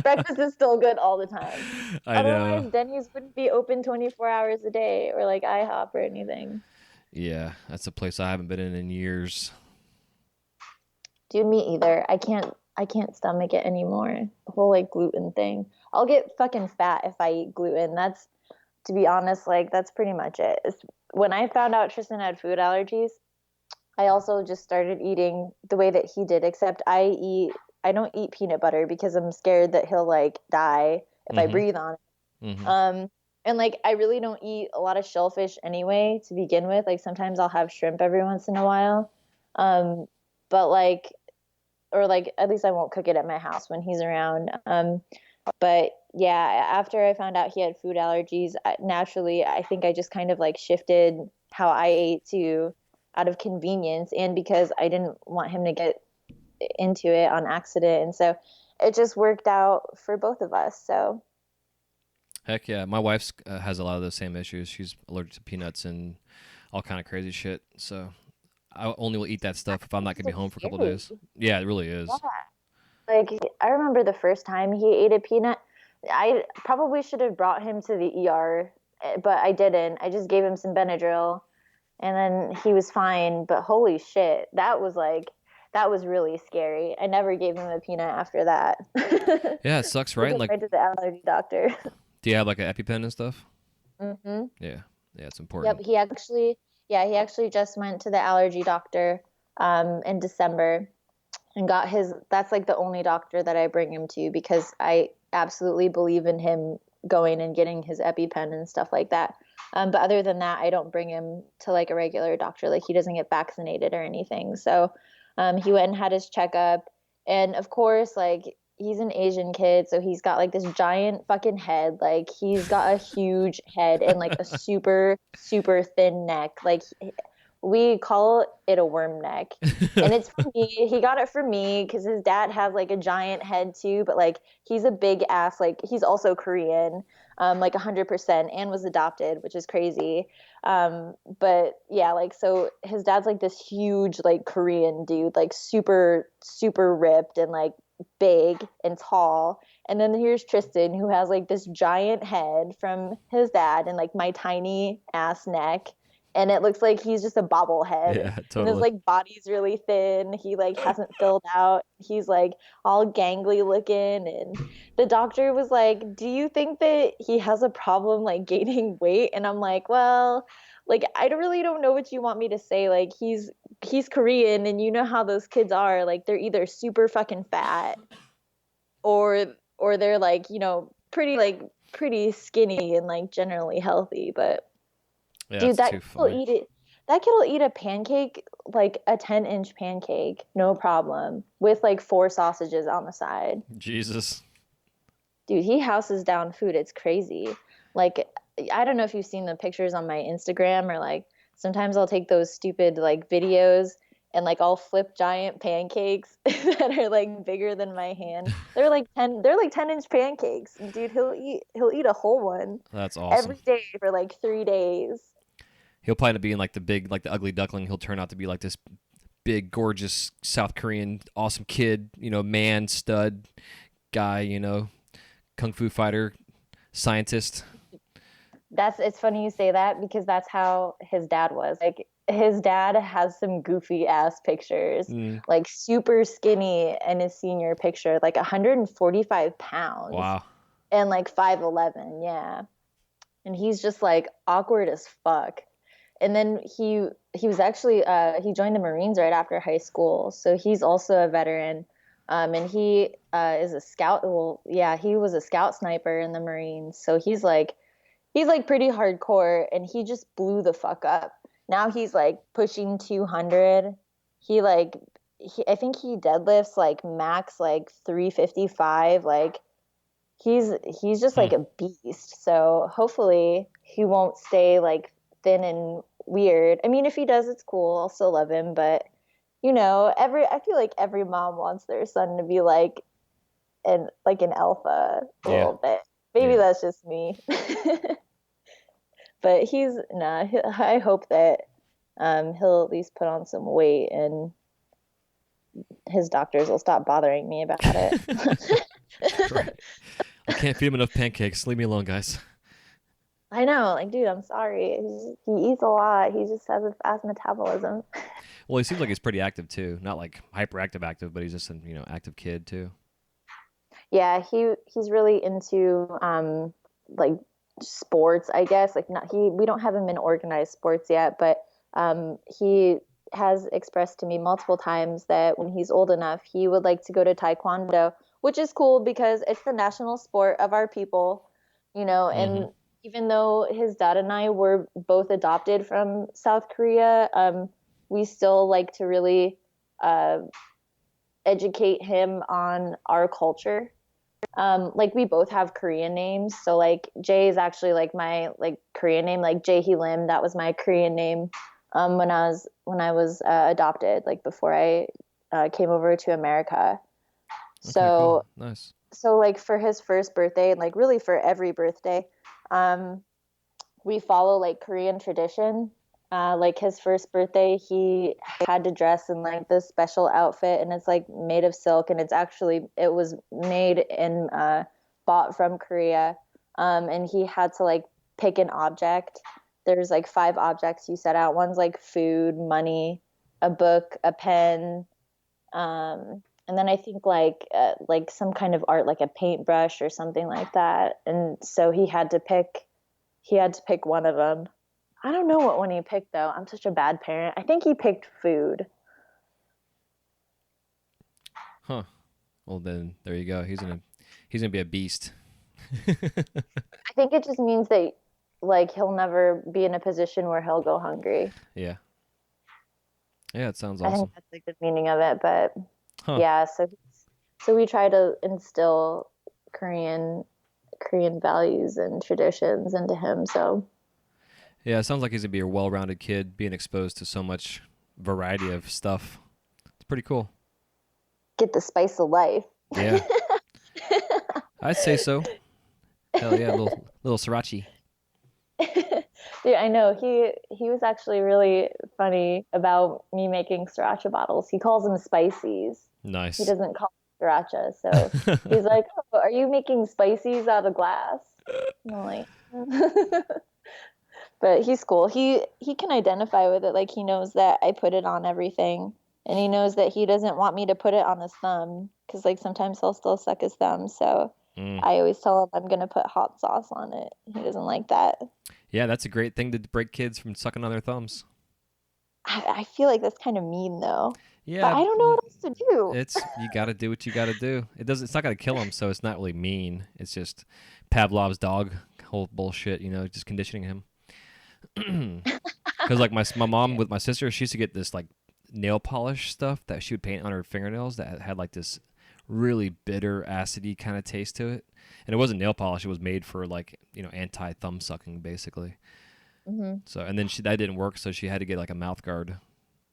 Breakfast is still good all the time. I Otherwise, know. Denny's wouldn't be open 24 hours a day or like IHOP or anything. Yeah, that's a place I haven't been in years. Dude, me either. I can't stomach it anymore. The whole like gluten thing. I'll get fucking fat if I eat gluten. That's, to be honest, like that's pretty much it. When I found out Tristan had food allergies, I also just started eating the way that he did, except I don't eat peanut butter because I'm scared that he'll like die if I Mm-hmm. breathe on it. Mm-hmm. And like I really don't eat a lot of shellfish anyway to begin with. Like sometimes I'll have shrimp every once in a while. But like, or like at least I won't cook it at my house when he's around. But yeah, after I found out he had food allergies, naturally, I think I just kind of like shifted how I ate to out of convenience and because I didn't want him to get into it on accident. And so it just worked out for both of us. So Heck yeah, my wife has a lot of those same issues. She's allergic to peanuts and all kind of crazy shit. So I only will eat that stuff if I'm not gonna be so home for a couple of scary. days. Yeah, it really is. Yeah. Like I remember the first time he ate a peanut, I probably should have brought him to the ER, but I didn't. I just gave him some Benadryl and then he was fine. But holy shit, that was really scary. I never gave him a peanut after that. Yeah, it sucks, Took right? him Like, right to the allergy doctor. do you have like an EpiPen and stuff? hmm Yeah, yeah, it's Yep, important. he actually just went to the allergy doctor in December and got his. That's like the only doctor that I bring him to because I absolutely believe in him going and getting his EpiPen and stuff like that. But other than that, I don't bring him to like a regular doctor. Like he doesn't get vaccinated or anything. So he went and had his checkup, and of course, like he's an Asian kid, so he's got like this giant fucking head. Like he's got a huge head and like a super super thin neck. Like we call it a worm neck. And it's for me. He got it for me because his dad has like a giant head too, but like he's a big ass. Like he's also Korean, like 100%, and was adopted, which is crazy. But yeah, like so his dad's like this huge like Korean dude, like super super ripped and like big and tall. And then here's Tristan who has like this giant head from his dad and like my tiny ass neck, and it looks like he's just a bobblehead. Yeah, And his totally. like body's really thin. He like hasn't filled out. He's like all gangly looking. And the doctor was like, "Do you think that he has a problem like gaining weight?" And I'm like, "Well, like I really don't know what you want me to say. Like he's Korean, and you know how those kids are. Like they're either super fucking fat or they're like pretty skinny and like generally healthy, but." Yeah, Dude, that's too funny. that kid will eat a pancake, like a 10-inch pancake, no problem, with like 4 sausages on the side. Jesus. Dude, he houses down food. It's crazy. Like, I don't know if you've seen the pictures on my Instagram or like sometimes I'll take those stupid like videos and like I'll flip giant pancakes that are like bigger than my hand. They're like 10-inch pancakes. And dude, he'll eat a whole one That's awesome. every day for like 3 days. He'll probably end up being like the ugly duckling. He'll turn out to be like this big, gorgeous South Korean, awesome kid, man, stud guy, kung fu fighter, scientist. It's funny you say that because that's how his dad was. Like his dad has some goofy ass pictures, Mm, like super skinny in his senior picture, like 145 pounds wow. and like 5'11, yeah. And he's just like awkward as fuck. And then he was actually he joined the Marines right after high school, so he's also a veteran. And he is a scout. Well, yeah, he was a scout sniper in the Marines, so he's like pretty hardcore, and he just blew the fuck up. Now he's like pushing 200. He like I think he deadlifts like max like 355. Like he's just Hmm. like a beast. So hopefully he won't stay like thin and weird. I mean, if he does, it's cool. I'll still love him, but every I feel like every mom wants their son to be like an alpha a Yeah. little bit. Maybe Yeah. that's just me. But I hope that he'll at least put on some weight and his doctors will stop bothering me about it. Right. I can't feed him enough pancakes. Leave me alone, guys. I know, like, dude, I'm sorry. He eats a lot. He just has a fast metabolism. Well, he seems like he's pretty active too. Not like hyperactive active, but he's just an active kid too. Yeah, he's really into like sports, I guess. Like not he we don't have him in organized sports yet, but he has expressed to me multiple times that when he's old enough, he would like to go to taekwondo, which is cool because it's the national sport of our people, Hmm. and even though his dad and I were both adopted from South Korea, we still like to really uh, educate him on our culture. Like we both have Korean names. So like Jay is actually like my like Korean name, like Jae Lim. That was my Korean name when I was adopted, like before I came over to America. Okay, cool. So Nice. so like for his first birthday and like really for every birthday, um, we follow like Korean tradition. Like his first birthday, he had to dress in like this special outfit, and it's like made of silk, and it was made and bought from Korea. And he had to like pick an object. There's like 5 objects you set out. One's like food, money, a book, a pen, and then I think like some kind of art, like a paintbrush or something like that. And so he had to pick one of them. I don't know what one he picked though. I'm such a bad parent. I think he picked food. Huh. Well, then there you go. He's gonna be a beast. I think it just means that like he'll never be in a position where he'll go hungry. Yeah. Yeah, it sounds I think awesome. that's like the meaning of it. But Huh. yeah, so we try to instill Korean Korean values and traditions into him. So Yeah, it sounds like he's gonna be a well-rounded kid, being exposed to so much variety of stuff. It's pretty cool. get the spice of life. Yeah, I'd say so. Hell yeah, little sriracha. Dude, I know he was actually really funny about me making sriracha bottles. He calls them spices. He Nice. doesn't call them sriracha. So he's like, "Oh, are you making spices out of glass?" And I'm like, but he's cool. He can identify with it. Like he knows that I put it on everything, and he knows that he doesn't want me to put it on his thumb because like sometimes he'll still suck his thumb. So Mm. I always tell him I'm gonna put hot sauce on it. He doesn't like that. Yeah, that's a great thing to break kids from sucking on their thumbs. I feel like that's kind of mean though. But Yeah, I don't know what else to do. it's you got to do what you got to do. It doesn't. It's not gonna kill them, so it's not really mean. It's just Pavlov's dog whole bullshit. Just conditioning him. Because like my mom with my sister, she used to get this like nail polish stuff that she would paint on her fingernails that had like this really bitter, acidy kind of taste to it. And it wasn't nail polish; it was made for like anti thumb sucking basically. Hmm. So and then that didn't work, so she had to get like a mouth guard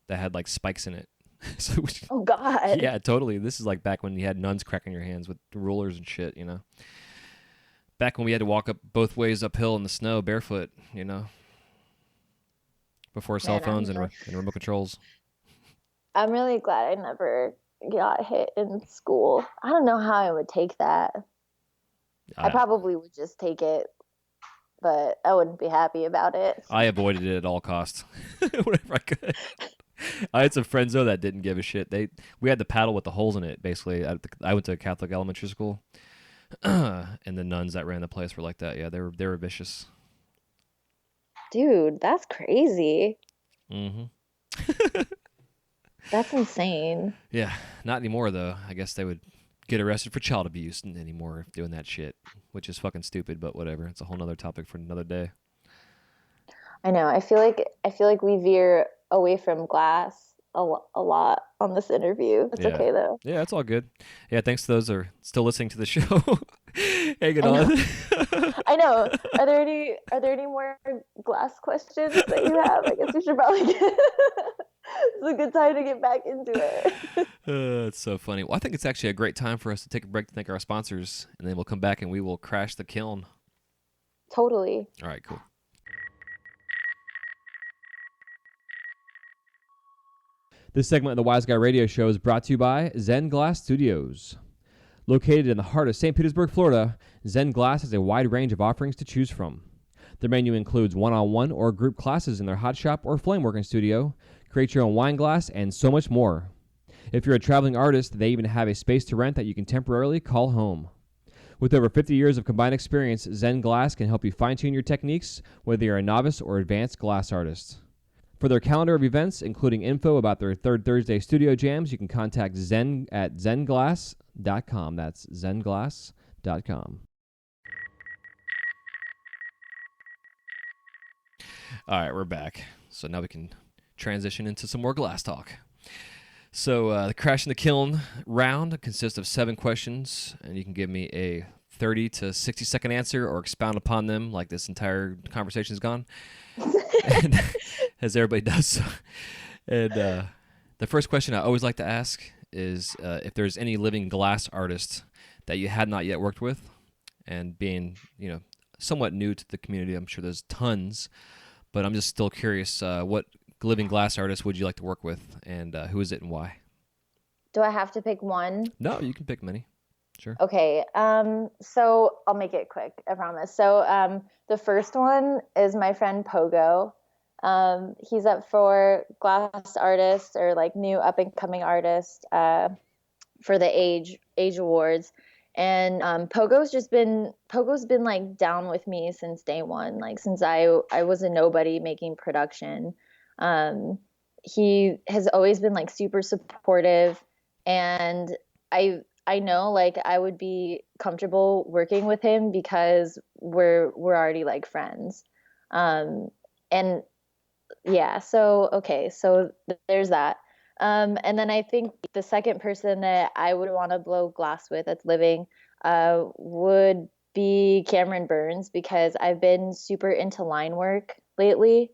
that had like spikes in it, So Oh God. yeah, totally. This is like back when you had nuns cracking your hands with rulers and shit, you know. Back when we had to walk up both ways uphill in the snow barefoot, you know, before cell Man, phones and remote controls. I'm really glad I never got hit in school. I don't know how I would take that. I I probably would just take it, but I wouldn't be happy about it. I avoided it at all costs, whenever I could. I had some friends though that didn't give a shit. We had the paddle with the holes in it. Basically, I went to a Catholic elementary school, and the nuns that ran the place were like that. Yeah, they were vicious. Dude, that's crazy. Hmm. That's insane. Yeah, not anymore though. I guess they would get arrested for child abuse anymore doing that shit, which is fucking stupid. But whatever. It's a whole nother topic for another day. I know. I feel like we veer away from glass a lot on this interview. It's Yeah. okay though. Yeah, it's all good. Yeah, thanks to those who are still listening to the show. Hanging I know. on. I know. Are there any more glass questions that you have? I guess we should probably get it's a good time to get back into it. It's so funny. Well, I think it's actually a great time for us to take a break to thank our sponsors, and then we'll come back and we will crash the kiln. Totally. All right, cool. This segment of the Wise Guy Radio Show is brought to you by Zen Glass Studios. Located in the heart of St. Petersburg, Florida, Zen Glass has a wide range of offerings to choose from. Their menu includes one-on-one or group classes in their hot shop or flameworking studio, create your own wine glass, and so much more. If you're a traveling artist, they even have a space to rent that you can temporarily call home. With over 50 years of combined experience, Zen Glass can help you fine-tune your techniques, whether you're a novice or advanced glass artist. For their calendar of events, including info about their Third Thursday studio jams, you can contact Zen at zenglass.com. That's zenglass.com. All right, we're back. So now we can transition into some more glass talk. So the Crash in the Kiln round consists of 7 questions, and you can give me a 30 to 60-second answer or expound upon them like this entire conversation's gone. And, as everybody does. And the first question I always like to ask is if there's any living glass artist that you had not yet worked with, and being, somewhat new to the community, I'm sure there's tons, but I'm just still curious, what living glass artist would you like to work with, and who is it and why? Do I have to pick one? No, you can pick many. Sure. Okay. So I'll make it quick, I promise. So the first one is my friend Pogo. He's up for glass artist or like new up and coming artist for the age awards. And Pogo's been like down with me since day one, like since I was a nobody making production. He has always been like super supportive, and I know like I would be comfortable working with him because we're already like friends. And yeah, so okay, so there's that. And then I think the second person that I would want to blow glass with that's living would be Cameron Burns, because I've been super into line work lately,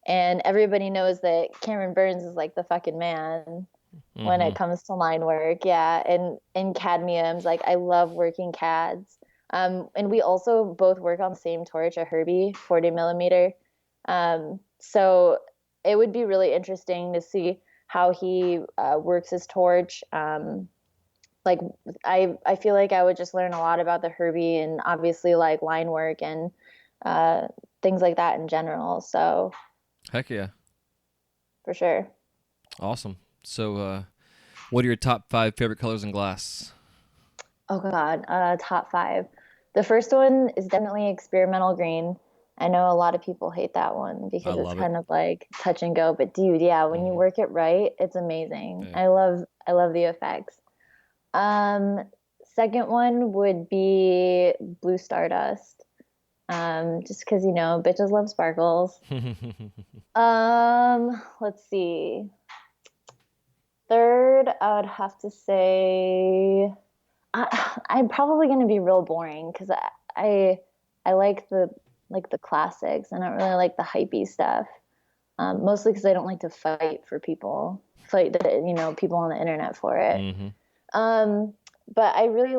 and everybody knows that Cameron Burns is like the fucking man when it comes to line work. Yeah, and cadmiums, like I love working cads. And we also both work on the same torch, a Herbie 40 millimeter. So it would be really interesting to see how he works his torch. Like I feel like I would just learn a lot about the Herbie, and obviously like line work and things like that in general. So Heck yeah. for sure. Awesome. So what are your top 5 favorite colors in glass? Oh God, top 5. The first one is definitely experimental green. I know a lot of people hate that one because it's kind of like touch and go, but dude, yeah, when you work it right, it's amazing. Yeah. I love the effects. Second one would be Blue Stardust. Just because, bitches love sparkles. Let's see. Third, I would have to say I'm probably going to be real boring because I like the classics. I don't really like the hypey stuff. Mostly because I don't like to fight people on the internet for it. Mm-hmm. But I really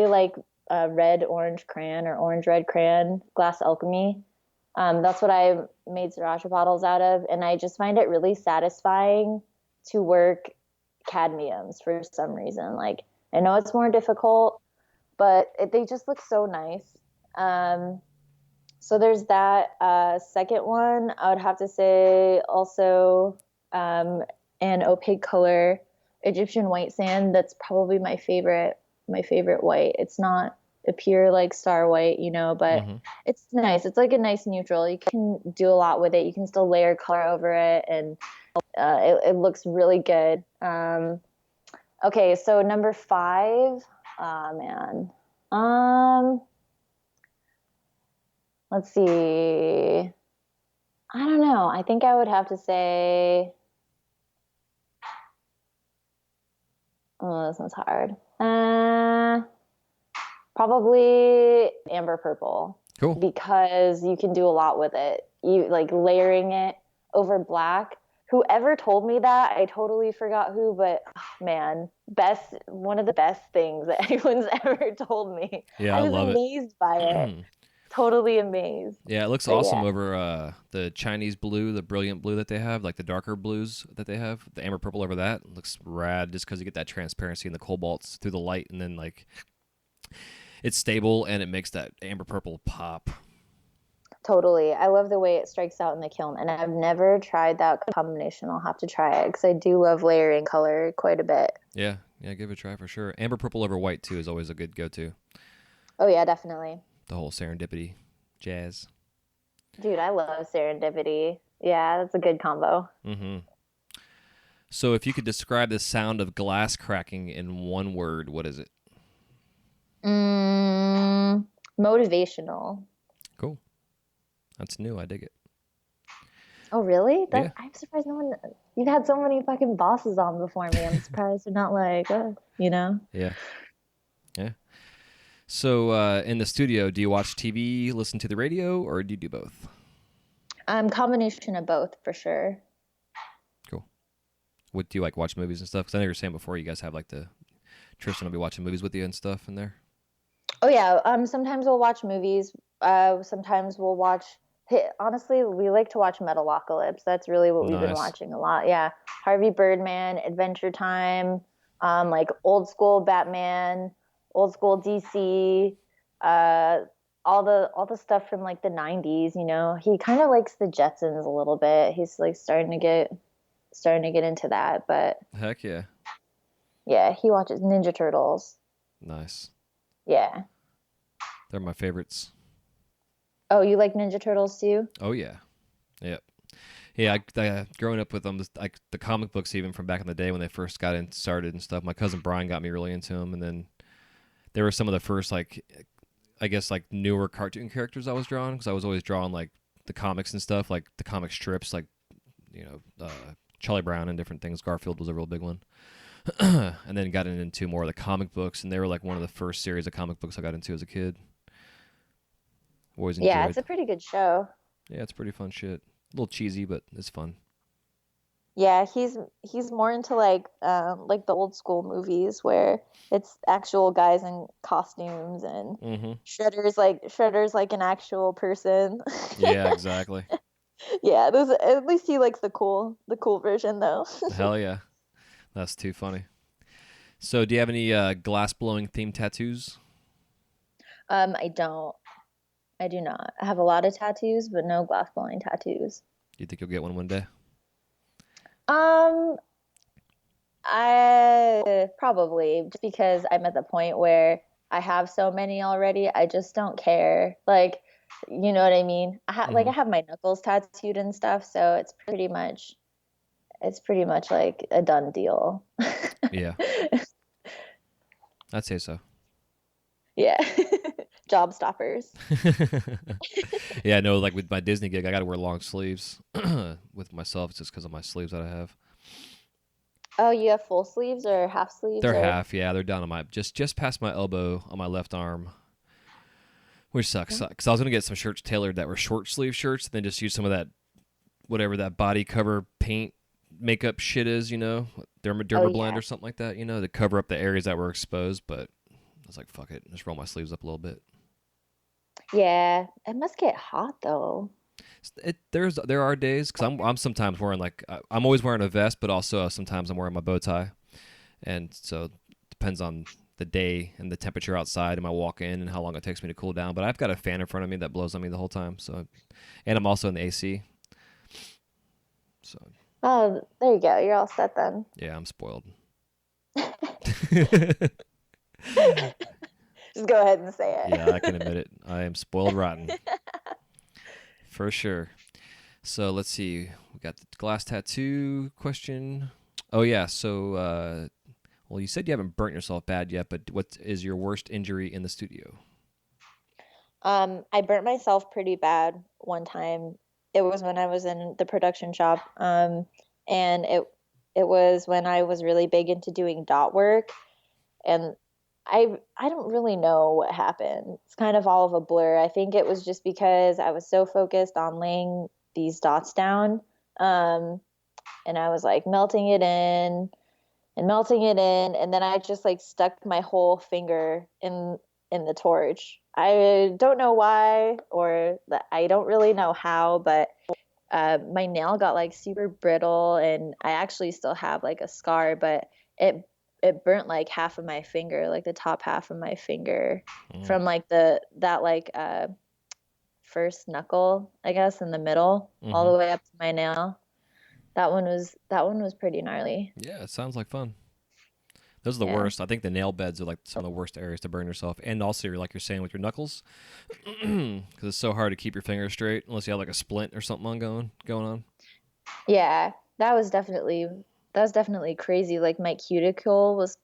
like red orange crayon or orange red crayon glass alchemy. That's what I made sriracha bottles out of, and I just find it really satisfying to work cadmiums for some reason. Like I know it's more difficult, but they just look so nice. Um, so there's that. Second one, I would have to say also um, an opaque color, Egyptian white sand. That's probably my favorite. My favorite white. It's not a pure like star white, but Mm-hmm. it's nice. It's like a nice neutral. You can do a lot with it. You can still layer color over it, and it looks really good. Okay, so number five. Oh man. Let's see. I don't know. I think I would have to say, oh, this one's hard. Probably amber purple Cool. because you can do a lot with it. You like layering it over black. Whoever told me that, I totally forgot who, but oh, man, one of the best things that anyone's ever told me. Yeah, I I was love amazed by it. it. Totally amazed. Yeah, it looks But awesome yeah. over the Chinese blue, the brilliant blue that they have, like the darker blues that they have. The amber purple over that looks rad just because you get that transparency in the cobalts through the light, and then like it's stable and it makes that amber purple pop. Totally. I love the way it strikes out in the kiln, and I've never tried that combination. I'll have to try it because I do love layering color quite a bit. Yeah, give it a try for sure. Amber purple over white too is always a good go-to. Oh yeah, definitely. The whole serendipity jazz. Dude, I love serendipity. Yeah, that's a good combo. Mm-hmm. So if you could describe the sound of glass cracking in one word, what is it? Motivational. Cool. That's new. I dig it. Oh, really? Yeah. I'm surprised no one. You've had so many fucking bosses on before me. I'm surprised they're not like, Yeah. Yeah. So in the studio, do you watch TV, listen to the radio, or do you do both? Combination of both for sure. Cool. What do you like watch movies and stuff? Because I know you were saying before you guys have like Tristan will be watching movies with you and stuff in there. Oh yeah. Sometimes we'll watch movies. Sometimes we'll watch. Honestly, we like to watch Metalocalypse. That's really what we've been Nice. watching a lot. Yeah, Harvey Birdman, Adventure Time, like old school Batman, old school DC, all the stuff from like the '90s. He kind of likes the Jetsons a little bit. He's like starting to get into that. But Heck yeah. yeah, he watches Ninja Turtles. Nice. Yeah. They're my favorites. Oh, you like Ninja Turtles too? Oh yeah. Yep. Yeah, I growing up with them, like the comic books even from back in the day when they first got started and stuff. My cousin Brian got me really into them, and then there were some of the first like, I guess like newer cartoon characters I was drawing because I was always drawing like the comics and stuff, like the comic strips, like Charlie Brown and different things. Garfield was a real big one, and then got into more of the comic books, and they were like one of the first series of comic books I got into as a kid. Always enjoyed. Yeah, it's a pretty good show. Yeah, it's pretty fun shit. A little cheesy, but it's fun. Yeah, he's more into like the old school movies where it's actual guys in costumes and Mm-hmm. Shredder's like an actual person. Yeah, exactly. Yeah, at least he likes the cool version though. Hell yeah. That's too funny. So do you have any glass blowing themed tattoos? I do not. I have a lot of tattoos, but no glass blowing tattoos. Do you think you'll get one day? I probably just because I'm at the point where I have so many already, I just don't care. Like, you know what I mean? I have my knuckles tattooed and stuff, so it's pretty much like a done deal. Yeah. I'd say so. Yeah. Job stoppers. Yeah, no, like with my Disney gig, I got to wear long sleeves. With myself, it's just because of my sleeves that I have. Oh, you have full sleeves or half sleeves? They're half, yeah. They're down on my just past my elbow on my left arm, which sucks. Because I was gonna get some shirts tailored that were short sleeve shirts, and then just use some of that whatever that body cover paint makeup shit is, Derma blend or something like that, to cover up the areas that were exposed. But I was like, fuck it, just roll my sleeves up a little bit. Yeah, it must get hot though. There are days because I'm sometimes wearing I'm always wearing a vest, but also sometimes I'm wearing my bow tie, and so it depends on the day and the temperature outside and my walk in and how long it takes me to cool down. But I've got a fan in front of me that blows on me the whole time. So, and I'm also in the AC. So. Oh, there you go. You're all set then. Yeah, I'm spoiled. Just go ahead and say it. Yeah, I can admit it. I am spoiled rotten. For sure. So let's see. We got the glass tattoo question. Oh, yeah. So, well, you said you haven't burnt yourself bad yet, but what is your worst injury in the studio? I burnt myself pretty bad one time. It was when I was in the production shop. And it was when I was really big into doing dot work. And I don't really know what happened. It's kind of all of a blur. I think it was just because I was so focused on laying these dots down. And I was like melting it in and melting it in, and then I just like stuck my whole finger in the torch. I don't know why, or I don't really know how, but my nail got like super brittle, and I actually still have like a scar, but it burnt like half of my finger, like the top half of my finger, from like that first knuckle, I guess, in the middle, all the way up to my nail. That one was pretty gnarly. Yeah, it sounds like fun. Those are the worst. I think the nail beds are like some of the worst areas to burn yourself, and also like you're saying with your knuckles, because it's so hard to keep your fingers straight unless you have like a splint or something going on. Yeah, that was definitely crazy. Like my cuticle was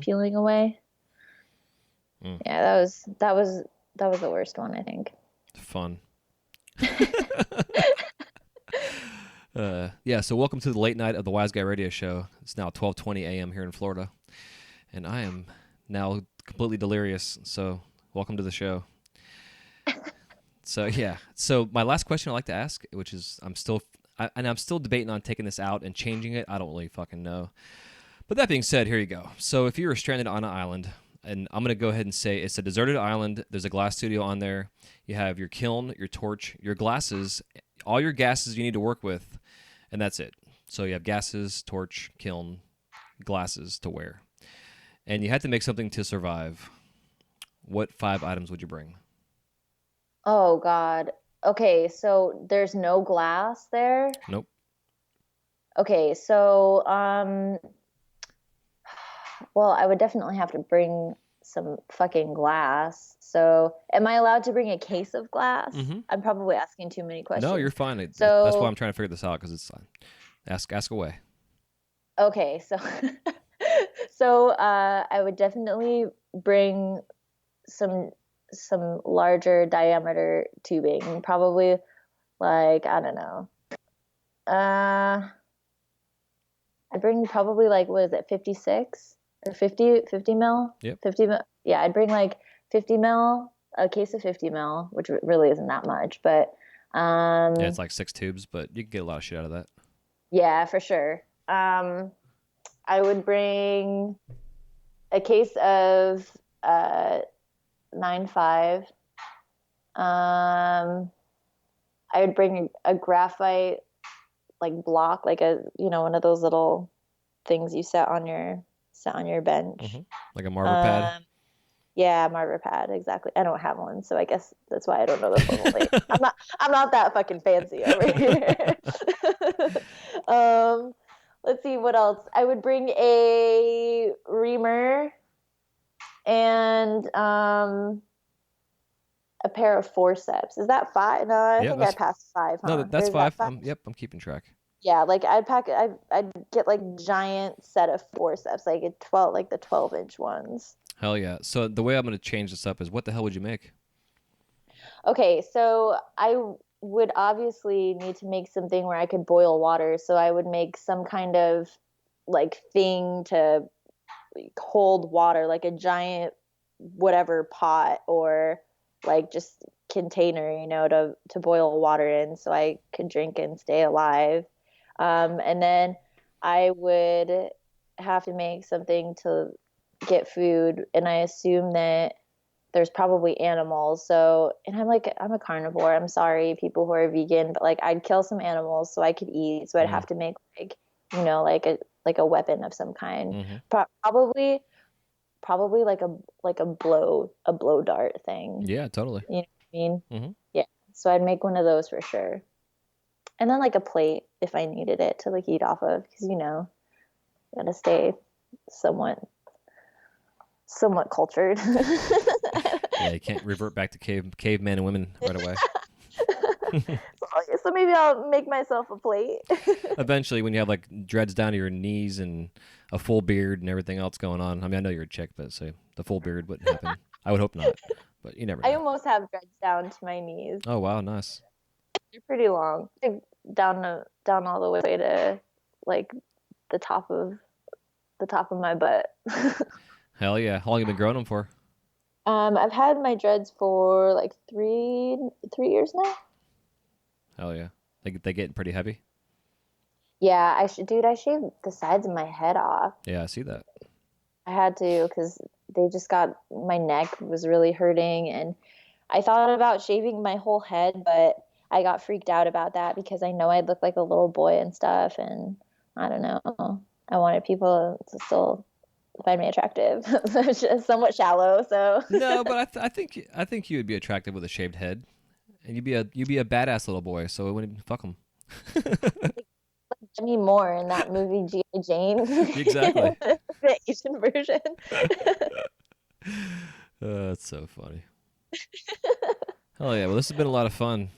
peeling away. Yeah, that was the worst one, I think. Fun. Yeah, so welcome to the late night of the Wise Guy Radio Show. It's now 12:20 a.m. here in Florida, and I am now completely delirious, so welcome to the show. So, yeah. So my last question I like to ask, which is I'm still debating on taking this out and changing it. I don't really fucking know. But that being said, here you go. So if you were stranded on an island, and I'm going to go ahead and say it's a deserted island, there's a glass studio on there, you have your kiln, your torch, your glasses, all your gases you need to work with, and that's it. So you have gases, torch, kiln, glasses to wear. And you had to make something to survive. What 5 items would you bring? Oh God. Okay, so there's no glass there? Nope. Okay, so well, I would definitely have to bring some fucking glass. So, am I allowed to bring a case of glass? I'm probably asking too many questions. No, you're fine. That's why I'm trying to figure this out, because it's ask away. Okay, so I would definitely bring some larger diameter tubing, probably like, I don't know. I'd bring probably like, what is it, 56 or 50 mil? Yep. 50 mil. Yeah, I'd bring like 50 mil, a case of 50 mil, which really isn't that much, but yeah, it's like 6 tubes, but you can get a lot of shit out of that. Yeah, for sure. I would bring a case of 9.5. I would bring a graphite like block, like one of those little things you set on your bench. Like a marble pad. Yeah, marble pad, exactly. I don't have one, so I guess that's why I don't know the formula. I'm not that fucking fancy over here. Let's see what else. I would bring a reamer and a pair of forceps. Is that 5? No, I think I passed 5. Huh? No, that's 5. Yep, I'm keeping track. Yeah, like I'd get like giant set of forceps, like the 12-inch ones. Hell yeah. So the way I'm going to change this up is, what the hell would you make? Okay, so I would obviously need to make something where I could boil water. So I would make some kind of like thing to hold water, like a giant whatever pot, or like just container, to boil water in so I could drink and stay alive. And then I would have to make something to get food, and I assume that there's probably animals. So, and I'm a carnivore. I'm sorry, people who are vegan, but like I'd kill some animals so I could eat. So I'd have to make like, like a weapon of some kind. Probably like a blow dart thing. Yeah, totally. You know what I mean? Mm-hmm. Yeah. So I'd make one of those for sure. And then like a plate if I needed it to like eat off of, because gotta stay somewhat cultured. Yeah, you can't revert back to cavemen and women right away. So maybe I'll make myself a plate. Eventually, when you have like dreads down to your knees and a full beard and everything else going on. I mean, I know you're a chick, but say the full beard wouldn't happen. I would hope not, but you never know. I almost have dreads down to my knees. Oh wow, nice. They're pretty long. Down all the way to like the top of my butt. Hell yeah. How long have you been growing them for? I've had my dreads for like three years now. Hell yeah. They getting pretty heavy? Yeah, I shaved the sides of my head off. Yeah, I see that. I had to, because my neck was really hurting, and I thought about shaving my whole head, but I got freaked out about that because I know I'd look like a little boy and stuff, and I don't know. I wanted people to still find me attractive. It's just somewhat shallow, so. No, but I think you would be attractive with a shaved head, and you'd be a badass little boy. So it wouldn't fuck them. Demi Moore in that movie G.I. Jane. Exactly. The Asian version. That's so funny. Hell yeah! Well, this has been a lot of fun.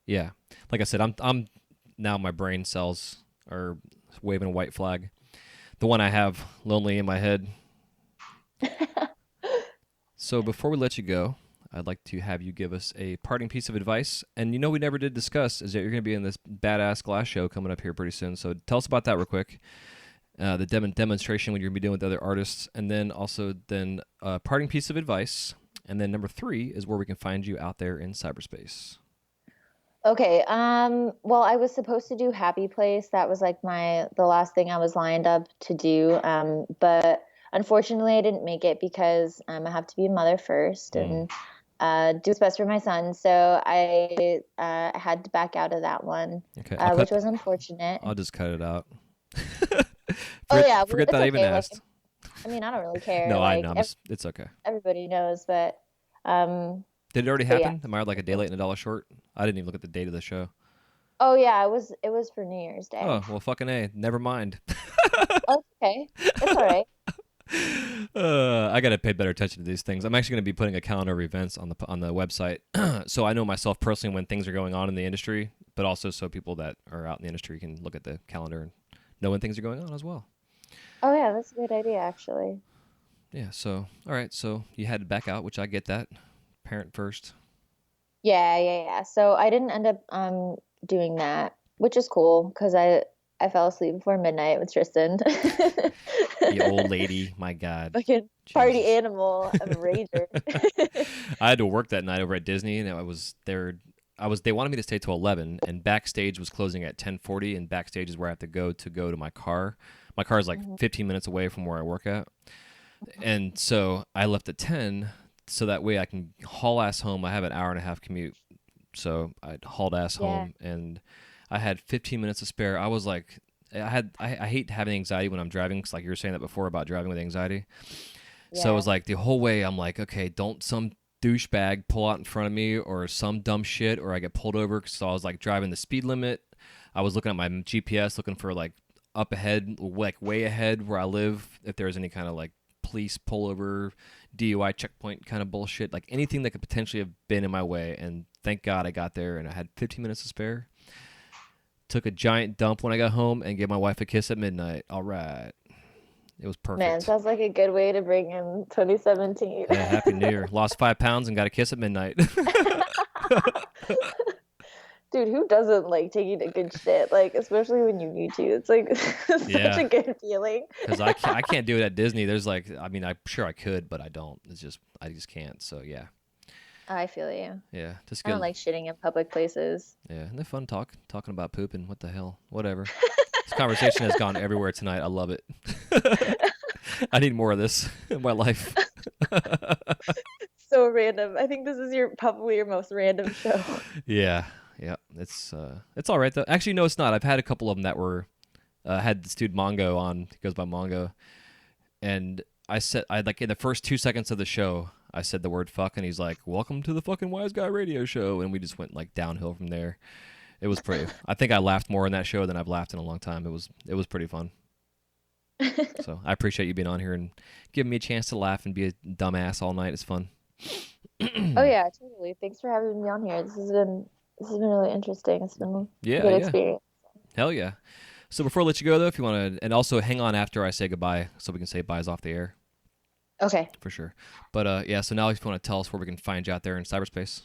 Yeah, like I said, I'm now my brain cells are waving a white flag. The one I have lonely in my head. So before we let you go, I'd like to have you give us a parting piece of advice. And we never did discuss is that you're going to be in this badass glass show coming up here pretty soon. So tell us about that real quick. The demonstration when you're going to be doing with other artists. And then also a parting piece of advice. And then number 3 is where we can find you out there in cyberspace. Okay. Well, I was supposed to do Happy Place. That was like the last thing I was lined up to do. But unfortunately I didn't make it because I have to be a mother first and do what's best for my son. So I had to back out of that one, okay, which was unfortunate. I'll just cut it out. Forget that I even asked. I mean, I don't really care. No, I know. It's okay. Everybody knows, but did it already happen? Yeah. Am I like a day late and $1 short? I didn't even look at the date of the show. Oh yeah, it was for New Year's Day. Oh well, fucking A. Never mind. Okay, it's all right. I gotta pay better attention to these things. I'm actually gonna be putting a calendar of events on the website, so I know myself personally when things are going on in the industry, but also so people that are out in the industry can look at the calendar and know when things are going on as well. Oh yeah, that's a good idea actually. Yeah. So all right. So you had to back out, which I get that. Parent first. Yeah. So I didn't end up doing that, which is cool because I fell asleep before midnight with Tristan. You old lady, my God. Fucking party animal of a rager. I had to work that night over at Disney, and I was there. They wanted me to stay till 11, and backstage was closing at 10:40, and backstage is where I have to go to my car. My car is like 15 minutes away from where I work at, and so I left at 10, so that way I can haul ass home. I have an hour and a half commute, so I hauled ass home, and I had 15 minutes to spare. I was like, I hate having anxiety when I'm driving, 'cause like you were saying that before about driving with anxiety. Yeah. So it was like the whole way I'm like, okay, don't some douchebag pull out in front of me or some dumb shit or I get pulled over. So I was like driving the speed limit. I was looking at my GPS, looking for like up ahead, like way ahead where I live, if there was any kind of like police pullover, DUI checkpoint kind of bullshit, like anything that could potentially have been in my way. And thank God I got there and I had 15 minutes to spare. Took a giant dump when I got home and gave my wife a kiss at midnight. All right. It was perfect. Man, sounds like a good way to bring in 2017. Yeah, Happy New Year. Lost 5 pounds and got a kiss at midnight. Dude, who doesn't like taking a good shit? Like, especially when you need to. It's like such a good feeling. Because I can't do it at Disney. There's like, I mean, I'm sure I could, but I don't. I just can't. So, yeah. I feel you. Yeah, just I get. don't like shitting in public places. Yeah, and they're fun talking about pooping. What the hell? Whatever. This conversation has gone everywhere tonight. I love it. I need more of this in my life. So random. I think this is probably your most random show. Yeah, it's all right though. Actually, no, it's not. I've had a couple of them that were had this dude Mongo on. He goes by Mongo, and I like in the first 2 seconds of the show, I said the word fuck, and he's like, "Welcome to the fucking Wise Guy Radio Show," and we just went like downhill from there. It was pretty. I think I laughed more in that show than I've laughed in a long time. It was pretty fun. So I appreciate you being on here and giving me a chance to laugh and be a dumbass all night. It's fun. Oh yeah, totally. Thanks for having me on here. This has been really interesting. It's been a good experience. Hell yeah. So before I let you go though, if you want to, and also hang on after I say goodbye, so we can say byes off the air. Okay. For sure. But yeah. So now, if you want to tell us where we can find you out there in cyberspace.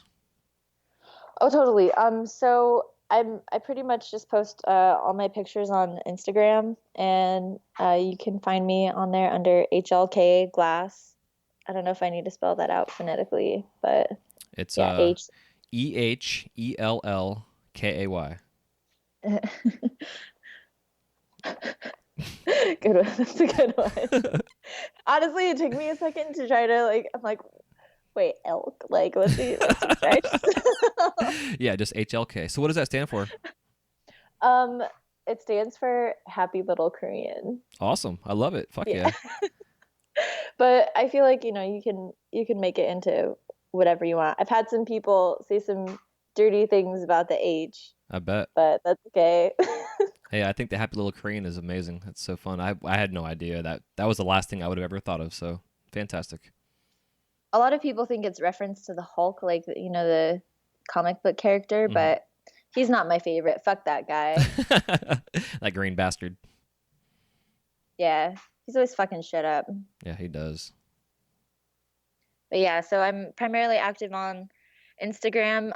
Oh, totally. So I pretty much just post all my pictures on Instagram, and you can find me on there under HLK Glass. I don't know if I need to spell that out phonetically, but it's yeah, EHELLKAY. Good one. That's a good one. Honestly, it took me a second to try to I'm like, wait, elk? Like, let's try. Yeah, just HLK. So what does that stand for? It stands for Happy Little Korean. Awesome. I love it. Fuck yeah. But I feel like, you can make it into whatever you want. I've had some people say some dirty things about the H. I bet. But that's okay. Hey, I think the Happy Little Korean is amazing. It's so fun. I had no idea that was the last thing I would have ever thought of. So fantastic. A lot of people think it's reference to the Hulk, like, the comic book character, but he's not my favorite. Fuck that guy. That green bastard. Yeah. He's always fucking shit up. Yeah, he does. But yeah, so I'm primarily active on Instagram.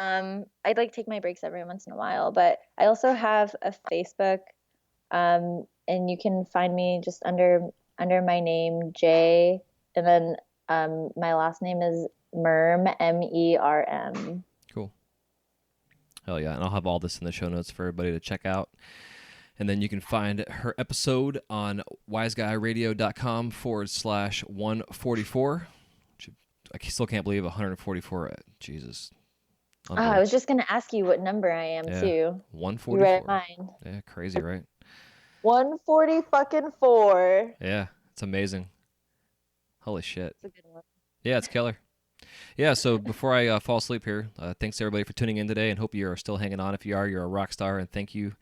I'd take my breaks every once in a while, but I also have a Facebook, and you can find me just under my name, Jae, and then my last name is Merm, MERM. Cool. Hell yeah, and I'll have all this in the show notes for everybody to check out. And then you can find her episode on wiseguyradio.com/144. I still can't believe 144. Jesus. I was just going to ask you what number I am, too. 144. You read mine. Yeah, crazy, right? 140 fucking 4. Yeah, it's amazing. Holy shit. It's a good one. Yeah, it's killer. Yeah, so before I fall asleep here, thanks to everybody for tuning in today, and hope you are still hanging on. If you are, you're a rock star, and thank you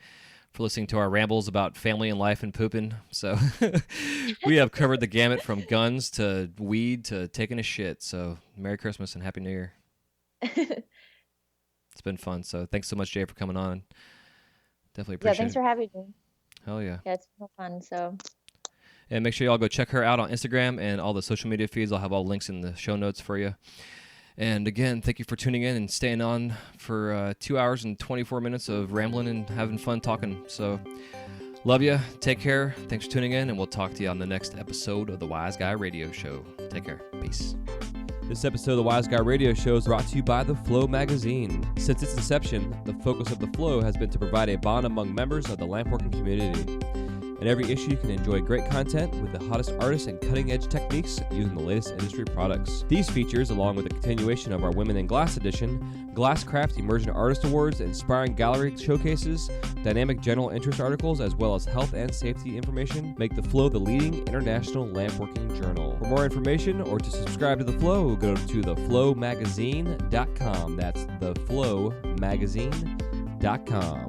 for listening to our rambles about family and life and pooping. So we have covered the gamut from guns to weed to taking a shit. So Merry Christmas and Happy New Year. It's been fun. So thanks so much, Jay, for coming on. Definitely appreciate it. Yeah, thanks for having me. Hell yeah. Yeah, it's been fun. So. And make sure y'all go check her out on Instagram and all the social media feeds. I'll have all links in the show notes for you. And again, thank you for tuning in and staying on for 2 hours and 24 minutes of rambling and having fun talking. So, love you. Take care. Thanks for tuning in, and we'll talk to you on the next episode of the Wise Guy Radio Show. Take care. Peace. This episode of the Wise Guy Radio Show is brought to you by The Flow magazine. Since its inception, the focus of The Flow has been to provide a bond among members of the lampworking community. In every issue, you can enjoy great content with the hottest artists and cutting-edge techniques using the latest industry products. These features, along with the continuation of our Women in Glass edition, Glasscraft Emerging Artist Awards, inspiring gallery showcases, dynamic general interest articles, as well as health and safety information, make The Flow the leading international lampworking journal. For more information or to subscribe to The Flow, go to theflowmagazine.com. That's theflowmagazine.com.